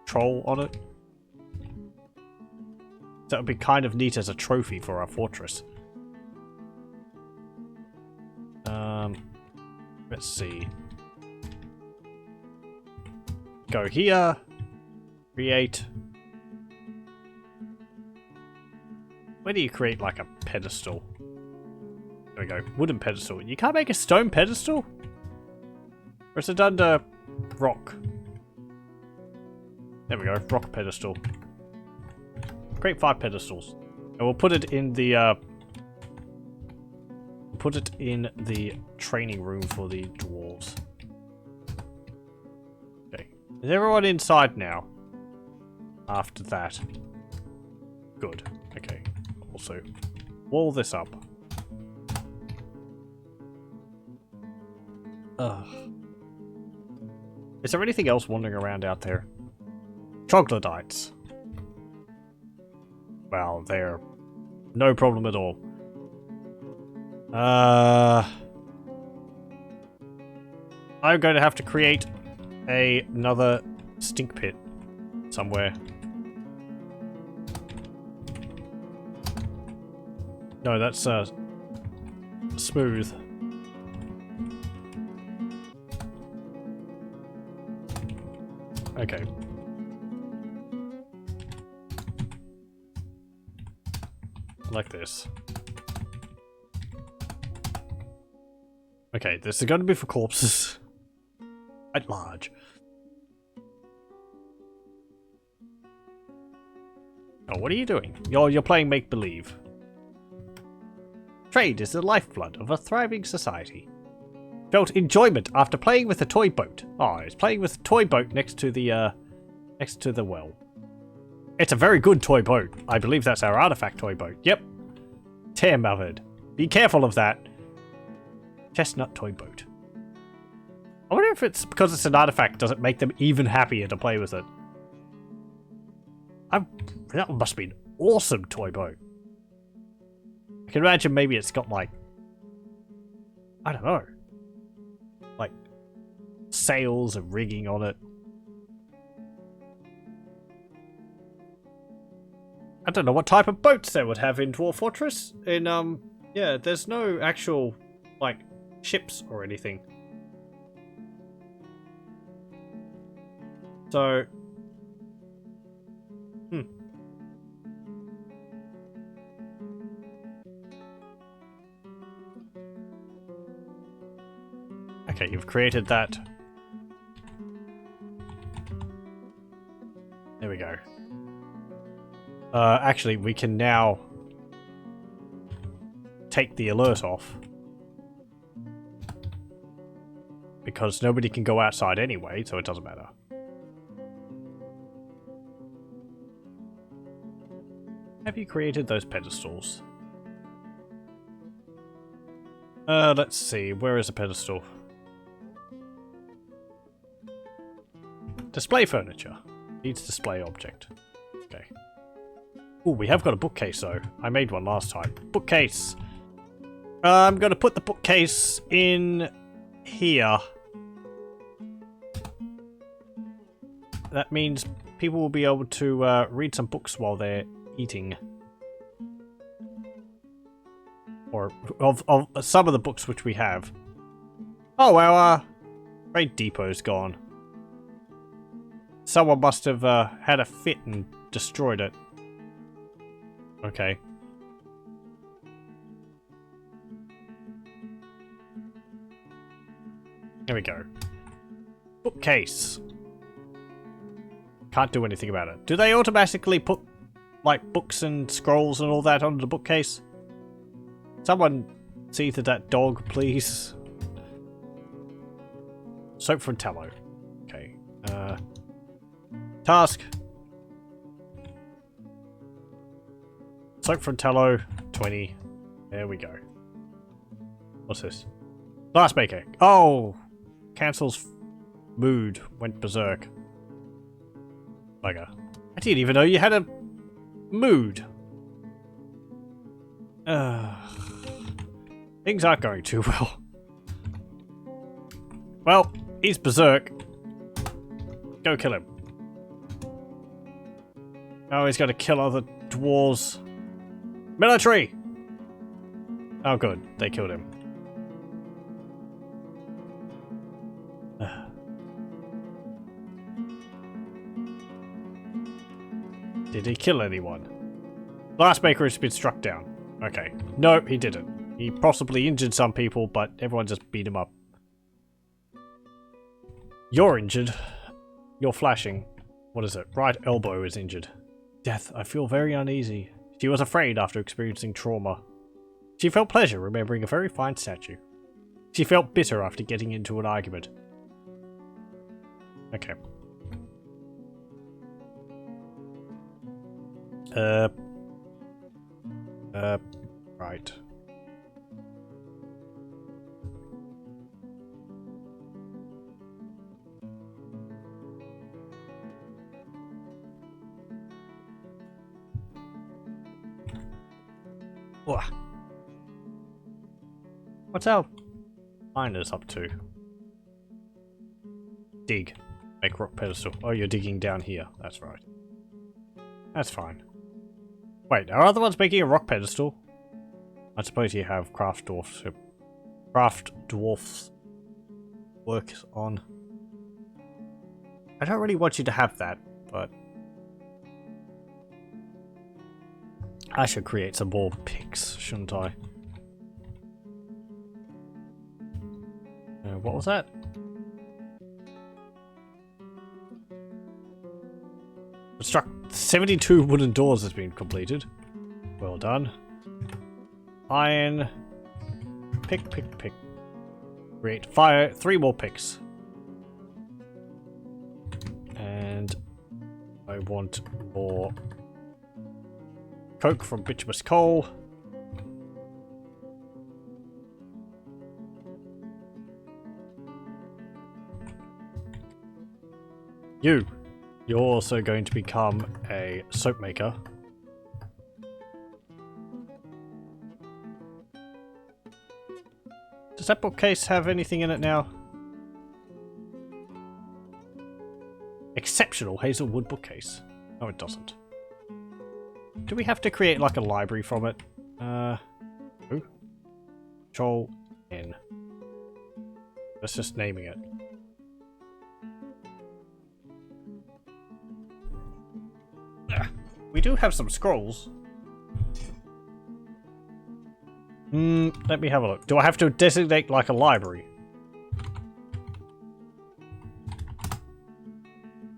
troll on it? That would be kind of neat as a trophy for our fortress. Let's see. Go here. Create. Where do you create, like, a pedestal? There we go. Wooden pedestal. You can't make a stone pedestal? Or is it under rock? There we go. Rock pedestal. Create 5 pedestals. And we'll put it in the, training room for the dwarves. Okay. Is everyone inside now? After that. Good. Okay. Also, wall this up. Ugh. Is there anything else wandering around out there? Troglodytes. Well, they're no problem at all. I'm going to have to create another stink pit somewhere. No, that's smooth. Okay. Like this. Okay, this is going to be for corpses. At large. Oh, what are you doing? You're playing make-believe. Trade is the lifeblood of a thriving society. Felt enjoyment after playing with a toy boat. Oh, he's playing with a toy boat next to the well. It's a very good toy boat. I believe that's our artifact toy boat. Yep. Tear mothered. Be careful of that. Chestnut toy boat. I wonder if it's because it's an artifact, does it make them even happier to play with it? That must be an awesome toy boat. I can imagine maybe it's got like, I don't know, like sails and rigging on it. I don't know what type of boats they would have in Dwarf Fortress. Yeah, there's no actual, like, ships or anything. So, okay, you've created that. There we go. Actually, we can now take the alert off. Because nobody can go outside anyway, so it doesn't matter. Have you created those pedestals? Let's see. Where is the pedestal? Display furniture. Needs display object. Okay. Oh, we have got a bookcase though. I made one last time. Bookcase. I'm going to put the bookcase in here. That means people will be able to read some books while they're eating. Or of some of the books which we have. Oh, our trade depot's gone. Someone must have had a fit and destroyed it. Okay. There we go. Bookcase. Can't do anything about it. Do they automatically put, like, books and scrolls and all that onto the bookcase? Someone see to that dog, please. Soap from tallow. Okay. Task. Soap from tallow, 20. There we go. What's this? Glassmaker. Oh! Cancels mood. Went berserk. Bugger. I didn't even know you had a mood. Things aren't going too well. Well, he's berserk. Go kill him. Oh, he's got to kill other dwarves. Military! Oh, good. They killed him. Did he kill anyone? Glassmaker has been struck down. Okay. Nope, he didn't. He possibly injured some people, but everyone just beat him up. You're injured. You're flashing. What is it? Right elbow is injured. Death. I feel very uneasy. She was afraid after experiencing trauma. She felt pleasure remembering a very fine statue. She felt bitter after getting into an argument. Okay. Right. Ugh. What's our miners up to? Dig. Make rock pedestal. Oh, you're digging down here. That's right. That's fine. Wait, are other ones making a rock pedestal? I suppose you have craft dwarfs. Craft dwarfs work on. I don't really want you to have that, but I should create some more picks, shouldn't I? What was that? Construct 72 wooden doors has been completed. Well done. Iron. Pick. Create fire. 3 more picks. And I want more coke from bituminous coal. You're also going to become a soap maker. Does that bookcase have anything in it now? Exceptional hazelwood bookcase. No, it doesn't. Do we have to create like a library from it? Control N. That's just naming it. We do have some scrolls. Let me have a look. Do I have to designate like a library?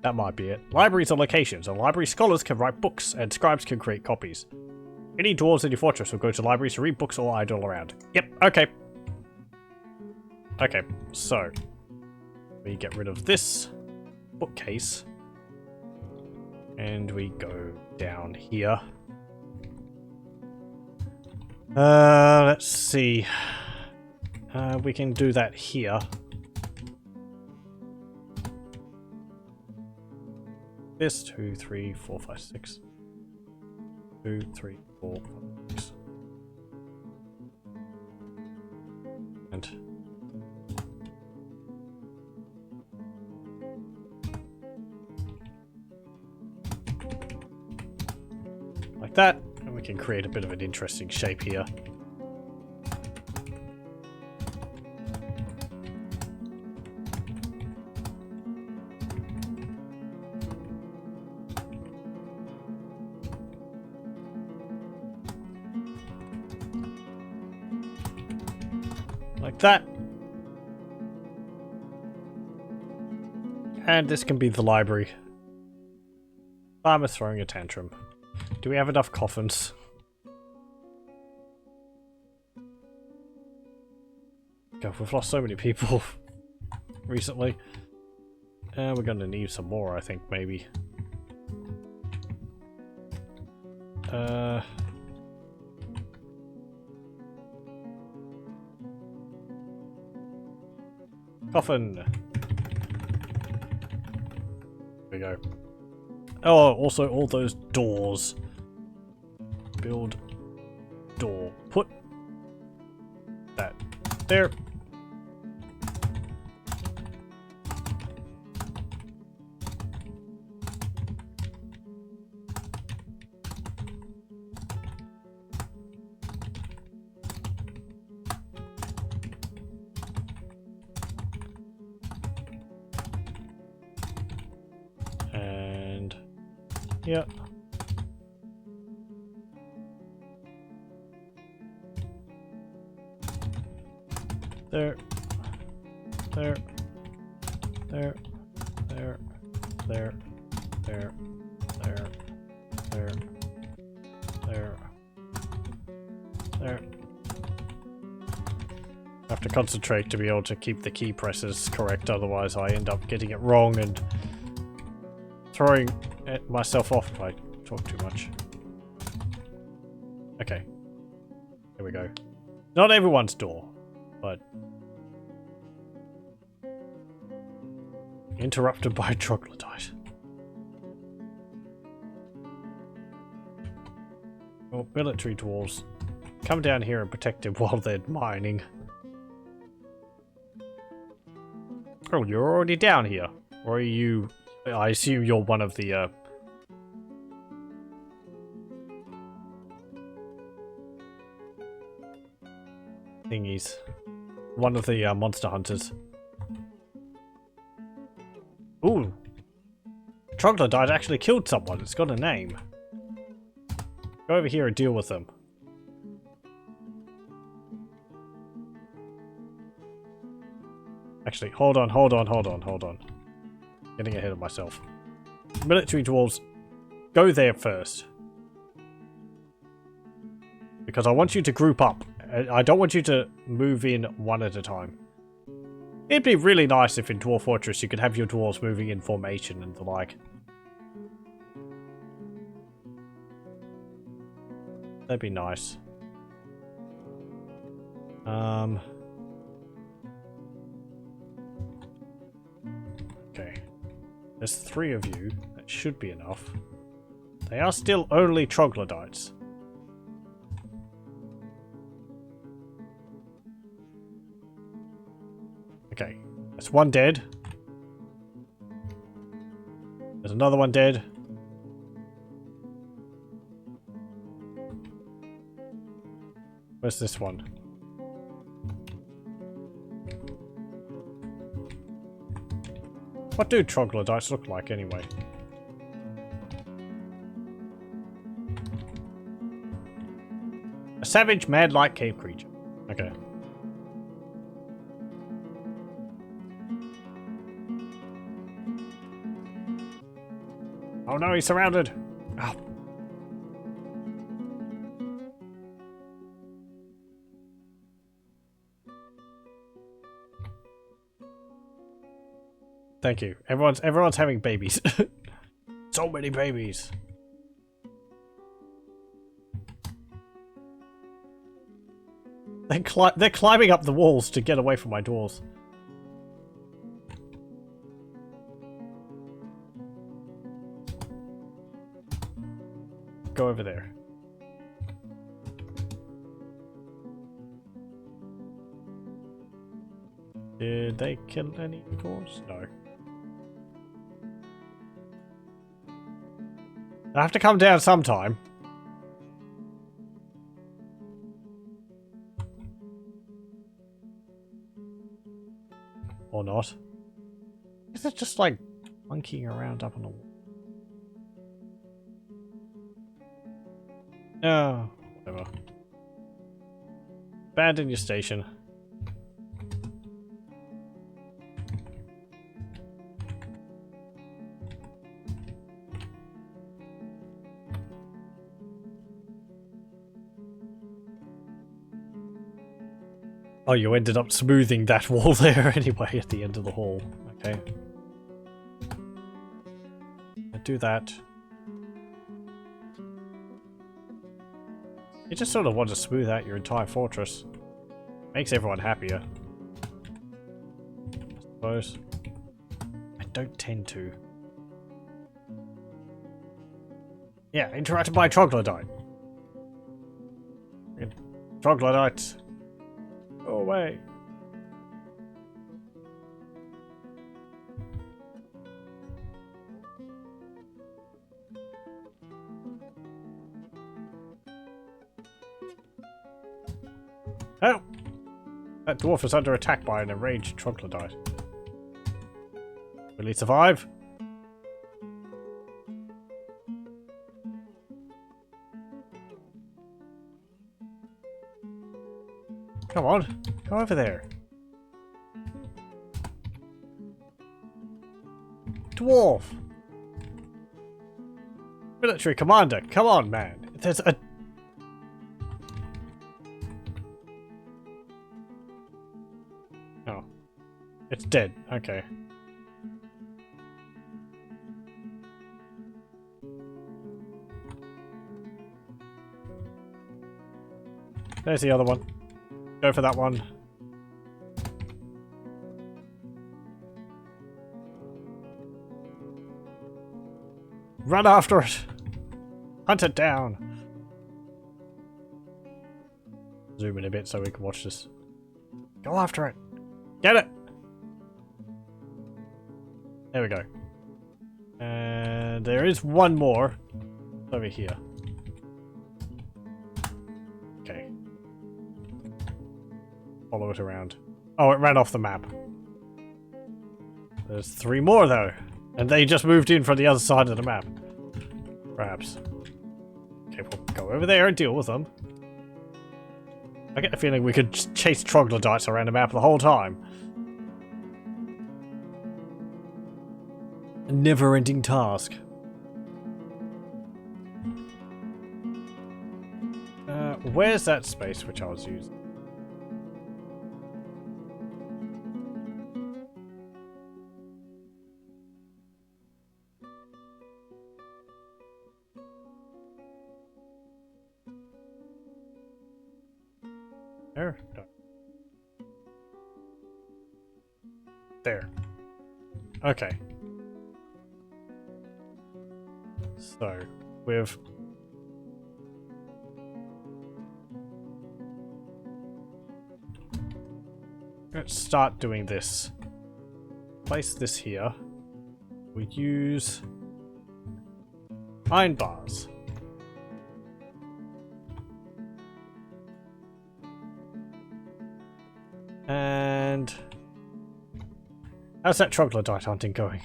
That might be it. Libraries are locations, and library scholars can write books, and scribes can create copies. Any dwarves in your fortress will go to libraries to read books or idle around. Yep, okay. Okay, so we get rid of this bookcase. And we go down here. Let's see. We can do that here. This 2, 3, 4, 5, 6. 2, 3, 4, 5, 6. And like that, and we can create a bit of an interesting shape here. Like that. And this can be the library. Farmer's throwing a tantrum. Do we have enough coffins? God, we've lost so many people recently. We're going to need some more, I think, maybe. Coffin. There we go. Oh, also all those doors. Build door. Put that there. And yeah. There, there, there, there, there, there, there, there, there, there. I have to concentrate to be able to keep the key presses correct, otherwise I end up getting it wrong and throwing myself off if I talk too much. Okay. Here we go. Not everyone's door, but interrupted by a troglodyte. Oh, military dwarves. come down here and protect him while they're mining. Oh, you're already down here. Or are you... I assume you're one of the, thingies. One of the, monster hunters. Ooh. Troglodyte actually killed someone. It's got a name. Go over here and deal with them. Actually, hold on. Getting ahead of myself. Military dwarves, go there first. Because I want you to group up. I don't want you to move in one at a time. It'd be really nice if in Dwarf Fortress you could have your dwarves moving in formation and the like. That'd be nice. Okay. There's 3 of you. That should be enough. They are still only Troglodytes. Okay. There's 1 dead. There's another one dead. Where's this one? What do Troglodytes look like anyway? A savage, mad-like cave creature. Okay. Oh no, he's surrounded! Oh. Thank you. Everyone's having babies. So many babies. They're climbing up the walls to get away from my doors. Go over there. Did they kill any dwarves? No. I have to come down sometime. Or not. Is it just like monkeying around up on the wall? No, whatever. Abandon your station. Oh, you ended up smoothing that wall there anyway at the end of the hall. Okay. I'll do that. You just sort of want to smooth out your entire fortress. Makes everyone happier. I suppose. I don't tend to. Yeah, interrupted by Troglodyte. Troglodytes. Go away. Oh! That dwarf is under attack by an enraged troglodyte. Will he survive? Come on, go over there. Dwarf! Military commander, come on, man. There's a... Oh. It's dead. Okay. There's the other one. Go for that one. Run after it! Hunt it down! Zoom in a bit so we can watch this. Go after it. Get it. There we go. And there is one more over here. Okay. Follow it around. Oh, it ran off the map. There's 3 more though. And they just moved in from the other side of the map. Perhaps. Okay, we'll go over there and deal with them. I get the feeling we could chase troglodytes around the map the whole time. A never-ending task. Where's that space which I was using? There? No. There. Okay. So, let's start doing this. Place this here. We use iron bars. And how's that troglodyte hunting going?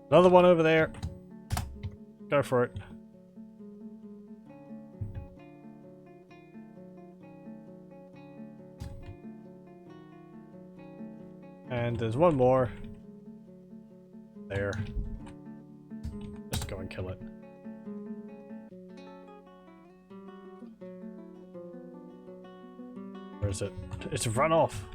Another one over there. Go for it. And there's one more. There. Just go and kill it. Where is it? It's run off.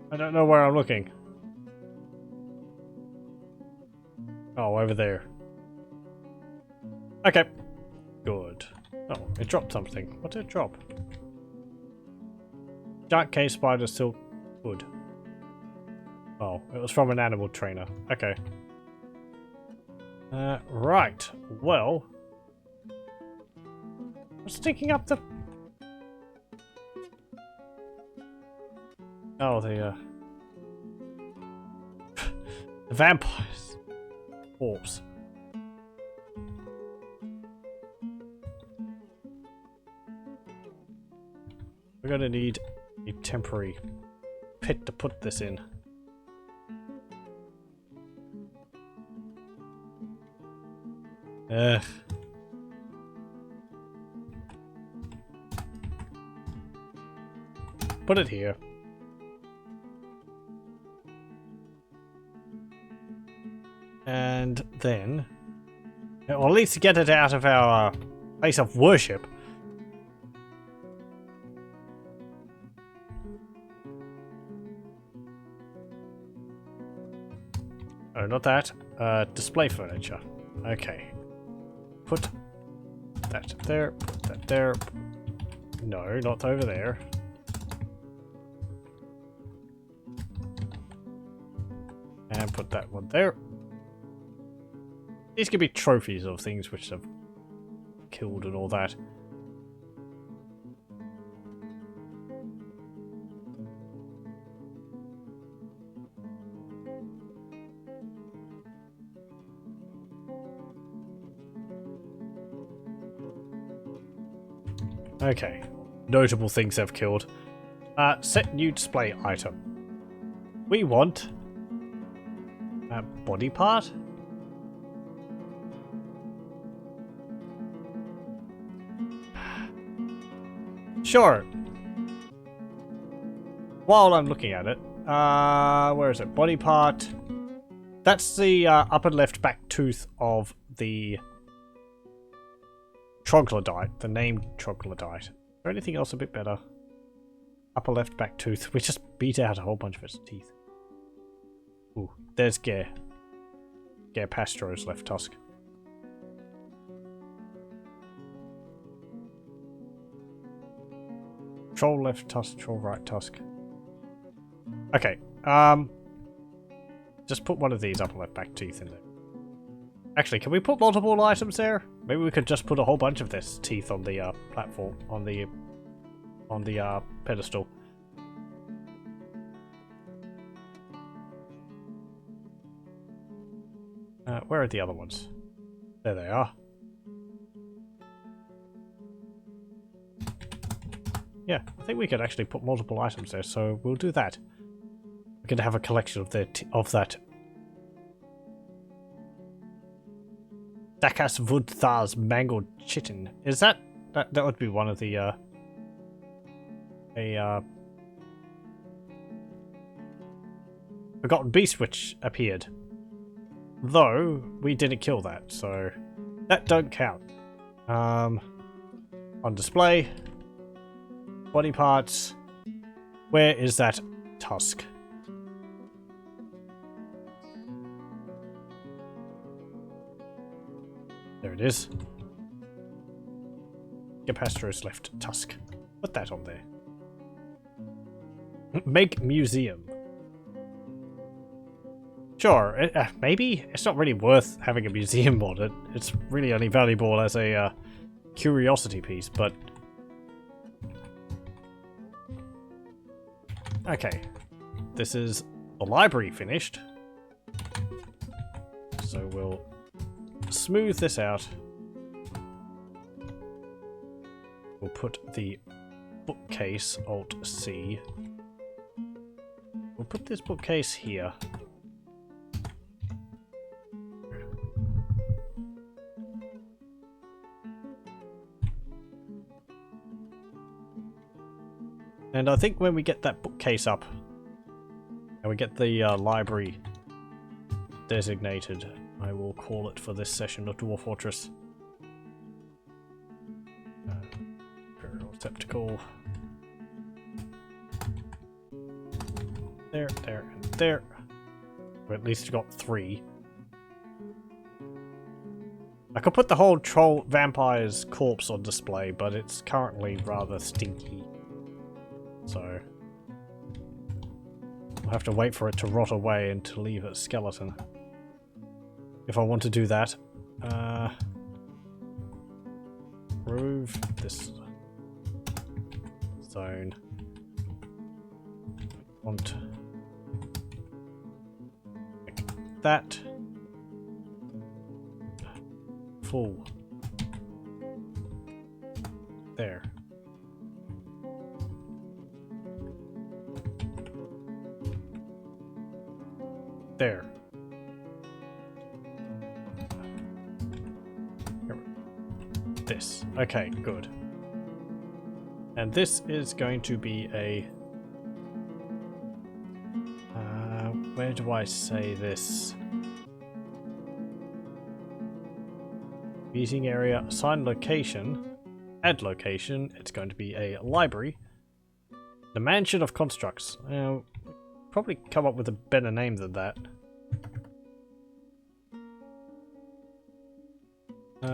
I don't know where I'm looking. Oh, over there. Okay. Good. Oh, it dropped something. What did it drop? Giant cave spider silk wood. Oh, it was from an animal trainer. Okay. Right. Well. What's sticking up the... Oh, the vampires. Orbs. We're gonna need a temporary pit to put this in. Ugh. Put it here. And then, or at least get it out of our place of worship. Oh, not that. Display furniture. Okay. Put that there, put that there. No, not over there. And put that one there. These could be trophies of things which have killed and all that. Okay. Notable things they've killed. Set new display item. We want a body part? Sure. While I'm looking at it, where is it? Body part. That's the upper left back tooth of the Troglodyte, the named Troglodyte. Is there anything else a bit better? Upper left back tooth. We just beat out a whole bunch of its teeth. Ooh, there's Gare. Gare Pastro's left tusk. Troll left tusk, troll right tusk. Okay, just put one of these upper left back teeth in there. Actually, can we put multiple items there? Maybe we could just put a whole bunch of this teeth on the platform, on the pedestal. Where are the other ones? There they are. Yeah, I think we could actually put multiple items there, so we'll do that. We're going to have a collection of that. Dakas Vudthars mangled chitin. Is that would be one of the forgotten beast which appeared. Though we didn't kill that, so that don't count. On display, body parts. Where is that tusk? There it is. Capacitor's left tusk. Put that on there. Make museum. Sure, maybe it's not really worth having a museum on it. It's really only valuable as a curiosity piece, but okay. This is the library finished, so we'll smooth this out. We'll put the bookcase, Alt-C. We'll put this bookcase here. And I think when we get that bookcase up, and we get the library designated, I will call it for this session of Dwarf Fortress. Receptacle. There, there, and there. We at least got 3. I could put the whole troll vampire's corpse on display, but it's currently rather stinky. So I'll have to wait for it to rot away and to leave a skeleton. If I want to do that. Remove this zone. Want like that. Full. There. There. This. Okay, good. And this is going to be a... where do I say this? Meeting area, assign location, add location. It's going to be a library. The Mansion of Constructs. Probably come up with a better name than that.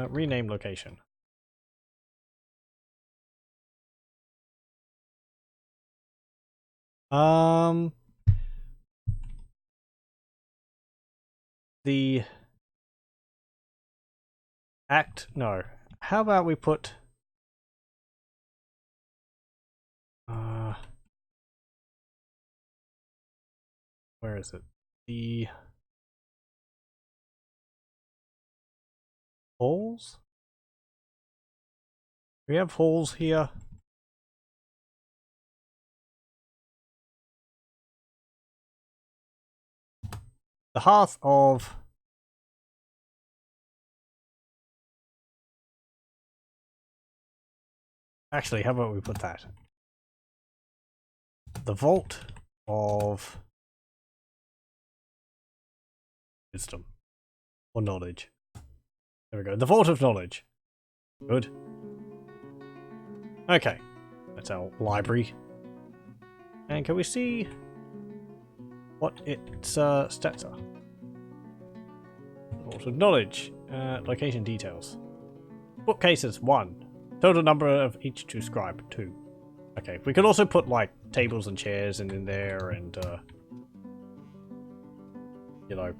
Rename location. The act, no. How about we put where is it? The halls? We have halls here. The hearth of actually, how about we put that? The vault of wisdom or knowledge. There we go. The vault of knowledge. Good. Okay. That's our library. And can we see what its stats are? Vault of knowledge. Location details. Bookcases 1. Total number of each to scribe 2. Okay, we could also put like tables and chairs in there and you know,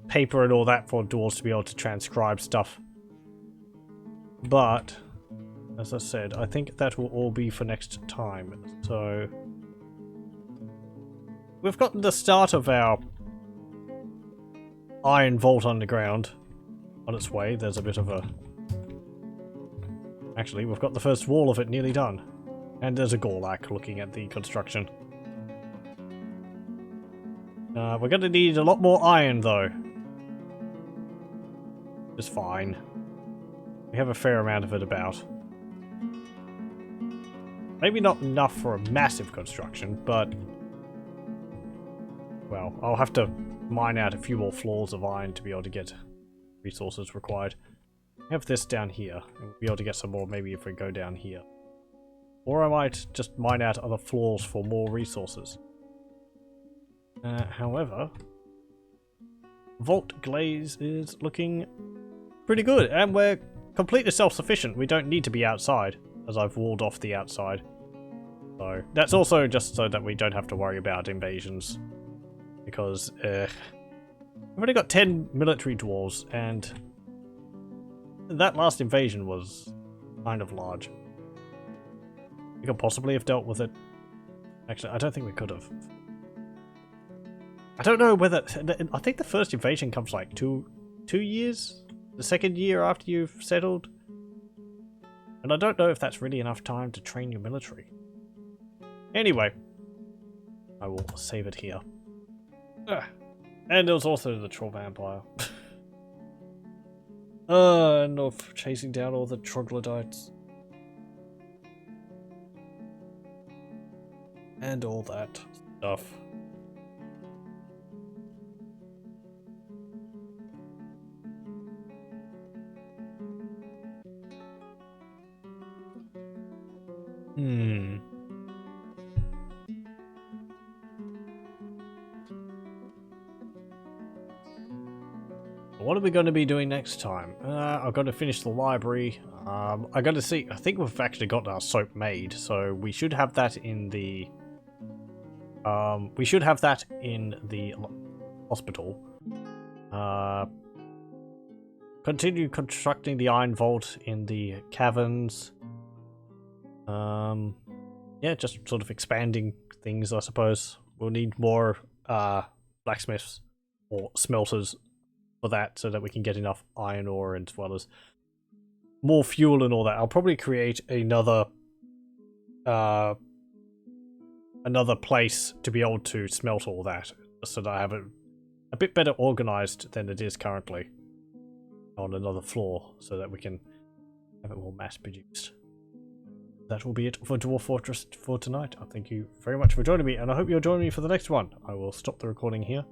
paper and all that for dwarves to be able to transcribe stuff. But as I said, I think that will all be for next time. So we've gotten the start of our iron vault underground on its way. There's a bit of a... Actually, we've got the first wall of it nearly done. And there's a Gorlak looking at the construction. We're going to need a lot more iron, though. It's fine. We have a fair amount of it about. Maybe not enough for a massive construction, but... Well, I'll have to mine out a few more floors of iron to be able to get resources required. We have this down here, and we'll be able to get some more maybe if we go down here. Or I might just mine out other floors for more resources. However, Vaultglaze is looking pretty good, and we're completely self-sufficient. We don't need to be outside, as I've walled off the outside. So that's also just so that we don't have to worry about invasions. Because we've only got 10 military dwarves, and that last invasion was kind of large. We could possibly have dealt with it. Actually, I don't think we could have. I don't know whether... I think the first invasion comes like two years? The second year after you've settled? And I don't know if that's really enough time to train your military. Anyway, I will save it here. And there was also the Troll Vampire. And of chasing down all the Troglodytes. And all that stuff. What are we going to be doing next time? I've got to finish the library. I'm going to see... I think we've actually got our soap made, so we should have that in the... we should have that in the hospital. Continue constructing the iron vault in the caverns. Yeah, just sort of expanding things, I suppose. We'll need more blacksmiths or smelters for that, so that we can get enough iron ore as well as more fuel and all that. I'll probably create another place to be able to smelt all that, so that I have it a bit better organized than it is currently on another floor, so that we can have it more mass produced. That will be it for Dwarf Fortress for tonight. I thank you very much for joining me, and I hope you'll join me for the next one. I will stop the recording here.